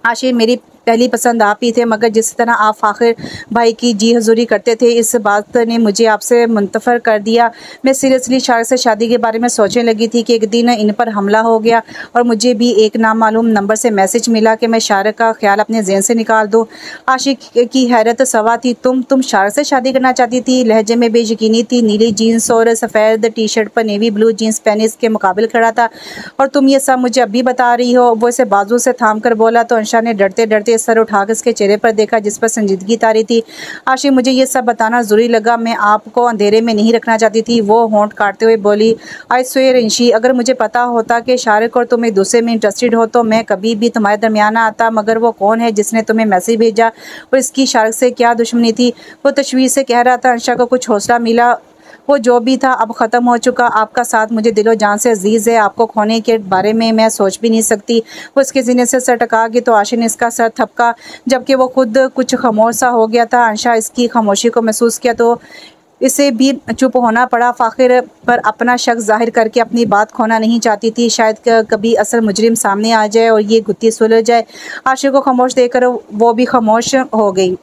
आशिर मेरी पहली पसंद आप ही थे, मगर जिस तरह आप फ़ाखिर भाई की जी हजूरी करते थे इस बात ने मुझे आपसे मुंतफर कर दिया। मैं सीरियसली शायर से शादी के बारे में सोचने लगी थी कि एक दिन इन पर हमला हो गया और मुझे भी एक नामालूम नंबर से मैसेज मिला कि मैं शायर का ख्याल अपने जहन से निकाल दूँ। आशिक की हैरत सवा थी। तुम शायर से शादी करना चाहती थी? लहजे में बेयकीनी थी। नीली जीन्स और सफ़ेद टी शर्ट पर नेवी ब्लू जीन्स पहने इसके मुकाबिल खड़ा था। और तुम ये सब मुझे अभी बता रही हो? वो इसे बाजू से थाम कर बोला तो अंशा ने डरते डरते सर उठाकर इसके चेहरे पर देखा जिस पर संजीदगी तारी थी। आशिक मुझे ये सब बताना ज़रूरी लगा। मैं आपको अंधेरे में नहीं रखना चाहती थी। वो होंठ काटते हुए बोली, आई स्वेयर अंशी, अगर मुझे पता होता कि शारिक और तुम एक दूसरे में इंटरेस्टेड हो तो मैं कभी भी तुम्हारे दरमियान आता। मगर वो कौन है जिसने तुम्हें मैसेज भेजा और इसकी शारिक से क्या दुश्मनी थी? वो तशवीश से कह रहा था। अंशा को कुछ हौसला मिला। वो जो भी था अब ख़त्म हो चुका। आपका साथ मुझे दिलो जान से अजीज़ है। आपको खोने के बारे में मैं सोच भी नहीं सकती। वो उसके सीने से सर टका गई तो आशिर ने इसका सर थपका जबकि वो खुद कुछ खामोश सा हो गया था। अंशा इसकी खामोशी को महसूस किया तो इसे भी चुप होना पड़ा। फ़ाखिर पर अपना शक जाहिर करके अपनी बात खोना नहीं चाहती थी। शायद कभी असल मुजरिम सामने आ जाए और ये गुत्थी सुलझ जाए। आशिर को खामोश देखकर वो भी खामोश हो गई।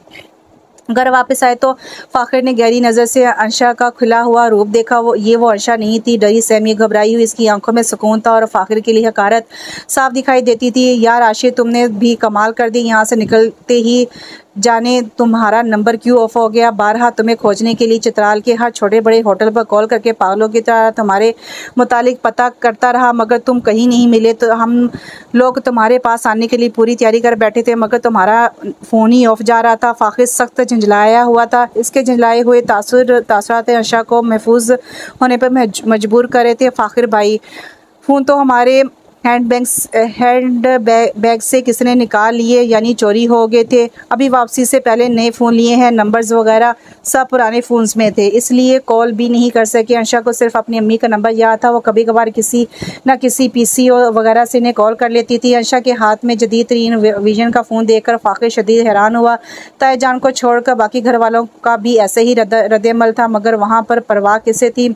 घर वापस आए तो फ़ाखिर ने गहरी नज़र से अंशा का खुला हुआ रूप देखा। वो अंशा नहीं थी। डरी सहमी घबराई हुई इसकी आंखों में सुकून था और फ़ाखिर के लिए हकारत साफ दिखाई देती थी। यार आशिर, तुमने भी कमाल कर दी। यहाँ से निकलते ही जाने तुम्हारा नंबर क्यों ऑफ हो गया। बारहा तुम्हें खोजने के लिए चित्राल के हर छोटे बड़े होटल पर कॉल करके पागलों की तरह तुम्हारे मुतालिक पता करता रहा, मगर तुम कहीं नहीं मिले। तो हम लोग तुम्हारे पास आने के लिए पूरी तैयारी कर बैठे थे, मगर तुम्हारा फ़ोन ही ऑफ जा रहा था। फ़ाखिर सख्त झंझलाया हुआ था। इसके झंझलाए हुए तासुरात अंशा को महफूज होने पर मजबूर कर रहे थे। फ़ाखिर भाई, फ़ोन तो हमारे हैंड बैग से किसने निकाल लिए, यानी चोरी हो गए थे। अभी वापसी से पहले नए फ़ोन लिए हैं। नंबर्स वगैरह सब पुराने फ़ोन्स में थे, इसलिए कॉल भी नहीं कर सके। अंशा को सिर्फ अपनी अम्मी का नंबर याद था। वो कभी कभार किसी पीसी वगैरह से इन्हें कॉल कर लेती थी। अंशा के हाथ में जदीद तरीन विजन का फ़ोन देखकर फ़ाखिर शदीद हैरान हुआ। ताईजान को छोड़कर बाकी घर वालों का भी ऐसे ही रद्द-ए-अमल था, मगर वहाँ पर परवाह किसे थी।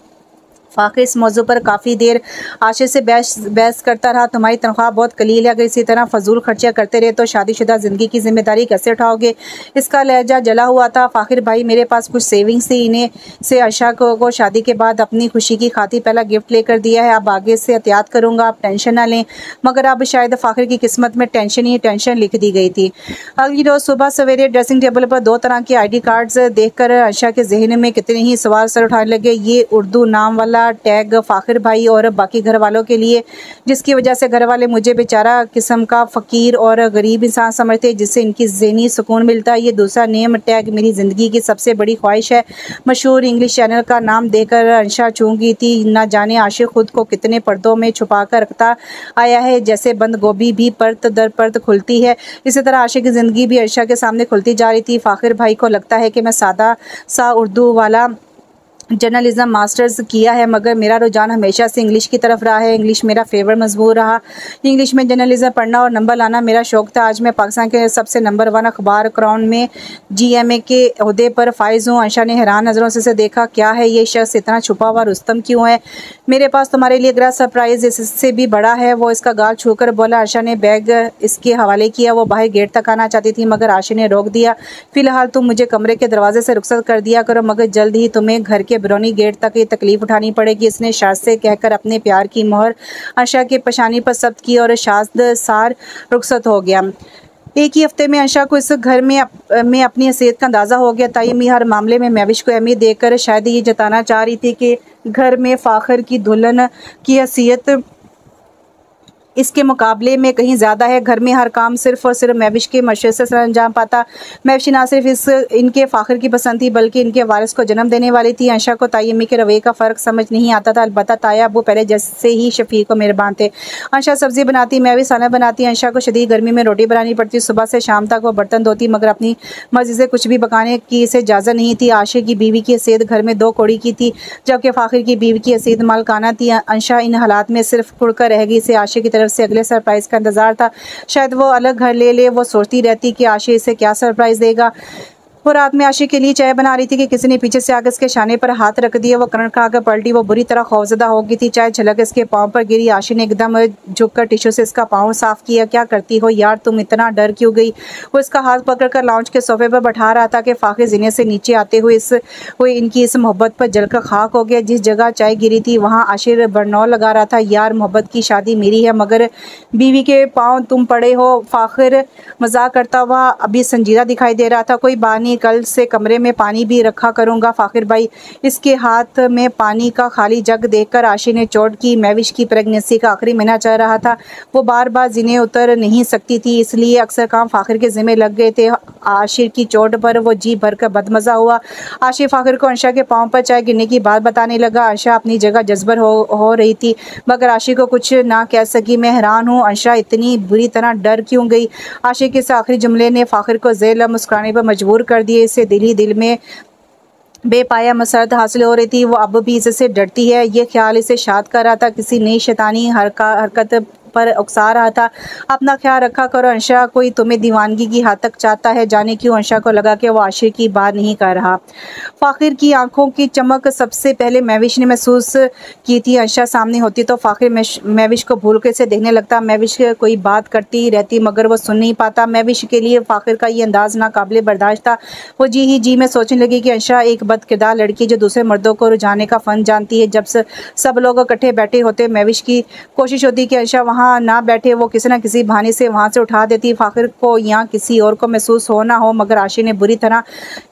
फ़ाखिर इस मौजू पर काफ़ी देर आशिर से बहस करता रहा। तुम्हारी तनख्वाह बहुत कलील है, अगर इसी तरह फजूल खर्चा करते रहे तो शादीशुदा ज़िंदगी की जिम्मेदारी कैसे उठाओगे? इसका लहजा जला हुआ था। फ़ाखिर भाई, मेरे पास कुछ सेविंग्स थी, इन्हें से आशा को शादी के बाद अपनी खुशी की खातिर पहला गिफ्ट लेकर दिया है। अब आगे से एहतियात करूँगा, आप टेंशन ना लें। मगर अब शायद फ़ाखिर की किस्मत में टेंशन ही टेंशन लिख दी गई थी। अगली रोज़ सुबह सवेरे ड्रेसिंग टेबल पर 2 तरह के ID कार्ड्स देखकर आशा के जहन में कितने ही सवाल सर उठाने लगे। ये उर्दू नाम वाला टैग फ़ाखिर भाई और बाकी घर वालों के लिए, जिसकी वजह से घर वाले मुझे बेचारा किस्म का फ़कीर और गरीब इंसान समझते, जिससे इनकी ज़हनी सुकून मिलता है। ये दूसरा नेम टैग मेरी ज़िंदगी की सबसे बड़ी ख्वाहिश है। मशहूर इंग्लिश चैनल का नाम देकर अंशा चूक गई थी। ना जाने आशिक खुद को कितने पर्दों में छुपा कर रखता आया है। जैसे बंद गोभी भी परत दर परत खुलती है, इसी तरह आशिक की ज़िंदगी भी अंशा के सामने खुलती जा रही थी। फ़ाखिर भाई को लगता है कि मैं सादा सा उर्दू वाला जर्नलिज्म मास्टर्स किया है, मगर मेरा रुझान हमेशा से इंग्लिश की तरफ रहा है। इंग्लिश मेरा फेवरेट मजबूर रहा। इंग्लिश में जर्नलिज्म पढ़ना और नंबर लाना मेरा शौक़ था। आज मैं पाकिस्तान के सबसे नंबर 1 अखबार क्राउन में GMA के ओहदे पर फाइज़ हूँ। अंशा ने हैरान नज़रों से देखा। क्या है ये शख्स, इतना छुपा हुआ रुस्तम क्यों है? मेरे पास तुम्हारे लिए ग्रह सरप्राइज़ इससे भी बड़ा है। वो इसका गाल छूकर बोला। अंशा ने बैग इसके हवाले किया। वो बाहर गेट तक आना चाहती थी, मगर आशी ने रोक दिया। फ़िलहाल तुम मुझे कमरे के दरवाजे से रुखसत कर दिया करो, मगर जल्द ही तुम्हें घर के बैरूनी गेट तक ये तकलीफ उठानी पड़ेगी। इसने शाद से कहकर अपने प्यार की मोहर अंशा के पेशानी पर जब्त की और शाद सार रुखसत हो गया। एक ही हफ्ते में अंशा को इस घर में अपनी हैसियत का अंदाज़ा हो गया। ताइमी हर मामले में महविश को अहमियत देकर शायद ये जताना चाह रही थी कि घर में फ़ाखर की दुल्हन की हैसियत इसके मुकाबले में कहीं ज़्यादा है। घर में हर काम सिर्फ़ और सिर्फ महविश के मशवरे से अंजाम पाता। महविश ना सिर्फ इनके फ़ाखर की पसंद थी, बल्कि इनके वारिस को जन्म देने वाली थी। अंशा को तायमी के रवैये का फ़र्क समझ नहीं आता था। अलबत्ता ताया अब्बू पहले जैसे ही शफीक को मेहरबान थे। अंशा सब्ज़ी बनाती, महविश सालन बनाती। अंशा को शदीद गर्मी में रोटी बनानी पड़ती। सुबह से शाम तक वो बर्तन धोती, मगर अपनी मर्ज़ी से कुछ भी पकाने की इसे इजाज़त नहीं थी। आशिर की बीवी की हैसियत घर में 2 कौड़ी की थी, जबकि फ़ाखर की बीवी की हैसियत मालकाना थी। अंशा इन हालात में सिर्फ कुड़कर रह गई। इसे आशिर की तरफ से अगले सरप्राइज़ का इंतज़ार था। शायद वो अलग घर ले ले। वो सोचती रहती कि आशिर इसे क्या सरप्राइज़ देगा। वो रात में आशिर के लिए चाय बना रही थी कि किसी ने पीछे से आकर इसके शाने पर हाथ रख दिया। वो करंट खाकर पलटी। वो बुरी तरह खौफजदा हो गई थी। चाय झलक इसके पाँव पर गिरी। आशिर ने एकदम झुककर टिश्यू से इसका पाँव साफ किया। क्या करती हो यार, तुम इतना डर क्यों गई? वो इसका हाथ पकड़कर लाउंज के सोफे पर बैठा रहा था कि फ़ाखिर ज़ीने से नीचे आते हुए इनकी इस मोहब्बत पर जलकर खाक हो गया। जिस जगह चाय गिरी थी वहाँ आशिर बरनौल लगा रहा था। यार, मोहब्बत की शादी मेरी है, मगर बीवी के पाँव तुम पड़े हो। फ़ाखिर मजाक करता हुआ अभी संजीदा दिखाई दे रहा था। कोई बात नहीं, कल से कमरे में पानी भी रखा करूँगा फ़ाखिर भाई। इसके हाथ में पानी का खाली जग देखकर आशिर ने चोट की। महविश की प्रेगनेंसी का आखिरी महीना चल रहा था। वो बार बार ज़ीने उतर नहीं सकती थी, इसलिए अक्सर काम फ़ाखिर के ज़िम्मे लग गए थे। आशिर की चोट पर वो जी भरकर बदमज़ा हुआ। आशिर फ़ाखिर को अंशा के पाँव पर चाय गिरने की बात बताने लगा। अंशा अपनी जगह जज्बर हो रही थी, मगर आशिर को कुछ ना कह सकी। मैं हैरान हूँ, अंशा इतनी बुरी तरह डर क्यों गई? आशिर के इस आखिरी जुमले ने फ़ाखिर को ज़ेल मुस्कुराने पर मजबूर कर दिए। इसे दिल ही दिल में बेपाया मसरत हासिल हो रही थी। वो अब भी इससे डरती है, ये ख्याल इसे शाद कर रहा था। किसी नई शैतानी हरकत पर उकसा रहा था। अपना ख्याल रखा करो अंशा, कोई तुम्हें दीवानगी की हद तक चाहता है। जाने क्यों अंशा को लगा कि वो आशिर की बात नहीं कर रहा। फ़ाखिर की आंखों की चमक सबसे पहले महविश ने महसूस की थी। अंशा सामने होती तो फ़ाखिर महविश को भूल कर इसे देखने लगता। महविश कोई बात करती रहती, मगर वो सुन नहीं पाता। महविश के लिए फ़ाखिर का ये अंदाज़ नाकाबिले बर्दाश्त था। वो जी ही जी में सोचने लगी कि अंशा एक बदकिरदार लड़की जो दूसरे मर्दों को रुझाने का फ़न जानती है। जब सब लोग इकट्ठे बैठे होते, महविश की कोशिश होती कि अंशा वहाँ ना बैठे। वो किसी न किसी बहाने से वहाँ से उठा देती। फ़ाखिर को या किसी और को महसूस हो ना हो, मगर आशिर ने बुरी तरह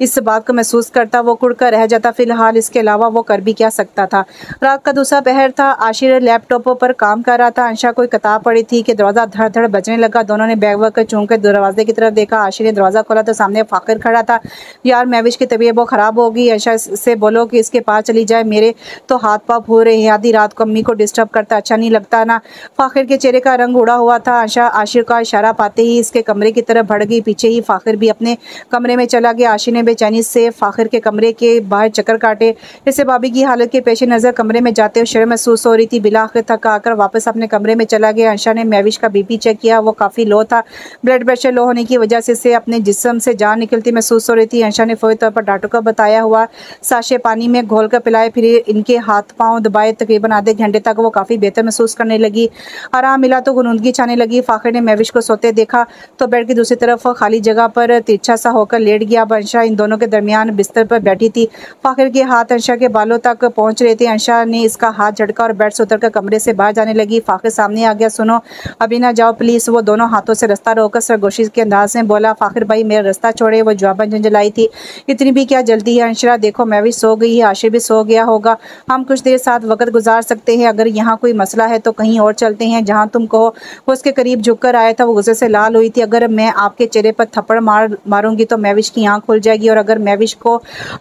इस बात को महसूस करता। वो कुड़कर रह जाता। फ़िलहाल इसके अलावा वो कर भी क्या सकता था। रात का दूसरा पहर था। आशिर लैपटॉप पर काम कर रहा था। अंशा कोई किताब पड़ी थी कि दरवाज़ा धड़ धड़ बजने लगा। दोनों ने बैग वग चूम कर दरवाजे की तरफ देखा। आशिर ने दरवाज़ा खोला तो सामने फ़ाखिर खड़ा था। यार, महविश की तबीयत बहुत ख़राब हो गई। अंशा से बोलो कि इसके पास चली जाए, मेरे तो हाथ पाँव हो रहे हैं। आधी रात को अम्मी को डिस्टर्ब करता अच्छा नहीं लगता ना। फ़ाखिर के चेहरे का रंग उड़ा हुआ था। अंशा आशिर का इशारा पाते ही इसके कमरे की तरफ बढ़ गई। पीछे ही फ़ाखिर भी अपने कमरे में चला गया। आशिर ने बेचैनी से फ़ाखिर के कमरे के बाहर चक्कर काटे। इसे भाभी की हालत के पेश नज़र कमरे में जाते हुए शर्म महसूस हो रही थी। बिलाखिर थक आकर वापस अपने कमरे में चला गया। अंशा ने महविश का BP चेक किया। वो काफ़ी लो था। ब्लड प्रेशर लो होने की वजह से इसे अपने जिस्म से जान निकलती महसूस हो रही थी। अंशा ने फौरी तौर पर डॉक्टर को बताया हुआ साशे पानी में घोल कर पिलाए, फिर इनके हाथ पाँव दबाए। तकरीबन आधे घंटे तक वो काफ़ी बेहतर महसूस करने लगी। आराम मिला तो गुनूदगी छाने लगी। फ़ाखिर ने महविश को सोते देखा तो बेड की दूसरी तरफ खाली जगह पर तिरछा सा होकर लेट गया। अब अंशा इन दोनों के दरमियान बिस्तर पर बैठी थी। फ़ाखिर के हाथ अंशा के बालों तक पहुंच रहे थे। अंशा ने इसका हाथ झटका और बेड से उतरकर कमरे से बाहर जाने लगी। फ़ाखिर सामने आ गया। सुनो, अभी ना जाओ प्लीज़। वो दोनों हाथों से रास्ता रोककर सरगोशी के अंदाज में बोला। फ़ाखिर भाई, मेरा रास्ता छोड़े। वो जवाबन झंझलाई थी। इतनी भी क्या जल्दी है अंशरा? देखो, महविश सो गई है, आशिर भी सो गया होगा। हम कुछ देर साथ वक्त गुजार सकते हैं। अगर यहाँ कोई मसला है तो कहीं और चलते हैं जहाँ जहाँ तुम कहो। वो उसके करीब झुककर आया था। वो गुस्से से लाल हुई थी। अगर मैं आपके चेहरे पर थप्पड़ मारूंगी तो महविश की आंख खुल जाएगी, और अगर महविश को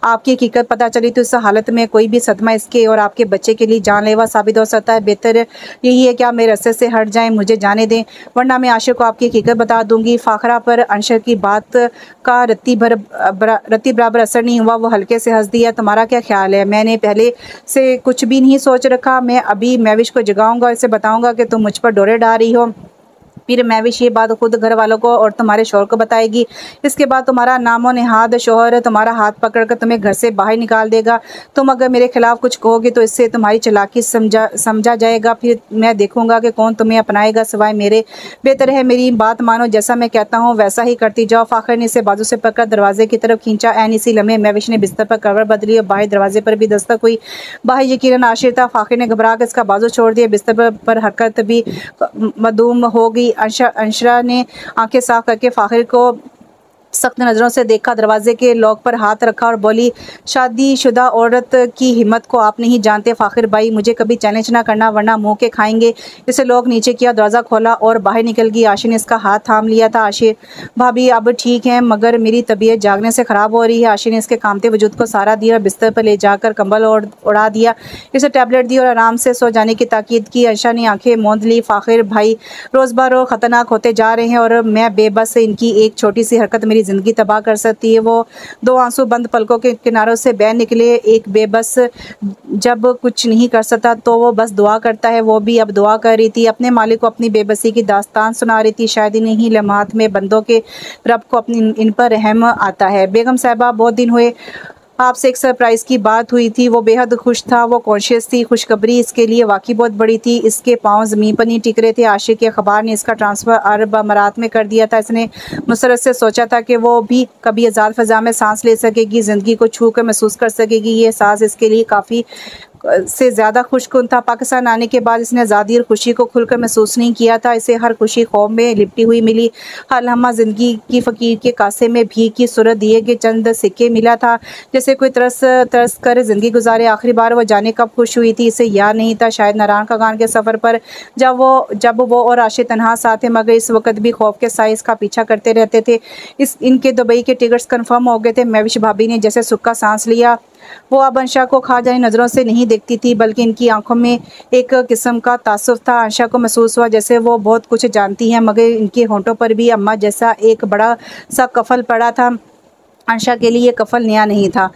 आपकी हकीकत पता चली तो इस हालत में कोई भी सदमा इसके और आपके बच्चे के लिए जानलेवा साबित हो सकता है। बेहतर यही है कि आप मेरे रास्ते से हट जाएं, मुझे जाने दें, वरना मैं आशिर को आपकी हकीकत बता दूंगी। फाखरा पर अंशर की बात का रत्ती बराबर असर नहीं हुआ। वो हल्के से हंस दिया। तुम्हारा क्या ख्याल है? मैंने पहले से कुछ भी नहीं सोच रखा। मैं अभी महविश को जगाऊंगा और इसे बताऊंगा कि तुम मुझ पर डोरे डाल रही हो। फिर महविश ये बात खुद घर वालों को और तुम्हारे शौहर को बताएगी। इसके बाद तुम्हारा नामो नेहाद शौहर तुम्हारा हाथ पकड़कर तुम्हें घर से बाहर निकाल देगा। तुम अगर मेरे खिलाफ कुछ कहोगे तो इससे तुम्हारी चालाकी समझा जाएगा। फिर मैं देखूंगा कि कौन तुम्हें अपनाएगा सिवाय मेरे। बेहतर है मेरी बात मानो, जैसा मैं कहता हूँ वैसा ही करती जाओ। फाखर ने इसे बाजू से पकड़ दरवाजे की तरफ खींचा। ऐन इसी लम्हे महविश ने बिस्तर पर करवट बदली और बाहर दरवाजे पर भी दस्तक हुई। बाहर यकीनन आशिर था। फाखर ने घबरा कर इसका बाजू छोड़ दिया। बिस्तर पर हरकत भी मदूम हो गई। अंशरा ने आंखें साफ करके फाखिर को सख्त नज़रों से देखा, दरवाजे के लॉक पर हाथ रखा और बोली, शादीशुदा औरत की हिम्मत को आप नहीं जानते फाखिर भाई। मुझे कभी चैलेंज ना करना वरना मुंह के खाएंगे। इसे लोग नीचे किया, दरवाज़ा खोला और बाहर निकल गई। आशिर ने इसका हाथ थाम लिया था। आशिर भाभी अब ठीक है, मगर मेरी तबीयत जागने से ख़राब हो रही है। आशिर ने इसके कामते वजूद को सहारा दिया और बिस्तर पर ले जाकर कंबल उड़ा दिया। इसे टैबलेट दी और आराम से सो जाने की ताकीद की। अंशा ने आंखें मूंद ली। फाखिर भाई रोज़ ब रोज़ ख़तरनाक होते जा रहे हैं और मैं बेबस। इनकी एक छोटी सी हरकत मेरी ज़िंदगी तबाह कर सकती है। वो दो आंसू बंद पलकों के किनारों से बह निकले। एक बेबस जब कुछ नहीं कर सकता तो वो बस दुआ करता है। वो भी अब दुआ कर रही थी, अपने मालिक को अपनी बेबसी की दास्तान सुना रही थी। शायद इन्हीं लम्हात में बंदों के रब को अपनी इन पर रहम आता है। बेगम साहिबा, बहुत दिन हुए आपसे एक सरप्राइज़ की बात हुई थी। वो बेहद खुश था, वो कॉन्शियस थी। खुशखबरी इसके लिए वाकई बहुत बड़ी थी। इसके पाँव ज़मीन पर नहीं टिक रहे थे। आशिर के अखबार ने इसका ट्रांसफ़र अरब अमारात में कर दिया था। इसने मुसरत से सोचा था कि वो भी कभी आज़ाद फ़ज़ा में सांस ले सकेगी, ज़िंदगी को छू कर महसूस कर सकेगी। ये एहसास इसके लिए काफ़ी से ज़्यादा खुशकुन था। पाकिस्तान आने के बाद इसने आज़ादी और खुशी को खुलकर महसूस नहीं किया था। इसे हर खुशी खौफ में लिपटी हुई मिली। हर लम्हा ज़िंदगी की फ़कीर के कासे में भीख की सूरत दिए गए चंद सिक्के मिला था। जैसे कोई तरस कर ज़िंदगी गुजारे। आखिरी बार वो जाने कब खुश हुई थी इसे याद नहीं था। शायद नारायण खान के सफ़र पर जब वो और आशिर तन्हा साथ थे, मगर इस वक्त भी खौफ के साए इसका पीछा करते रहते थे। इनके दुबई के टिकट्स कन्फर्म हो गए थे। महविश भाभी ने जैसे सुक्का सांस लिया। वो अब अंशा को खा जाने नज़रों से नहीं देखती थी, बल्कि इनकी आंखों में एक किस्म का तासुफ था। अंशा को महसूस हुआ जैसे वो बहुत कुछ जानती हैं, मगर इनके होंठों पर भी अम्मा जैसा एक बड़ा सा कफल पड़ा था। अंशा के लिए ये कफल नया नहीं था।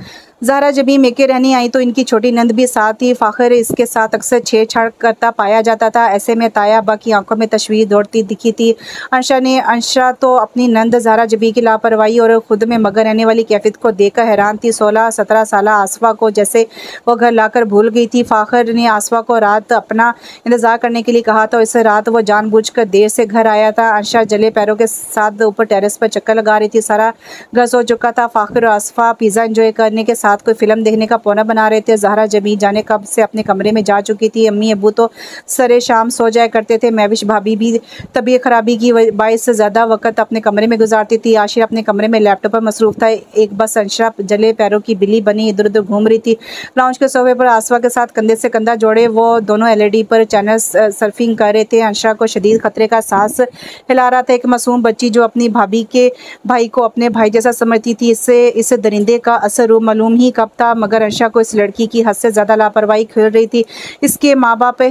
ज़हरा जब भी मेके रहने आई तो इनकी छोटी नंद भी साथ थी। फाखिर इसके साथ अक्सर छेड़छाड़ करता पाया जाता था। ऐसे में ताया अब्बा की आंखों में तशवीश दौड़ती दिखी थी। अंशा तो अपनी नंद ज़हरा जबी की लापरवाही और खुद में मगर रहने वाली कैफियत को देखकर हैरान थी। 16-17 साल आसफा को जैसे वो घर लाकर भूल गई थी। फाखिर ने आसफा को रात अपना इंतज़ार करने के लिए कहा था। इस रात वो जानबूझकर देर से घर आया था। अंशा जले पैरों के साथ ऊपर टेरेस पर चक्कर लगा रही थी। सारा घर सो चुका था। फाखिर और आसफा पिज़्ज़ा एंजॉय करने के साथ कोई फिल्म देखने का पौना बना रहे थे। ज़हरा जमी जाने कब से अपने कमरे में जा चुकी थी। अम्मी अब्बू तो सरे शाम सो जाया करते थे। महविश भाभी भी तबीयत खराबी की बाइस से ज़्यादा वक्त अपने कमरे में गुजारती थी। आशिर अपने कमरे में लैपटॉप पर मसरूफ़ था। एक बस अंशा जले पैरों की बिल्ली बनी इधर उधर घूम रही थी। लाउंज के सोफे पर आसफा के साथ कंधे से कंधा जोड़े वो दोनों LED पर चैनल सर्फिंग कर रहे थे। अंशा को शदीद खतरे का एहसास हिला रहा था। एक मासूम बच्ची जो अपनी भाभी के भाई को अपने भाई जैसा समझती थी, इस दरिंदे का असर मालूम ही कब था, मगर अंशा को इस लड़की की हद से ज़्यादा लापरवाही खेल रही थी। इसके माँ बाप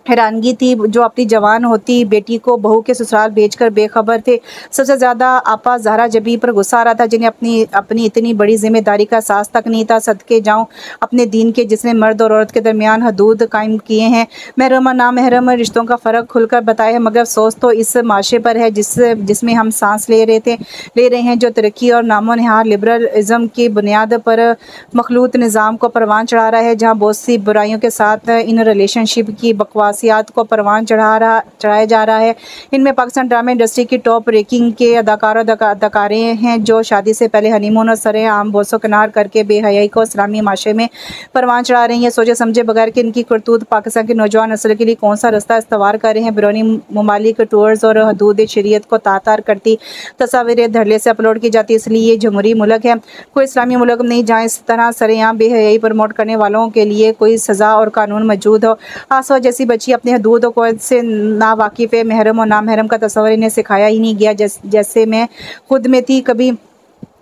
हैरानगी थी जो अपनी जवान होती बेटी को बहू के ससुराल भेजकर बेखबर थे। सबसे ज़्यादा आपा ज़हरा जबी पर गुस्सा आ रहा था, जिन्हें अपनी इतनी बड़ी जिम्मेदारी का एहसास तक नहीं था। सदके जाऊं अपने दीन के, जिसने मर्द और औरत के दरमियान हदूद कायम किए हैं, महरम और नामहरम रिश्तों का फ़र्क खुलकर बताया है। मगर अफसोस तो इस माशरे पर है जिसमें हम सांस ले रहे हैं, जो तरक्की और नामो नहार लिबरलिज़म की बुनियाद पर मखलूत निज़ाम को परवान चढ़ा रहा है, जहाँ बहुत सी बुराइयों के साथ इन रिलेशनशिप की बकवास को परवान चढ़ाया जा रहा है। इनमें पाकिस्तान ड्रामा इंडस्ट्री की टॉप रैंकिंग के अदाकारें हैं जो शादी से पहले हनीमून और सरे आम बोसो किनार करके बेहयाई को इस्लामी माशरे में परवान चढ़ा रही हैं, सोचे समझे बगैर कि इनकी करतूत पाकिस्तान की नौजवान नस्ल के लिए कौन सा रास्ता इस्तवार कर रहे हैं। बैरूनी ममालिक टूर्स और हदूद शरीयत को तार करती तस्वीरें धड़ल्ले से अपलोड की जाती है। इसलिए ये जमहूरी मुल्क है, कोई इस्लामी मुल्क नहीं जहाँ इस तरह सरेआम बेहयाई प्रमोट करने वालों के लिए कोई सज़ा और कानून मौजूद हो। आसवा जैसी बच्ची बच्ची अपने हदूद को से ना वाकिफ़ है। महरम और नामहरम का तस्वर इन्हें सिखाया ही नहीं गया। जैसे मैं खुद में थी। कभी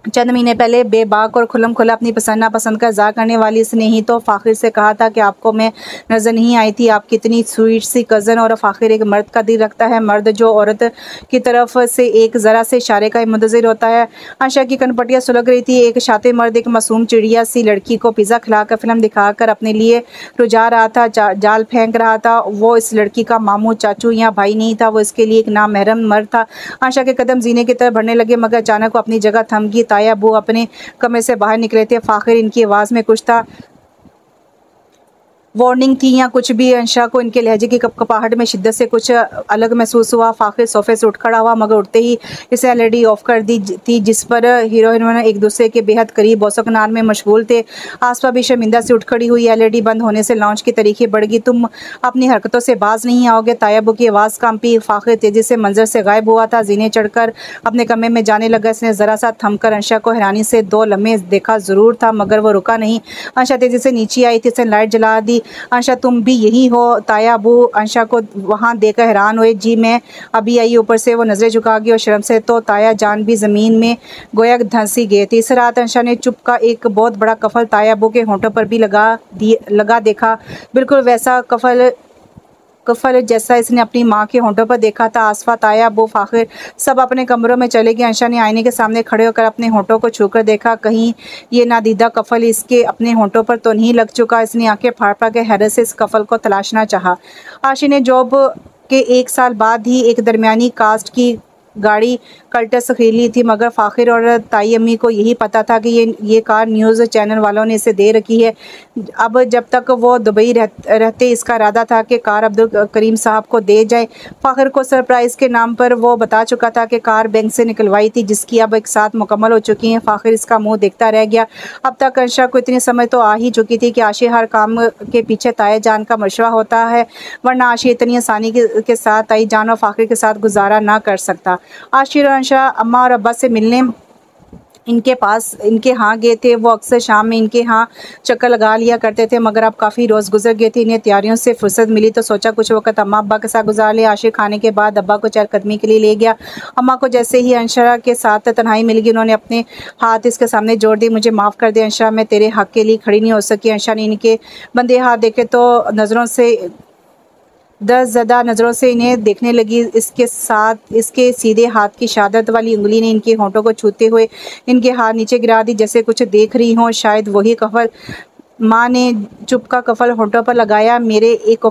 चंद महीने पहले बेबाक और खुल्लम खुला अपनी पसंद नापसंद का इज़हार करने वाली इसने ही तो फ़ाखिर से कहा था कि आपको मैं नज़र नहीं आई थी, आप कितनी स्वीट सी कज़न। और फ़ाखिर एक मर्द का दिल रखता है, मर्द जो औरत की तरफ से एक ज़रा से इशारे का मुंतज़िर होता है। आशा की कनपटियाँ सुलग रही थी। एक शातिर मर्द एक मासूम चिड़िया सी लड़की को पिज़्ज़ा खिलाकर फिल्म दिखाकर अपने लिए रुझा रहा था, जाल फेंक रहा था। वो इस लड़की का मामू, चाचू या भाई नहीं था, वो इसके लिए एक नामहरम मर्द था। आशा के कदम जीने की तरफ बढ़ने लगे, मगर अचानक वो अपनी जगह थम गई। ताया अबू अपने कमरे से बाहर निकले थे। फ़ाखिर इनकी आवाज़ में कुछ था, वार्निंग थी या कुछ भी। अंशा को इनके लहजे की कपकपाहट में शिद्दत से कुछ अलग महसूस हुआ। फ़ाखिर सोफ़े से उठ खड़ा हुआ, मगर उठते ही इसे एलईडी ऑफ कर दी थी, जिस पर हीरो हीरोइन एक दूसरे के बेहद करीब बौसकनार में मशगूल थे। आसपा भी शर्मिंदा से उठ खड़ी हुई। एलईडी बंद होने से लॉन्च की तारीखें बढ़ गई। तुम अपनी हरकतों से बाज नहीं आओगे? तायबू की आवाज़ कांपी। फ़ाखिर तेज़ी से मंजर से गायब हुआ था, जीने चढ़कर अपने कमरे में जाने लगा। इसने ज़रा सा थमकर अंशा को हैरानी से 2 लम्हे देखा ज़रूर था, मगर वो रुका नहीं। अंशा तेज़ी से नीचे आई थी, इसने लाइट जला दी। अंशा, तुम भी यही हो? ताया अबू अंशा को वहाँ देखकर हैरान हुए। जी मैं अभी आई। ऊपर से वो नज़रें झुका गई और शर्म से तो ताया जान भी ज़मीन में गोया धंसी गए थे। इस रात अंशा ने चुप का एक बहुत बड़ा कफल ताया अबू के होंठों पर भी लगा देखा। बिल्कुल वैसा कफल जैसा इसने अपनी माँ के होंठों पर देखा था। आसफा, ताया अबू, फ़ाखिर सब अपने कमरों में चले गए। अंशा ने आईने के सामने खड़े होकर अपने होंठों को छूकर देखा, कहीं ये नादीदा कफल इसके अपने होंठों पर तो नहीं लग चुका। इसने आंखें फाड़ के हैरत से इस कफल को तलाशना चाहा। आशी ने जॉब के 1 साल बाद ही एक दरमियानी कास्ट की गाड़ी कल्टस खरीद ली थी, मगर फ़ाखिर और ताई अम्मी को यही पता था कि ये कार न्यूज़ चैनल वालों ने इसे दे रखी है। अब जब तक वो दुबई रहते इसका इरादा था कि कार अब्दुल करीम साहब को दे जाए। फ़ाखिर को सरप्राइज़ के नाम पर वो बता चुका था कि कार बैंक से निकलवाई थी, जिसकी अब एक साथ मुकम्मल हो चुकी है। फ़ाखिर इसका मुँह देखता रह गया। अब तक अंशा को इतनी समझ तो आ ही चुकी थी कि आशी हर काम के पीछे ताया जान का मशवरा होता है, वरना आशी इतनी आसानी के साथ ताई जान और फ़ाखिर के साथ गुजारा ना कर सकता। आशिर और अंशा अम्मा और अब्बा से मिलने इनके यहाँ गए थे। वो अक्सर शाम में इनके यहाँ चक्कर लगा लिया करते थे, मगर अब काफ़ी रोज़ गुजर गए थे। इन्हें तैयारियों से फुर्सत मिली तो सोचा कुछ वक्त अम्मा अब्बा के साथ गुजार ले। आशिर खाने के बाद अब्बा को चहलकदमी के लिए ले गया। अम्मा को जैसे ही अंशा के साथ तन्हाई मिल गई, उन्होंने अपने हाथ इसके सामने जोड़ दिए। मुझे माफ़ कर दे अंशा, मैं तेरे हक़ के लिए खड़ी नहीं हो सकी। अंशा ने इनके बंदे हाथ देखे तो नज़रों से दर्द-ज़दा नज़रों से इन्हें देखने लगी। इसके साथ इसके सीधे हाथ की शहादत वाली उंगली ने इनके होंठों को छूते हुए इनके हाथ नीचे गिरा दी, जैसे कुछ देख रही हों। शायद वही कफल। माँ ने चुप का कफल होंठों पर लगाया। मेरे एक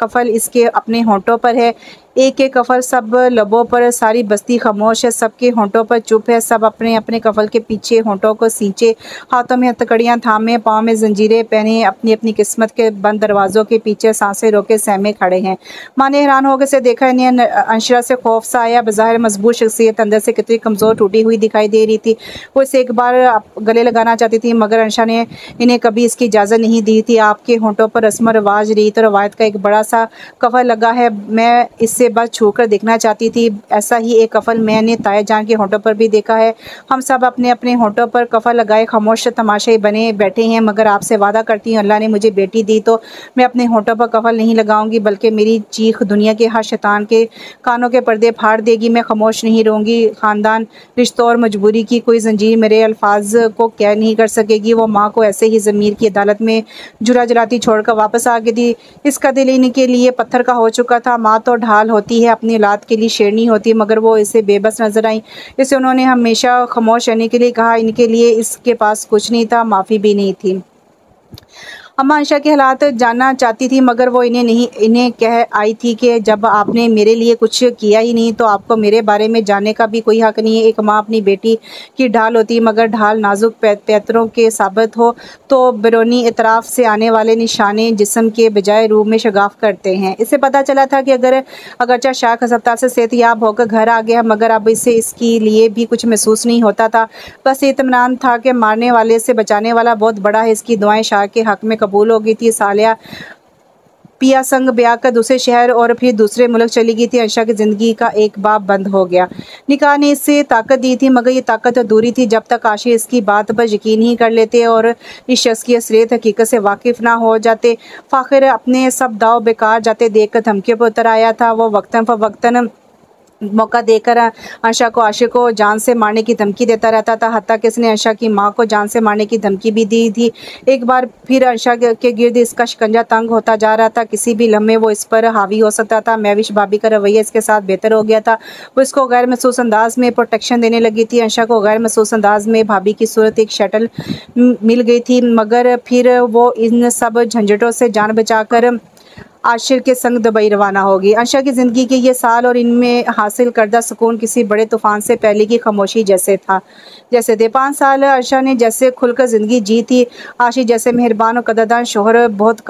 कफल इसके अपने होंठों पर है, एक एक कफल सब लबों पर। सारी बस्ती खामोश है, सबके होंठों पर चुप है। सब अपने अपने कफल के पीछे होंठों को सींचे, हाथों में हथकड़ियाँ थामे, पाँव में जंजीरें पहने, अपनी अपनी किस्मत के बंद दरवाज़ों के पीछे सांसें रोके सहमे खड़े हैं। माँ ने हैरान होकर से देखा। इन्हें अंशरा से खौफ सा आया। बज़ाहिर मजबूत शख्सियत अंदर से कितनी कमज़ोर टूटी हुई दिखाई दे रही थी। वो इसे एक बार गले लगाना चाहती थी, मगर अंशा ने इन्हें कभी इसकी इजाज़त नहीं दी थी। आपके होंठों पर रस्म रवाज, रीत और रवायत का एक बड़ा सा कफल लगा है, मैं इससे बस छूकर देखना चाहती थी। ऐसा ही एक कफल मैंने ताया जान के होंठों पर भी देखा है। हम सब अपने अपने होंठों पर कफल लगाए खामोश तमाशे बने बैठे हैं, मगर आपसे वादा करती हूँ, अल्लाह ने मुझे बेटी दी तो मैं अपने होंठों पर कफल नहीं लगाऊंगी, बल्कि मेरी चीख दुनिया के हर शैतान के कानों के पर्दे फाड़ देगी। मैं खामोश नहीं रहूँगी। ख़ानदान, रिश्तों और मजबूरी की कोई जंजीर मेरे अल्फाज को कैद नहीं कर सकेगी। वो माँ को ऐसे ही ज़मीर की अदालत में जुरा जलाती छोड़कर वापस आ गई थी। इसका दिल इनके लिए पत्थर का हो चुका था। माँ तो ढाल होती है, अपनी औलाद के लिए शेरनी होती, मगर वो इसे बेबस नजर आई। इसे उन्होंने हमेशा खामोश रहने के लिए कहा। इनके लिए इसके पास कुछ नहीं था, माफ़ी भी नहीं थी। अम्मा अंशा के हालात जानना चाहती थी, मगर वो इन्हें कह आई थी कि जब आपने मेरे लिए कुछ किया ही नहीं तो आपको मेरे बारे में जानने का भी कोई हक़ नहीं है। एक माँ अपनी बेटी की ढाल होती है, मगर ढाल नाजुक पैतरों के साबित हो तो बैरूनी इतराफ़ से आने वाले निशाने जिस्म के बजाय रूह में शगाफ करते हैं। इसे पता चला था कि अगरचा शाख अस्पताल से सेहतयाब होकर घर आ गया, मगर अब इसे इसके लिए भी कुछ महसूस नहीं होता था। बस इत्मीनान था कि मारने वाले से बचाने वाला बहुत बड़ा है। इसकी दुआएं शाह के हक़ में कबूल हो गई थी। सालिया पिया संग ब्याह कर दूसरे शहर और फिर दूसरे मुल्क चली गई थी। अंशा की ज़िंदगी का एक बाब बंद हो गया। निकाह ने इसे ताकत दी थी, मगर ये ताकत अधूरी थी जब तक आशिक इसकी बात पर यकीन ही कर लेते और इस शख्स की असलियत हकीकत से वाकिफ़ ना हो जाते। फ़ाखिर अपने सब दाव बेकार जाते देखकर धमकियों पर उतर आया था। वो वक्तन फ़वक्तन मौका देकर अंशा को आशिक को जान से मारने की धमकी देता रहता था। हत्ता कि इसने अंशा की मां को जान से मारने की धमकी भी दी थी। एक बार फिर अंशा के गिर्द इसका शिकंजा तंग होता जा रहा था। किसी भी लम्हे वो इस पर हावी हो सकता था। महविश भाभी का रवैया इसके साथ बेहतर हो गया था। वो इसको गैर महसूस अंदाज में प्रोटेक्शन देने लगी थी। अंशा को गैर महसूस अंदाज में भाभी की सूरत एक शटल मिल गई थी, मगर फिर वो इन सब झंझटों से जान बचाकर आशिर के संग दुबई रवाना होगी। अंशा की ज़िंदगी के ये साल और इनमें हासिल करदा सुकून किसी बड़े तूफ़ान से पहले की खामोशी जैसे थे। 5 साल अंशा ने जैसे खुलकर ज़िंदगी जी थी। आशिर जैसे मेहरबान और कदरदान शोहर बहुत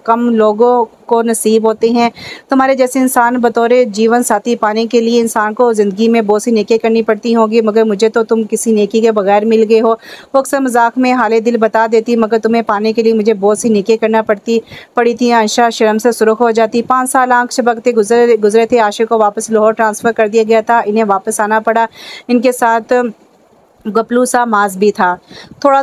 कम लोगों को नसीब होते हैं। तुम्हारे जैसे इंसान बतौर जीवन साथी पाने के लिए इंसान को ज़िंदगी में बहुत सी नेकियां करनी पड़ती होंगी, मगर मुझे तो तुम किसी नेकी के बगैर मिल गए हो। वो अक्सर मजाक में हाले दिल बता देती, मगर तुम्हें पाने के लिए मुझे बहुत सी नेकियां करना पड़ी थी। अंशा शर्म से सुर्ख हो जाती। 5 साल आंख झपकते गुजरे थे। आशिक को वापस लाहौर ट्रांसफ़र कर दिया गया था। इन्हें वापस आना पड़ा। इनके साथ गपलू सा माज भी था। थोड़ा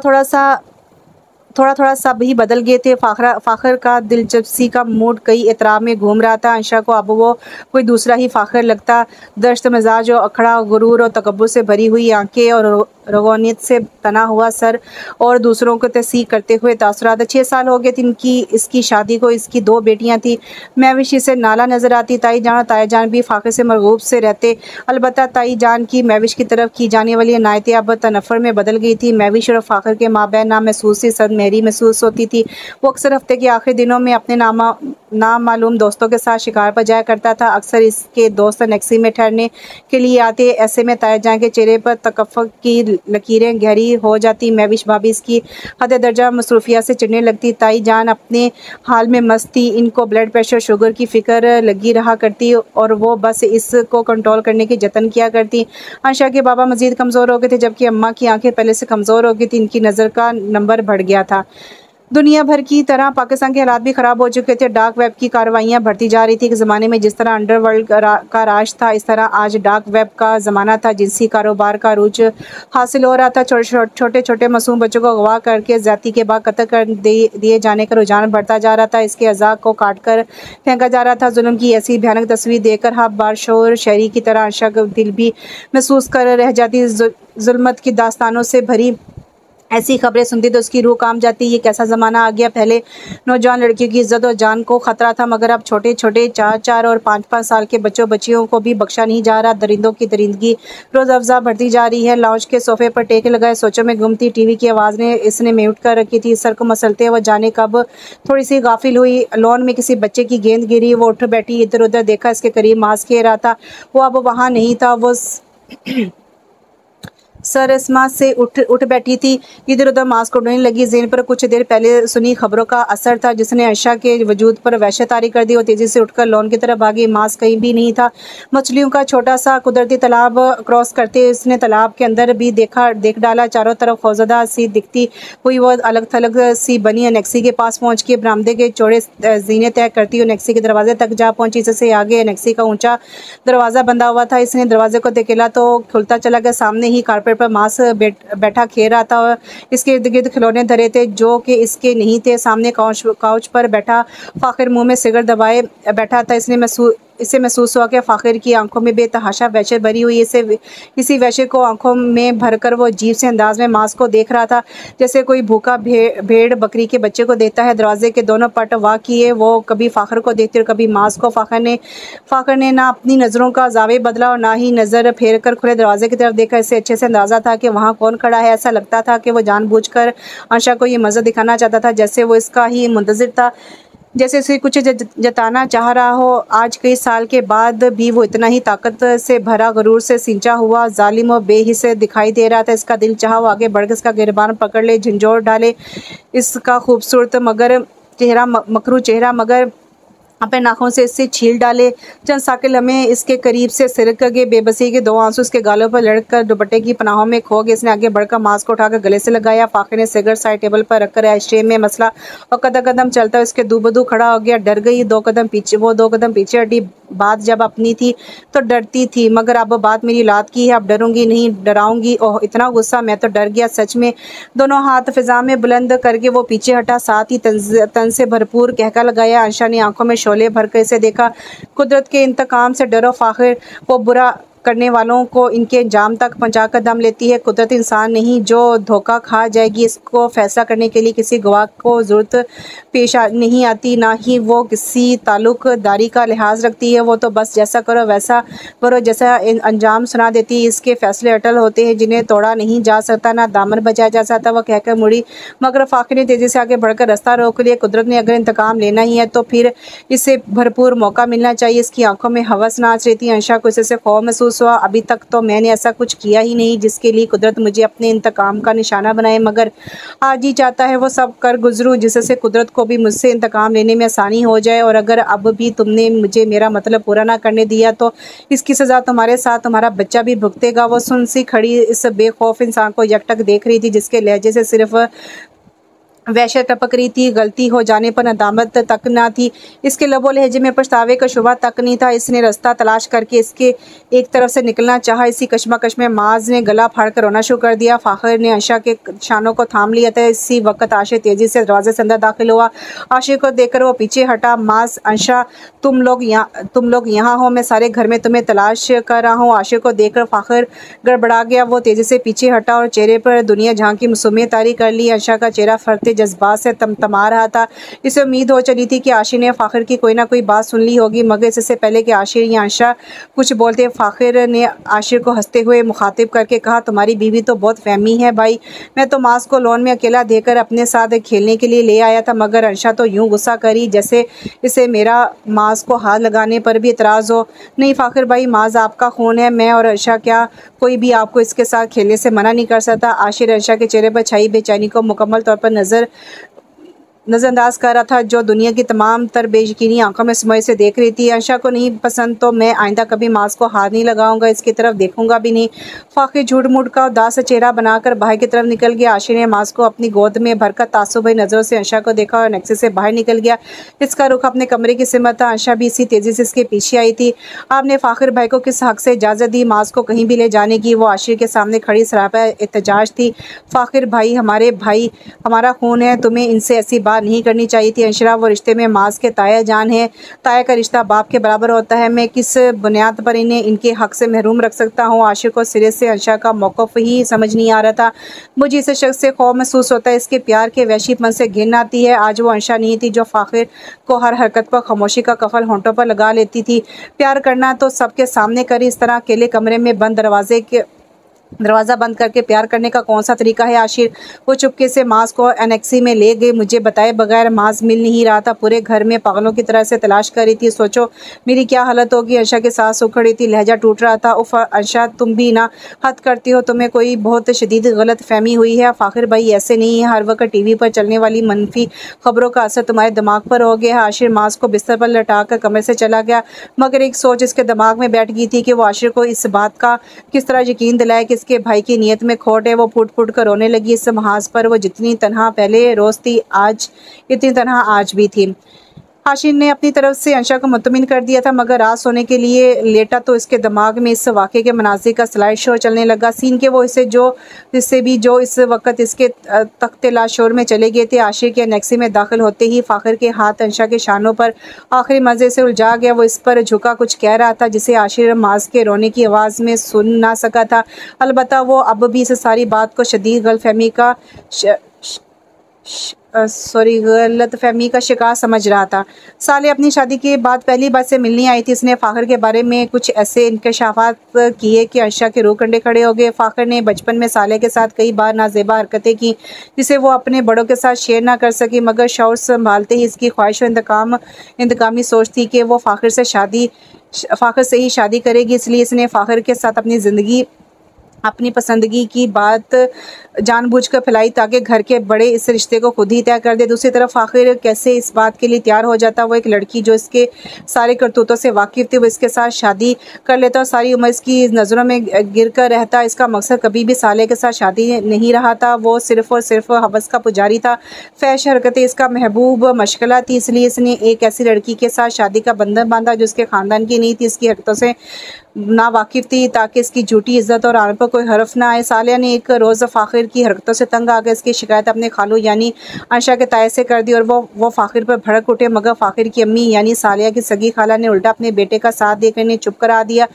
थोड़ा सब ही बदल गए थे। फ़ाखर का दिलचस्पी का मूड कई एतराब में घूम रहा था। अंशा को अब वो कोई दूसरा ही फ़ाखर लगता। दश्त मिजाज और अखड़ा, गुरूर और तकब्बुर से भरी हुई आंखें और रगौनियत से तना हुआ सर और दूसरों को तस्दीक करते हुए तासुरात। 6 साल हो गए थे इसकी शादी को। इसकी 2 बेटियां थी। महविश से नाला नज़र आती। ताई जान और ताया जान भी फ़ाखर से मरगूब से रहते। अलबत्ता ताई जान की महविश की तरफ की जाने वाली इनायतें अब तनफ़्फ़ुर में बदल गई थी। महविश और फ़ाखर के माबैन नामहसूस सी सदमेहरी महसूस होती थी। वो अक्सर हफ्ते के आखिरी दिनों में अपने नामालूम दोस्तों के साथ शिकार पर जाया करता था। अक्सर इसके दोस्त नेक्सी में ठहरने के लिए आते। ऐसे में ताया जान के चेहरे पर तकफ़्फ़ुर की लकीरें गहरी हो जाती। महविश भाभी इसकी हद दर्जा मसरूफिया से चिढ़ने लगती। ताई जान अपने हाल में मस्त थी। इनको ब्लड प्रेशर शुगर की फ़िक्र लगी रहा करती और वो बस इसको कंट्रोल करने की जतन किया करती। अंशा के बाबा मज़ीद कमज़ोर हो गए थे, जबकि अम्मा की आंखें पहले से कमज़ोर हो गई थी। इनकी नज़र का नंबर बढ़ गया था। दुनिया भर की तरह पाकिस्तान के हालात भी ख़राब हो चुके थे। डार्क वेब की कार्रवाइयाँ बढ़ती जा रही थी। एक ज़माने में जिस तरह अंडरवर्ल्ड का राज था, इस तरह आज डार्क वेब का ज़माना था। जिनसी कारोबार का रूज हासिल हो रहा था। छोटे छोटे मासूम बच्चों को अगवा करके ज़्यादती के बाद कत्ल कर दिए जाने का रुझान बढ़ता जा रहा था। इसके अज़ा को काट कर फेंका जा रहा था। जुल्म की ऐसी भयानक तस्वीर देखकर हर बार शोर शहरी की तरह अंशा का दिल भी महसूस कर रह जाती। जुल्मत की दास्तानों से भरी ऐसी खबरें सुनती तो उसकी रूह काम जाती। ये कैसा ज़माना आ गया। पहले नौजवान लड़कियों की इज्जत और जान को ख़तरा था, मगर अब छोटे छोटे 4-4 और 5-5 साल के बच्चियों को भी बख्शा नहीं जा रहा। दरिंदों की दरिंदगी रोज़ अफजा बढ़ती जा रही है। लाउंज के सोफे पर टेके लगाए सोचों में गुम थी। टीवी की आवाज़ ने इसने म्यूट कर रखी थी। सर को मसलते वह जाने कब थोड़ी सी गाफिल हुई। लॉन में किसी बच्चे की गेंद गिरी। वो उठ बैठी। इधर उधर देखा। इसके करीब मांस खेल रहा था। वो अब वहाँ नहीं था। वो सरसमा से उठ बैठी थी। इधर उधर मांस को ढूंढने लगी। ज़हन पर कुछ देर पहले सुनी खबरों का असर था, जिसने अंशा के वजूद पर वहशत तारी कर दी। वो तेज़ी से उठकर लॉन की तरफ भागी। मांस कहीं भी नहीं था। मछलियों का छोटा सा कुदरती तालाब क्रॉस करते इसने तालाब के अंदर भी देख डाला। चारों तरफ खौफजदा सी दिखती हुई वो अलग थलग सी बनी अनेक्सी के पास पहुँच के बरामदे के चौड़े जीने तय करती हुई अनेक्सी के दरवाजे तक जा पहुँची। इससे आगे अनेक्सी का ऊँचा दरवाज़ा बंधा हुआ था। इसने दरवाजे को धकेला तो खुलता चला गया। सामने ही कारपेट पर मांस बैठा खेल रहा था। इसके इर्द गिर्द खिलौने धरे थे जो कि इसके नहीं थे। सामने काउच पर बैठा फ़ाखिर मुंह में सिगरेट दबाए बैठा था। इसे महसूस हुआ कि फ़ाखिर की आंखों में बेतहाशा वहशत भरी हुई। इसी वहशत को आंखों में भरकर वो अजीब से अंदाज में मांस को देख रहा था, जैसे कोई भूखा भेड़ बकरी के बच्चे को देखता है। दरवाजे के दोनों पट वाह किए। वो कभी फ़ाखिर को देखते और कभी मांस को। फ़ाखिर ने ना अपनी नज़रों का जावे बदला और ना ही नज़र फेर कर खुले दरवाजे की तरफ देखा। इससे अच्छे से अंदाज़ा था कि वहाँ कौन खड़ा है। ऐसा लगता था कि वो जानबूझकर अंशा को ये मज़ा दिखाना चाहता था, जैसे वो इसका ही मुंतज़िर था, जैसे उसे कुछ जताना चाह रहा हो। आज कई साल के बाद भी वो इतना ही ताकत से भरा, गुरूर से सिंचा हुआ, जालिम और बेहिस दिखाई दे रहा था। इसका दिल चाहा वो आगे बढ़कर इसका गिरबान पकड़ ले, झंझोड़ डाले। इसका खूबसूरत मगर चेहरा, मकरू चेहरा, मगर अपने नाखून से इससे छील डाले। चंद साकिल हमें इसके करीब से सिरक गए। बेबसी के 2 आंसू उसके गालों पर लड़कर दुपट्टे की पनाहों में खो गए। इसने आगे बढ़कर मास्क को उठाकर गले से लगाया। फाखिर ने सिगरेट साइड टेबल पर रखकर एशट्रे में मसला और कदम कदम चलता उसके दूबदू खड़ा हो गया। डर गई। 2 कदम पीछे हटी। बात जब अपनी थी तो डरती थी, मगर अब बात मेरी औलाद की है, अब डरूंगी नहीं, डराऊंगी। ओह इतना गुस्सा, मैं तो डर गया सच में। दोनों हाथ फिजा में बुलंद करके वो पीछे हटा, साथ ही तन से भरपूर कहका लगाया। अंशा ने आंखों में शोले भर कर इसे देखा। कुदरत के इंतकाम से डरो फाखिर, वो बुरा करने वालों को इनके अंजाम तक पहुंचाकर दम लेती है। कुदरत इंसान नहीं जो धोखा खा जाएगी। इसको फैसला करने के लिए किसी गवाह को ज़रूरत पेश नहीं आती, ना ही वो किसी ताल्लुकदारी का लिहाज रखती है। वो तो बस जैसा करो वैसा करो, जैसा अंजाम सुना देती है। इसके फैसले अटल होते हैं जिन्हें तोड़ा नहीं जा सकता, ना दामन बचाया जा सकता। वह कहकर मुड़ी, मगर फाखिर ने तेज़ी से आगे बढ़कर रास्ता रोक लिया। कुदरत ने अगर इंतकाम लेना ही है तो फिर इसे भरपूर मौका मिलना चाहिए। इसकी आंखों में हवस नाच रही थी। अंशा को इससे खौफ महसूस हुआ। अभी तक तो मैंने ऐसा कुछ किया ही नहीं जिसके लिए कुदरत मुझे अपने इंतकाम का निशाना बनाए, मगर आज ही चाहता है वो सब कर गुजरूं जिससे कुदरत को भी मुझसे इंतकाम लेने में आसानी हो जाए। और अगर अब भी तुमने मुझे मेरा मतलब पूरा ना करने दिया तो इसकी सज़ा तुम्हारे साथ तुम्हारा बच्चा भी भुगतेगा। वो सुन सी खड़ी इस बेखौफ इंसान को यकटक देख रही थी, जिसके लहजे से सिर्फ वहशत टपक रही थी। गलती हो जाने पर नदामत तक ना थी। इसके लबो लहजे में पछतावे का शुबा तक नहीं था। इसने रास्ता तलाश करके इसके एक तरफ से निकलना चाहा। इसी कश्मकश में माज ने गला फाड़कर रोना शुरू कर दिया। फाखिर ने अंशा के शानों को थाम लिया था। इसी वक्त आशिर तेजी से दरवाजे से अंदर दाखिल हुआ। आशिर को देखकर वो पीछे हटा। माज, अंशा, तुम लोग यहाँ हो, मैं सारे घर में तुम्हें तलाश कर रहा हूँ। आशिर को देखकर फाखिर गड़बड़ा गया। वो तेजी से पीछे हटा और चेहरे पर दुनिया जहाँ की मासूमियत तारी कर ली। अंशा का चेहरा फरते जज्बात से तमतमा रहा था। इसे उम्मीद हो चली थी कि आशिर ने फाखिर की कोई ना कोई बात सुन ली होगी, मगर इससे पहले कि आशिर या अंशा कुछ बोलते, फाखिर ने आशिर को हंसते हुए मुखातिब करके कहा, तुम्हारी बीवी तो बहुत फहमी है भाई। मैं तो मास को लॉन में अकेला देकर अपने साथ खेलने के लिए ले आया था, मगर अंशा तो यूं गुस्सा करी जैसे इसे मेरा मास को हाथ लगाने पर भी इतराज़ हो। नहीं फाखिर भाई, माज आपका खून है। मैं और अंशा क्या कोई भी आपको इसके साथ खेलने से मना नहीं कर सकता। आशिर अंशा के चेहरे पर छाई बेचैनी को मुकम्मल तौर पर नज़रअंदाज कर रहा था, जो दुनिया की तमाम तर बेयकीनी आंखों में समय से देख रही थी। अंशा को नहीं पसंद तो मैं आइंदा कभी मास को हाथ नहीं लगाऊंगा, इसकी तरफ देखूंगा भी नहीं। फाखिर झूठ मूठ का उदास चेहरा बनाकर बाहर की तरफ निकल गया। आशिर ने मास को अपनी गोद में भरकर तासुब भरी नज़रों से अंशा को देखा और नेक्से से बाहर निकल गया। इसका रुख अपने कमरे की सिमत था। अंशा भी इसी तेज़ी से इसके पीछे आई थी। आपने फाखिर भाई को किस हक से इजाज़त दी मास को कहीं भी ले जाने की? वो आशिर के सामने खड़ी सरापा एहतजाज थी। फाखिर भाई हमारा खून है, तुम्हें इनसे ऐसी बात नहीं करनी चाहिए थी। अंशरा वो रिश्ते में मास के ताया जान है। ताया का रिश्ता बाप के बराबर होता है। मैं किस बुनियाद पर इन्हें इनके हक से महरूम रख सकता हूँ? आशिर को सिरे से अंशा का मौक़िफ़ ही समझ नहीं आ रहा था। मुझे इस शख्स से खौफ महसूस होता है, इसके प्यार के वहशीपन से घिन आती है। आज वो अंशा नहीं थी जो फाखिर को हर हरकत पर खामोशी का कफल होंठों पर लगा लेती थी। प्यार करना तो सबके सामने करी, इस तरह अकेले कमरे में बंद दरवाज़ा बंद करके प्यार करने का कौन सा तरीका है? आशिर वो चुपके से मास को एनेक्सी में ले गए। मुझे बताए बगैर मास मिल नहीं रहा था। पूरे घर में पागलों की तरह से तलाश कर रही थी। सोचो मेरी क्या हालत होगी। अंशा के साथ सूख खड़ी थी, लहजा टूट रहा था। उफ अंशा, तुम भी ना हद करती हो, तुम्हें कोई बहुत शदीद गलत फहमी हुई है। फाखिर भाई ऐसे नहीं है, हर वक्त टीवी पर चलने वाली मनफी खबरों का असर तुम्हारे दिमाग पर हो गया है। आशिर मास को बिस्तर पर लटा कर कमरे से चला गया, मगर एक सोच इसके दिमाग में बैठ गई थी कि वो आशिर को इस बात का किस तरह यकीन दिलाए कि इसके भाई की नीयत में खोट है। वो फुट फुट कर रोने लगी। इस महाज पर वो जितनी तनहा पहले रोज थी, आज इतनी तनहा आज भी थी। आशिर ने अपनी तरफ से अंशा को मुतमिन कर दिया था, मगर रात सोने के लिए लेटा तो इसके दिमाग में इस वाक़े के मनाज़िर का स्लाइड शो चलने लगा। सीन के वो हिस्से भी जो इस वक्त इसके तख्ते लाशोर में चले गए थे। आशिर के नेक्सी में दाखिल होते ही फाखिर के हाथ अंशा के शानों पर आखिरी मज़े से उलझा गया। वो इस पर झुका कुछ कह रहा था जिसे आशिर माज के रोने की आवाज़ में सुन ना सका था। अलबत्ता वो अब भी इस सारी बात को शदीद गलतफहमी का शिकार समझ रहा था। साले अपनी शादी के बाद पहली बार से मिलने आई थी। इसने फाखिर के बारे में कुछ ऐसे इंकशाफात किए कि अंशा के रूह कंडे खड़े हो गए। फाखिर ने बचपन में साले के साथ कई बार नाजेबा हरकतें की जिसे वो अपने बड़ों के साथ शेयर ना कर सकी, मगर शौर संभालते ही इसकी ख्वाहिश और इंतकामी सोच थी कि वो फाखिर से ही शादी करेगी। इसलिए इसने फाखिर के साथ अपनी ज़िंदगी अपनी पसंदगी की बात जानबूझकर फैलाई ताकि घर के बड़े इस रिश्ते को खुद ही तय कर दे। दूसरी तरफ आखिर कैसे इस बात के लिए तैयार हो जाता, वो एक लड़की जो इसके सारे करतूतों से वाकिफ़ थी, वो इसके साथ शादी कर लेता और सारी उम्र इसकी नज़रों में गिर कर रहता। इसका मकसद कभी भी साले के साथ शादी नहीं रहा था, वो सिर्फ़ और सिर्फ हवस का पुजारी था। फैश हरकतें इसका महबूब मशगला थी, इसलिए इसने एक ऐसी लड़की के साथ शादी का बंधन बांधा जो उसके ख़ानदान की नहीं थी, इसकी हरकतों से ना वाकिफ़ थी, ताकि इसकी झूठी इज़्ज़त और आन पर कोई हर्फ ना आए। सालिया ने एक रोज़ फ़ाखिर की हरकतों से तंग आकर इसकी शिकायत अपने खालू यानी आयशा के ताए से कर दी और वो फ़ाखिर पर भड़क उठे, मगर फ़ाखिर की अम्मी यानी सालिया की सगी खाला ने उल्टा अपने बेटे का साथ देकर इन्हें चुप करा दिया।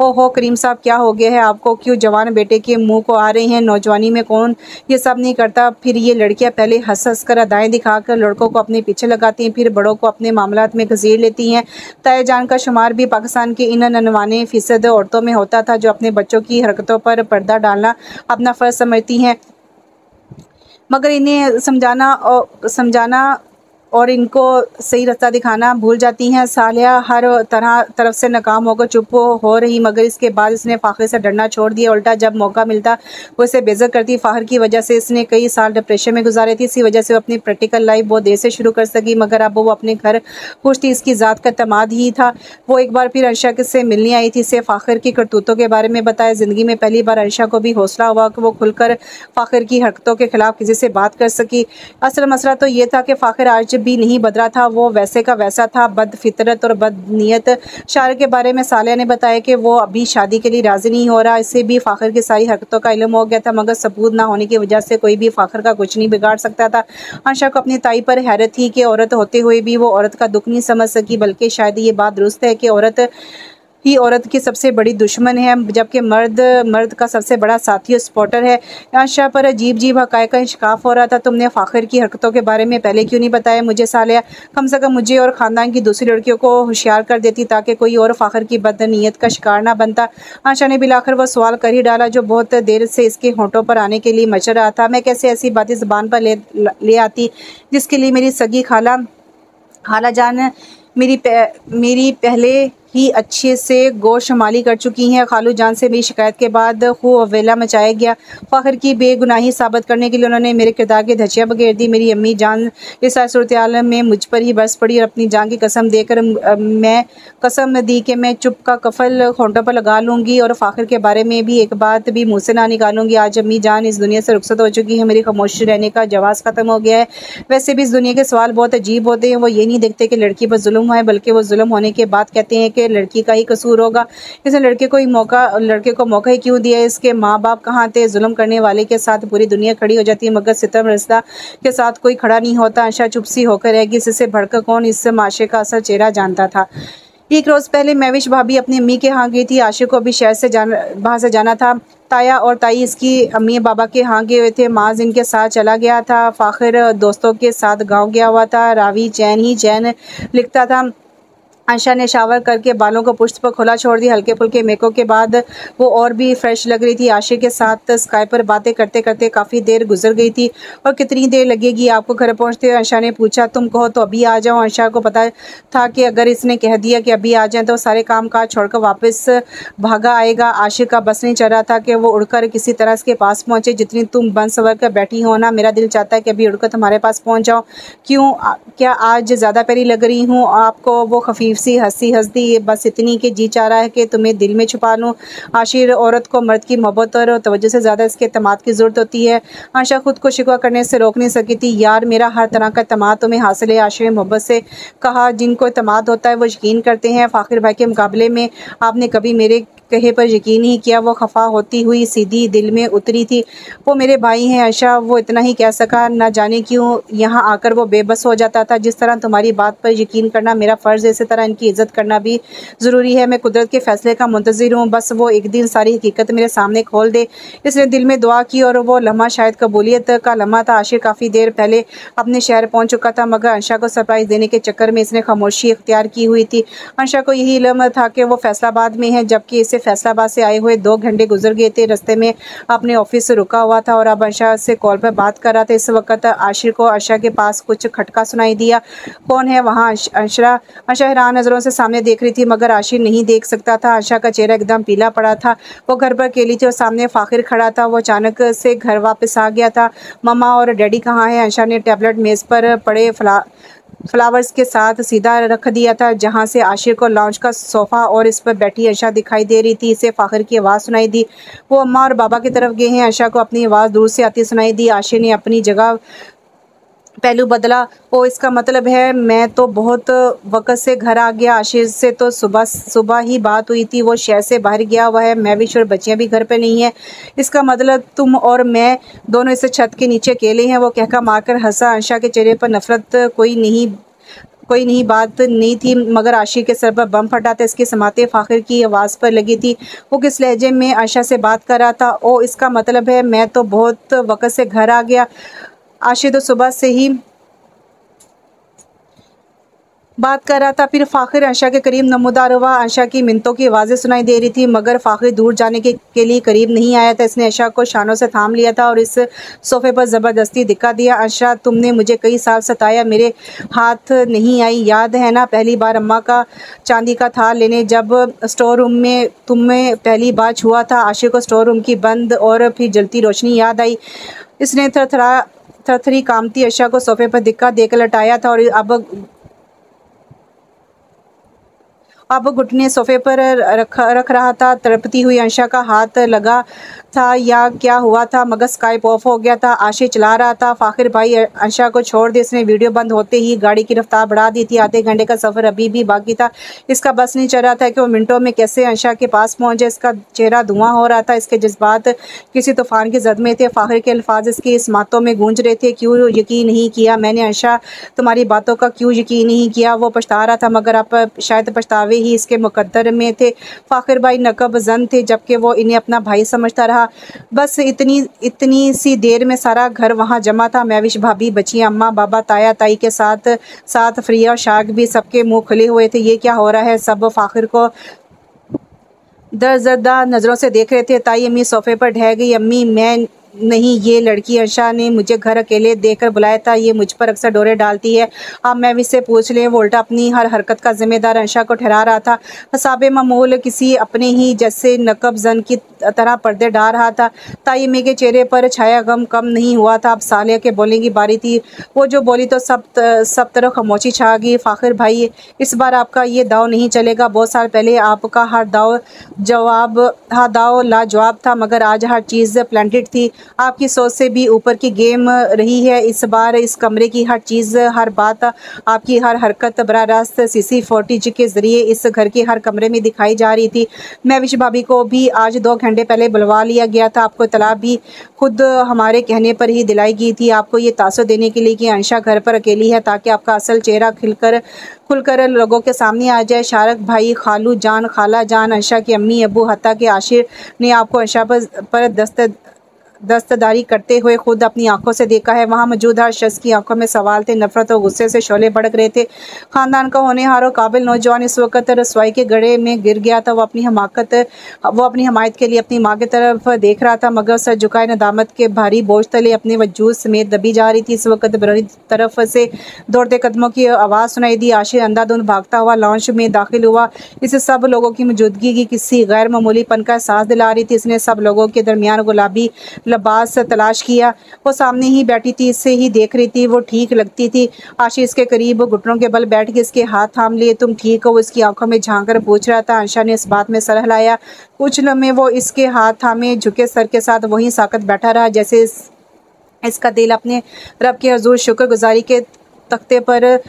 हो करीम साहब, क्या हो गया है आपको? क्यों जवान बेटे के मुँह को आ रही हैं? नौजवानी में कौन ये सब नहीं करता? फिर ये लड़कियाँ पहले हंस कर अदाएँ दिखाकर लड़कों को अपने पीछे लगाती हैं, फिर बड़ों को अपने मामलात में घसीट लेती हैं। ताए जान का शुमार भी पाकिस्तान के इन 99% औरतों में होता था जो अपने बच्चों की हरकतों पर पर्दा डालना अपना फ़र्ज समझती हैं, मगर इन्हें समझाना और इनको सही रास्ता दिखाना भूल जाती हैं। सालिया हर तरफ से नाकाम होकर चुप हो रही, मगर इसके बाद इसने फ़ाखिर से डरना छोड़ दिया। उल्टा जब मौका मिलता वो इसे बेइज्जत करती। फ़ाखिर की वजह से इसने कई साल डिप्रेशन में गुजारे थे, इसी वजह से वो अपनी प्रैक्टिकल लाइफ बहुत देर से शुरू कर सकी, मगर अब वो अपने घर खुश थी। इसकी ज़ात का तमाद ही था। वो एक बार फिर अंशा से मिलने आई थी, इसे फ़ाखिर की करतूतों के बारे में बताया। ज़िंदगी में पहली बार अंशा को भी हौसला हुआ कि वो खुलकर फ़ाखिर की हरकतों के ख़िलाफ़ किसी से बात कर सकी। असल मसला तो ये था कि फ़ाखिर आज भी नहीं बदला था, वो वैसे का वैसा था, बदफितरत और बदनीयत। शायर के बारे में सालिया ने बताया कि वो अभी शादी के लिए राज़ी नहीं हो रहा। इसे भी फ़ाखिर की सारी हरकतों का इल्म हो गया था, मगर सबूत ना होने की वजह से कोई भी फ़ाखिर का कुछ नहीं बिगाड़ सकता था। आयशा को अपनी ताई पर हैरत थी कि औरत होते हुए भी वो औरत का दुख नहीं समझ सकी, बल्कि शायद ये बात दुरुस्त है कि औरत ही औरत की सबसे बड़ी दुश्मन है, जबकि मर्द का सबसे बड़ा साथी और सपोर्टर है। आयशा पर अजीब हक़ाइक़ का इंशिकाफ हो रहा था। तुमने फ़ाखिर की हरकतों के बारे में पहले क्यों नहीं बताया मुझे सालिया? कम से कम मुझे और ख़ानदान की दूसरी लड़कियों को होशियार कर देती, ताकि कोई और फ़ाखिर की बदनीयत का शिकार ना बनता। आयशा ने बिलाखिर वो सवाल कर ही डाला जो बहुत देर से इसके होंठों पर आने के लिए मचल रहा था। मैं कैसे ऐसी बातें ज़बान पर ले आती जिसके लिए मेरी सगी खाला जान मेरी पहले ही अच्छे से गोशमाली कर चुकी हैं। खालू जान से मेरी शिकायत के बाद खूब अवेला मचाया गया। फ़ाखिर की बेगुनाही साबित करने के लिए उन्होंने मेरे किरदार की धज्जियाँ बखेर दी। मेरी अम्मी जान इस सूरत-ए-हाल में मुझ पर ही बरस पड़ी और अपनी जान की कसम देकर मैं कसम दी कि मैं चुप का कफल होंठों पर लगा लूँगी और फ़ाखिर के बारे में भी एक बात भी मुँह से ना निकालूंगी। आज अम्मी जान इस दुनिया से रुखसत हो चुकी है, मेरी खामोश रहने का जवाज़ ख़त्म हो गया है। वैसे भी इस दुनिया के सवाल बहुत अजीब होते हैं। वो ये नहीं देखते कि लड़की पर जुल्म हुआ है, बल्कि वो जुल्म होने के बाद कहते हैं कि लड़की का ही कसूर होगा। इसने लड़के को मौका ही क्यों दिया? इसके माँ बाप कहाँ थे? जुल्म करने वाले के साथ पूरी दुनिया खड़ी हो जाती है, मगर सितम रज़ा के साथ कोई खड़ा नहीं होता। आयशा चुप सी होकर रहेगी। इससे बढ़कर कौन इस माशरे का असल चेहरा जानता था? एक रोज़ पहले महविश भाभी अपनी अम्मी के यहाँ गई थी। आशिक को भी शहर से बाहर से जाना था। ताया और ताई इसकी अम्मी बाबा के यहाँ गए हुए थे। माज इनके साथ चला गया था। फ़ाखिर दोस्तों के साथ गाँव गया हुआ था। रावी चैन ही चैन लिखता था। आयशा ने शावर करके बालों को पुश्त पर खुला छोड़ दिया। हल्के फुल्के मेकअप के बाद वो और भी फ्रेश लग रही थी। आशिक के साथ स्काइप पर बातें करते करते काफ़ी देर गुजर गई थी। और कितनी देर लगेगी आपको घर पहुंचते हुए? आयशा ने पूछा। तुम कहो तो अभी आ जाओ। आयशा को पता था कि अगर इसने कह दिया कि अभी आ जाए तो सारे काम काज छोड़कर वापस भागा आएगा। आशिक का बस नहीं चल रहा था कि वो उड़कर किसी तरह इसके पास पहुँचे। जितनी तुम बन सवर कर बैठी हो ना, मेरा दिल चाहता है कि अभी उड़कर तुम्हारे पास पहुँच जाओ। क्यों, क्या आज ज़्यादा प्यारी लग रही हूँ आपको? वो खफीफ सी हंसी हंस दी। बस इतनी कि जी चाह रहा है कि तुम्हें दिल में छुपा लूँ। आशिर औरत को मर्द की मोहब्बत और तवज्जो से ज़्यादा इसके तमाद की ज़रूरत होती है। आयशा खुद को शिकवा करने से रोक नहीं सकी थी। यार, मेरा हर तरह का तमाद तुम्हें हासिल है। आशिर मोहब्बत से कहा। जिनको तमाद होता है वो यकीन करते हैं। फ़ाखिर भाई के मुकाबले में आपने कभी मेरे कहे पर यकीन नहीं किया। वो खफा होती हुई सीधी दिल में उतरी थी। वो मेरे भाई हैं आयशा, वो इतना ही कह सका। न जाने क्यों यहाँ आकर वो बेबस हो जाता था। जिस तरह तुम्हारी बात पर यकीन करना मेरा फ़र्ज़ है, इसी तरह इनकी इज़्ज़त करना भी ज़रूरी है। मैं कुदरत के फ़ैसले का मुंतज़िर हूँ। बस वो एक दिन सारी हकीकत मेरे सामने खोल दे। इसने दिल में दुआ की और वो लम्हा शायद कबूलियत का लम्हा था। आशिर काफ़ी देर पहले अपने शहर पहुँच चुका था, मगर आयशा को सरप्राइज़ देने के चक्कर में इसने खामोशी इख्तियार की हुई थी। आयशा को यही इल्म था कि वो फैसलाबाद में है, जबकि इसे फैसलाबाद से आए हुए 2 घंटे गुजर गए थे। रास्ते में अपने ऑफिस से रुका हुआ था और अब अर्शा से कॉल पर बात कर रहा था। इस वक्त आशिर को अर्शा के पास कुछ खटका सुनाई दिया। कौन है वहाँ? अर्शा हैरान नज़रों से सामने देख रही थी मगर आशिर नहीं देख सकता था। अर्शा का चेहरा एकदम पीला पड़ा था। वो घर पर अकेली थी और सामने फ़ाखिर खड़ा था। वो अचानक से घर वापस आ गया था। मम्मा और डैडी कहाँ हैं? अर्शा ने टैबलेट मेज़ पर पड़े फ्लावर्स के साथ सीधा रख दिया था, जहां से आशिर को लाउंज का सोफ़ा और इस पर बैठी अर्शा दिखाई दे रही थी। इसे फ़ाखिर की आवाज़ सुनाई दी। वो अम्मा और बाबा की तरफ गए हैं। अर्शा को अपनी आवाज़ दूर से आती सुनाई दी। आशिर ने अपनी जगह पहलू बदला। ओ, इसका मतलब है मैं तो बहुत वक्त से घर आ गया। आशिर से तो सुबह ही बात हुई थी। वो शहर से बाहर गया हुआ है। महविश और बच्चियाँ भी घर पे नहीं है। इसका मतलब तुम और मैं दोनों इस छत के नीचे अकेले हैं। वो कहकर मारकर हंसा। अर्शा के चेहरे पर नफरत कोई नहीं बात नहीं थी मगर आशिर के सर पर बम फटा था। इसकी समाते फ़ाखिर की आवाज़ पर लगी थी। वो किस लहजे में अर्शा से बात कर रहा था? ओ, इसका मतलब है मैं तो बहुत वक्त से घर आ गया। आशिर तो सुबह से ही बात कर रहा था। फिर फ़ाखिर अर्शा के करीब नमूदार हुआ। अर्शा की मिन्नतों की आवाज़ें सुनाई दे रही थी मगर फ़ाखिर दूर जाने के लिए करीब नहीं आया था। इसने अर्शा को शानों से थाम लिया था और इस सोफ़े पर ज़बरदस्ती दिखा दिया। अर्शा, तुमने मुझे कई साल सताया, मेरे हाथ नहीं आई, याद है ना? पहली बार अम्मा का चांदी का थाल लेने जब स्टोर रूम में तुम्हें पहली बार छुआ था। आशिर को स्टोर रूम की बंद और फिर जलती रोशनी याद आई। इसने थरथरी कामती अर्शा को सोफ़े पर दिक्का देकर लटाया था और अब घुटने सोफ़े पर रख रहा था। तड़पती हुई अर्शा का हाथ लगा था या क्या हुआ था मगर स्काइप ऑफ हो गया था। आशिर चला रहा था। फ़ाखिर भाई, अर्शा को छोड़ दे। इसने वीडियो बंद होते ही गाड़ी की रफ्तार बढ़ा दी थी। आधे घंटे का सफ़र अभी भी बाकी था। इसका बस नहीं चल रहा था कि वो मिनटों में कैसे अर्शा के पास पहुँचे। इसका चेहरा धुआं हो रहा था। इसके जज्बात किसी तूफ़ान की जद में थे। फ़ाखिर के अल्फाज इसकी इस्मातों में गूंज रहे थे। क्यों यकीन नहीं किया मैंने अर्शा, तुम्हारी बातों का क्यों यकीन नहीं किया? वो पछता रहा था मगर अब शायद पछतावे ही इसके मुकद्दर में थे। फ़ाखिर भाई नकब जन थे जबकि वो इन्हें अपना भाई समझता रहा। बस इतनी सी देर में सारा घर वहाँ जमा था। महविश, भाभी, बच्चियाँ, अम्मा, बाबा, ताया ताई के साथ साथ फ्रिया और शाग भी। सबके मुंह खुले हुए थे। ये क्या हो रहा है? सब फ़ाखिर को दरज़दा नज़रों से देख रहे थे। ताई अम्मी सोफ़े पर ढह गई। अम्मी, मैं नहीं, ये लड़की अर्शा ने मुझे घर अकेले देखकर बुलाया था। ये मुझ पर अक्सर डोरे डालती है। अब मैं इससे पूछ लें। वो उल्टा अपनी हर हरकत का जिम्मेदार अर्शा को ठहरा रहा था। हसाबे मामूल किसी अपने ही जैसे नकब जन की तरह पर्दे डाल रहा था। ताई अम्मी के चेहरे पर छाया गम कम नहीं हुआ था। अब सालिया के बोलने की बारी थी। वो जो बोली तो सब तरफ खामोशी छा गई। फ़ाखिर भाई, इस बार आपका ये दाव नहीं चलेगा। बहुत साल पहले आपका हर दाव लाजवाब था मगर आज हर चीज़ प्लांटेड थी। आपकी सोच से भी ऊपर की गेम रही है। इस बार इस कमरे की हर चीज़, हर बात, आपकी हर हरकत बराह रास्त CC40 के ज़रिए इस घर के हर कमरे में दिखाई जा रही थी। महविश भाभी को भी आज 2 घंटे पहले बुलवा लिया गया था। आपको इत्तला भी खुद हमारे कहने पर ही दिलाई गई थी। आपको ये तासुर देने के लिए कि अर्शा घर पर अकेली है ताकि आपका असल चेहरा खुलकर लोगों के सामने आ जाए। शारक भाई, खालू जान, खाला जान, अर्शा की अम्मी, अबू, हत्ता के आशिर ने आपको अर्शा पर दस्तदारी करते हुए खुद अपनी आंखों से देखा है। वहाँ मौजूद हर शख्स की आंखों में सवाल थे। नफरत और गुस्से से शोले भड़क रहे थे। ख़ानदान का होनहार और काबिल नौजवान इस वक्त रसवाई के गड्ढे में गिर गया था। वो अपनी हमायत के लिए अपनी माँ की तरफ देख रहा था मगर सर झुकाए नदामत के भारी बोझ तले अपने वजूद समेत दबी जा रही थी। इस वक्त बरनी तरफ से दौड़ते कदमों की आवाज़ सुनाई दी। आशिर अंधाधुंध भागता हुआ लॉन्च में दाखिल हुआ। इसे सब लोगों की मौजूदगी की किसी गैर मामूलीपन का एहसास दिला रही थी। इसने सब लोगों के दरमियान गुलाबी लबास तलाश किया। वो सामने ही बैठी थी, इससे ही देख रही थी। वो ठीक लगती थी। आशिर इसके करीब घुटनों के बल बैठ के इसके हाथ थाम लिए। तुम ठीक हो? इसकी आंखों में झांक कर पूछ रहा था। अर्शा ने इस बात में सर हिलाया। कुछ लम्हे वो इसके हाथ थामे झुके सर के साथ वहीं साकत बैठा रहा जैसे इसका दिल अपने रब के हुजूर शुक्रगुजारी के तख्ते पर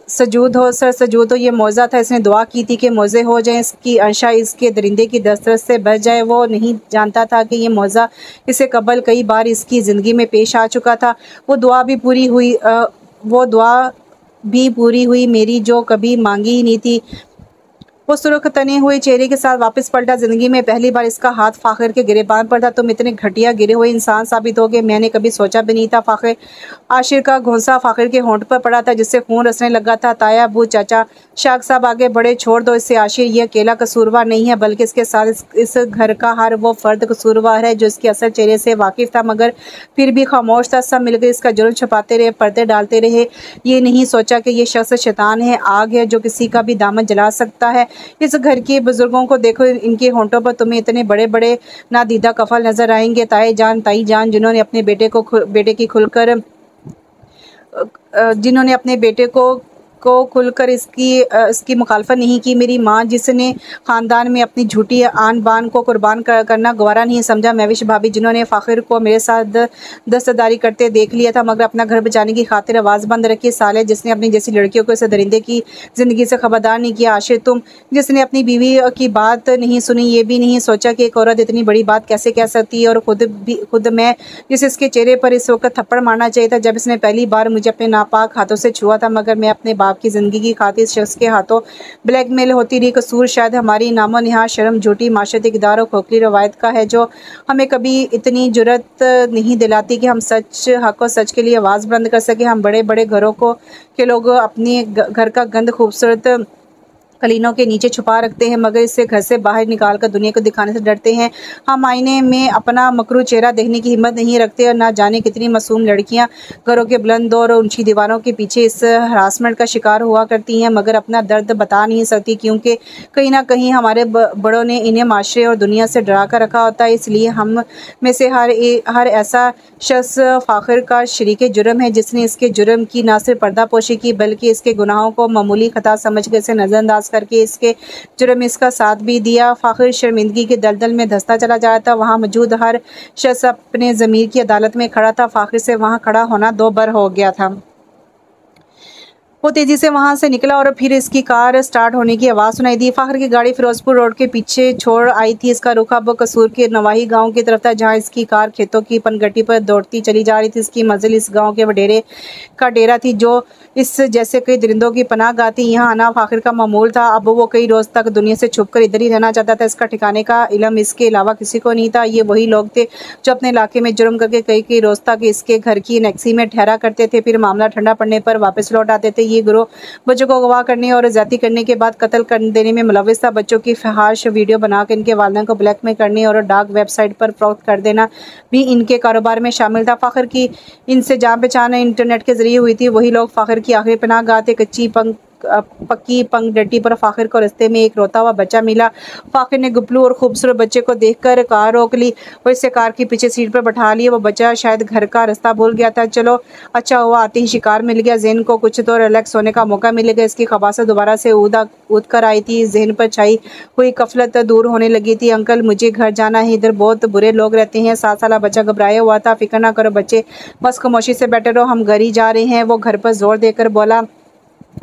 सजूद हो। ये मौज़ा था। इसने दुआ की थी कि मौज़े हो जाएं। इसकी अर्शा इसके दरिंदे की दस्तरस से बच जाए। वो नहीं जानता था कि ये मौज़ा इसे कबल कई बार इसकी ज़िंदगी में पेश आ चुका था। वो दुआ भी पूरी हुई मेरी जो कभी मांगी ही नहीं थी। वो सुर्ख तने हुए चेहरे के साथ वापस पलटा। जिंदगी में पहली बार इसका हाथ फाखिर के गिरेबान पर था। तुम इतने घटिया गिरे हुए इंसान साबित हो गए, मैंने कभी सोचा भी नहीं था। फाखिर आशिर का घोंसा फाखिर के होंठ पर पड़ा था, जिससे खून रसने लगा था। ताया, अबू, चाचा, शाख साहब आगे बढ़े। छोड़ दो इससे आशिर, ये अकेला कसूरवार नहीं है, बल्कि इसके साथ इस घर का हर वो फर्द कसूरवार है जो इसके असल चेहरे से वाकिफ था, मगर फिर भी खामोश था। सब मिलकर इसका जुर्म छुपाते रहे, पर्दे डालते रहे। ये नहीं सोचा कि ये शख्स शैतान है, आग है जो किसी का भी दामन जला सकता है। इस घर के बुजुर्गों को देखो, इनके होंठों पर तुम्हें इतने बड़े बड़े नादीदा कफल नजर आएंगे। ताई जान जिन्होंने अपने बेटे को खुलकर इसकी मुखालफत नहीं की। मेरी माँ, जिसने ख़ानदान में अपनी झूठी आन बान को कुर्बान करना गवारा नहीं समझा। महविश भाभी, जिन्होंने फ़ाखिर को मेरे साथ दस्तदारी करते देख लिया था मगर अपना घर बचाने की खातिर आवाज़ बंद रखी। साले, जिसने अपनी जैसी लड़कियों को इस दरिंदे की ज़िंदगी से खबरदार नहीं किया। आशिर, तुम, जिसने अपनी बीवी की बात नहीं सुनी, ये भी नहीं सोचा कि एक औरत इतनी बड़ी बात कैसे कह सकती है। और खुद मैं, जिस इसके चेहरे पर इस वक्त थप्पड़ मारना चाहिए था जब इसने पहली बार मुझे अपने नापाक हाथों से छुआ था, मगर मैं अपने बाप की ज़िंदगी की खातिर इस शख्स के हाथों ब्लैकमेल होती रही। कसूर शायद हमारी नामो निहार शर्म, झूठी माशरती इक़दार और खोखली रवायत का है, जो हमें कभी इतनी जुर्रत नहीं दिलाती कि हम हक और सच के लिए आवाज़ बुलंद कर सके। हम बड़े बड़े घरों के लोग अपने घर का गंद खूबसूरत कलीनों के नीचे छुपा रखते हैं, मगर इससे घर से बाहर निकाल कर दुनिया को दिखाने से डरते हैं। हम आईने में अपना मकरू चेहरा देखने की हिम्मत नहीं रखते, और ना जाने कितनी मासूम लड़कियां घरों के बुलंद और ऊंची दीवारों के पीछे इस हरासमेंट का शिकार हुआ करती हैं, मगर अपना दर्द बता नहीं सकती, क्योंकि कहीं ना कहीं हमारे बड़ों ने इन्हें माशरे और दुनिया से डरा कर रखा होता है। इसलिए हम में से हर ऐसा शख्स फ़ाखिर का शरीक जुर्म है, जिसने इसके जुर्म की ना सिर्फ पर्दापोशी की, बल्कि इसके गुनाहों को मामूली खता समझ कर इसे नज़रअंदाज करके इसके जुर्म इसका साथ भी दिया। फ़ाखिर शर्मिंदगी के दलदल में धंसता चला जा रहा था। वहाँ मौजूद हर शख्स अपने ज़मीर की अदालत में खड़ा था। फ़ाखिर से वहाँ खड़ा होना 2 बार हो गया था। वो तेज़ी से वहाँ से निकला और फिर इसकी कार स्टार्ट होने की आवाज़ सुनाई दी। फ़ाखिर की गाड़ी फिरोजपुर रोड के पीछे छोड़ आई थी। इसका रुख अब कसूर के नवाही गांव की तरफ था, जहाँ इसकी कार खेतों की पनगट्टी पर दौड़ती चली जा रही थी। इसकी मंजिल इस गांव के वडेरे का डेरा थी, जो इस जैसे कई दरिंदों की पनाह गाह थी। यहाँ आना फ़ाखिर का मामूल था। अब वो कई रोज़ तक दुनिया से छुपकर इधर ही रहना चाहता था। इसका ठिकाने का इल्म इसके अलावा किसी को नहीं था। ये वही लोग थे जो अपने इलाके में जुर्म करके कई रोज़ तक इसके घर की टैक्सी में ठहरा करते थे, फिर मामला ठंडा पड़ने पर वापस लौट आते थे। ये गिरोह बच्चों को अगवा करने और ज्यादती करने के बाद कत्ल कर देने में मुलव्विस था। बच्चों की फहाश वीडियो बनाकर इनके वालिदैन को ब्लैकमेल करने और डार्क वेबसाइट पर फरोख्त कर देना भी इनके कारोबार में शामिल था। फ़ाखिर की इनसे जान पहचान इंटरनेट के जरिए हुई थी। वही लोग फ़ाखिर की आखिरी पनाह गाह थे। पक्की पंगडट्टी पर फ़ाखिर को रास्ते में एक रोता हुआ बच्चा मिला। फ़ाखिर ने गुपलू और खूबसूरत बच्चे को देखकर कार रोक ली। वो इसे कार की पीछे सीट पर बैठा लिया। वो बच्चा शायद घर का रास्ता भूल गया था। चलो अच्छा हुआ आते ही शिकार मिल गया। जहन को कुछ तो रिलैक्स होने का मौका मिलेगा। इसकी खबासत दोबारा से उद कर आई थी। जहन पर छाई हुई गफलत दूर होने लगी थी। अंकल, मुझे घर जाना है, इधर बहुत बुरे लोग रहते हैं। 7 साल बच्चा घबराया हुआ था। फिक्र ना करो बच्चे, बस खामोशी से बैठे रहो, हम घर ही जा रहे हैं। वो घर पर जोर देकर बोला।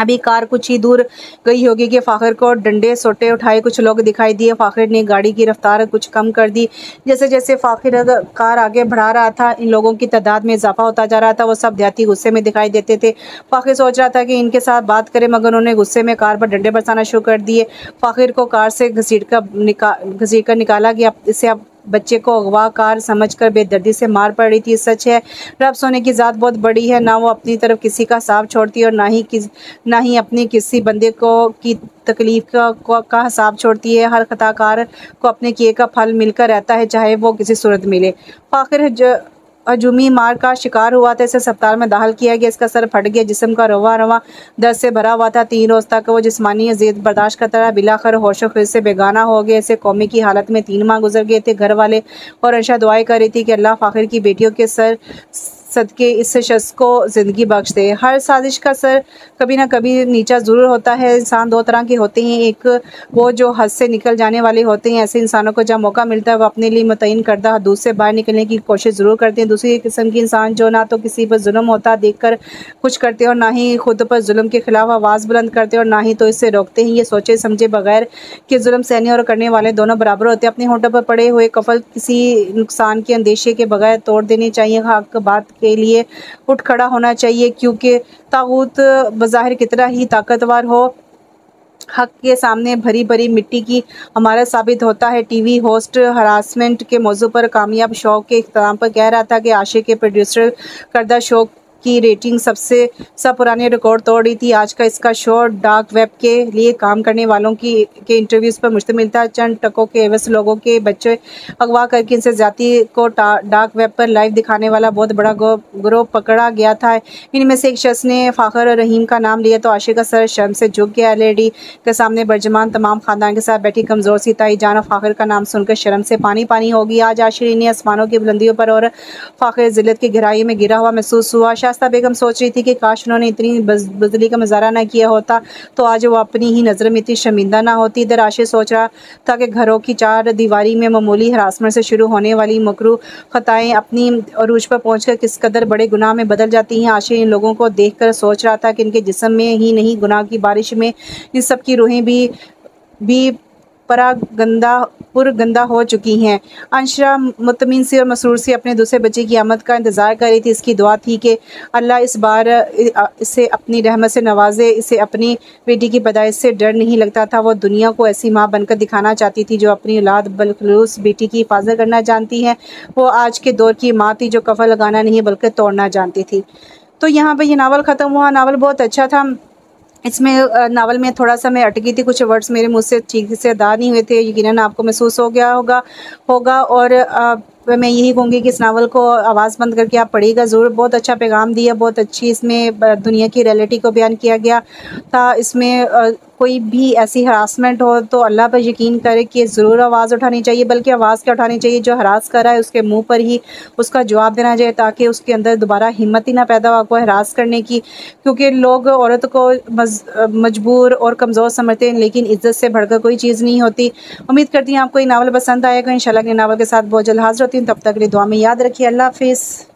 अभी कार कुछ ही दूर गई होगी कि फ़ाखिर को डंडे सोटे उठाए कुछ लोग दिखाई दिए। फ़ाखिर ने गाड़ी की रफ्तार कुछ कम कर दी। जैसे जैसे फ़ाखिर कार आगे बढ़ा रहा था, इन लोगों की तादाद में इजाफा होता जा रहा था। वो सब देहाती गुस्से में दिखाई देते थे। फ़ाखिर सोच रहा था कि इनके साथ बात करे, मगर उन्होंने गुस्से में कार पर डंडे बरसाना शुरू कर दिए। फ़ाखिर को कार से घसीट कर निकाला गया। इसे अब बच्चे को अगवा कार समझकर बेदर्दी से मार पड़ रही थी। सच है, रब सोने की ज़ात बहुत बड़ी है। ना वो अपनी तरफ किसी का हिसाब छोड़ती और ना ही अपनी किसी बंदे को की तकलीफ का हिसाब छोड़ती है। हर खताकार को अपने किए का फल मिलकर रहता है, चाहे वो किसी सूरत मिले। फ़ाखिर हजूमी मार का शिकार हुआ था। इसे अस्पताल में दाखिल किया गया। इसका सर फट गया, जिस्म का रवा दर्द से भरा हुआ था। 3 रोज़ तक वो जिस्मानी अज़ियत बर्दाश्त करता रहा। बिलाखिर होशो खिस से बेगाना हो गया। इसे कौमे की हालत में 3 माह गुजर गए थे। घर वाले और अर्शा दुआएं कर रही थी कि अल्लाह फ़ाखिर की बेटियों के सर सदके इस शख्स को ज़िंदगी बख्श दे। हर साजिश का सर कभी ना कभी नीचा ज़रूर होता है। इंसान 2 तरह के होते हैं, एक वो जो हद से निकल जाने वाले होते हैं। ऐसे इंसानों को जब मौका मिलता है वो अपने लिए मुतय्यन करदा हदूद से बाहर निकलने की कोशिश ज़रूर करते हैं। दूसरी किस्म के इंसान जो ना तो किसी पर जुल्म होता देखकर कुछ करते और ना ही खुद पर जुल्म के खिलाफ आवाज़ बुलंद करते और ना ही तो इससे रोकते हैं। ये सोचे समझे बगैर कि जुल्म सहने और करने वाले दोनों बराबर होते हैं। अपने होठों पर पड़े हुए कफल किसी नुकसान के अंदेशे के बगैर तोड़ देने चाहिए। हक बात के लिए उठ खड़ा होना चाहिए, क्योंकि तागूत बज़ाहिर कितना ही ताकतवर हो, हक के सामने भरी भरी मिट्टी की हमारत साबित होता है। टीवी होस्ट हरासमेंट के मौजू पर कामयाब शो के इख्तिताम पर कह रहा था कि आशिक के प्रोड्यूसर करदा शो की रेटिंग सब पुराने रिकॉर्ड तोड़ रही थी। आज का इसका शो डार्क वेब के लिए काम करने वालों के इंटरव्यूज़ पर मुश्तमिल था। चंद टकों के एवज लोगों के बच्चे अगवा करके इनसे ज्यादती को डार्क वेब पर लाइव दिखाने वाला बहुत बड़ा गिरोह पकड़ा गया था। इनमें से एक शख्स ने फ़ाखर रहीम का नाम लिया तो आशिक का सर शर्म से झुक गया। एलईडी के सामने बर्जमान तमाम खानदान के साथ बैठी कमज़ोर सी ताई जान फ़ाखर का नाम सुनकर शर्म से पानी पानी होगी। आज आशिरी ने आसमानों की बुलंदियों पर और फ़ाखर ज़िल्लत की गहराई में गिरा हुआ महसूस हुआ। शास्ता बेगम सोच रही थी कि काश उन्होंने इतनी बुज़दिली का मुज़ाहरा ना किया होता तो आज वो अपनी ही नज़र में इतनी शर्मिंदा ना होती। इधर आशिक सोच रहा था कि घरों की चार दीवारी में मामूली हरासमेंट से शुरू होने वाली मकरू ख़ताएँ अपनी अरूज पर पहुँचकर किस कदर बड़े गुनाह में बदल जाती हैं। आशिक इन लोगों को देखकर सोच रहा था कि इनके जिस्म में ही नहीं गुनाह की बारिश में इन सब की रूहें भी पुरगंदा हो चुकी हैं। अंशरा मुतमिन सी और मसरूर सी अपने दूसरे बच्चे की आमद का इंतज़ार कर रही थी। इसकी दुआ थी कि अल्लाह इस बार इसे अपनी रहमत से नवाजे। इसे अपनी बेटी की पैदाइश से डर नहीं लगता था। वो दुनिया को ऐसी माँ बनकर दिखाना चाहती थी जो अपनी औलाद बलखुसूस बेटी की हिफाजत करना जानती है। वो आज के दौर की माँ थी जो कफन लगाना नहीं बल्कि तोड़ना जानती थी। तो यहाँ पर ये नावल ख़त्म हुआ। नावल बहुत अच्छा था। इसमें नावल में थोड़ा सा मैं अटकी थी, कुछ वर्ड्स मेरे मुँह से ठीक से अदा नहीं हुए थे। यकीनन आपको महसूस हो गया होगा और मैं यही कहूँगी कि इस नावल को आवाज़ बंद करके आप पढ़िएगा ज़रूर। बहुत अच्छा पैगाम दिया, बहुत अच्छी इसमें दुनिया की रियलिटी को बयान किया गया था। इसमें कोई भी ऐसी हरासमेंट हो तो अल्लाह पर यकीन करे कि ज़रूर आवाज़ उठानी चाहिए, बल्कि आवाज़ क्या उठानी चाहिए, जो हरास कर रहा है उसके मुंह पर ही उसका जवाब देना चाहिए ताकि उसके अंदर दोबारा हिम्मत ही ना पैदा हो को हरास करने की। क्योंकि लोग औरत को मजबूर और कमज़ोर समझते हैं, लेकिन इज़्ज़त से बढ़कर कोई चीज़ नहीं होती। उम्मीद करती हूँ आपको ये नावल पसंद आएगा। इंशाल्लाह अगले नावल के साथ बहुत जल्द हाज़िर होती हूँ। तब तक के लिए दुआ में याद रखिए। अल्लाह हाफ़िज़।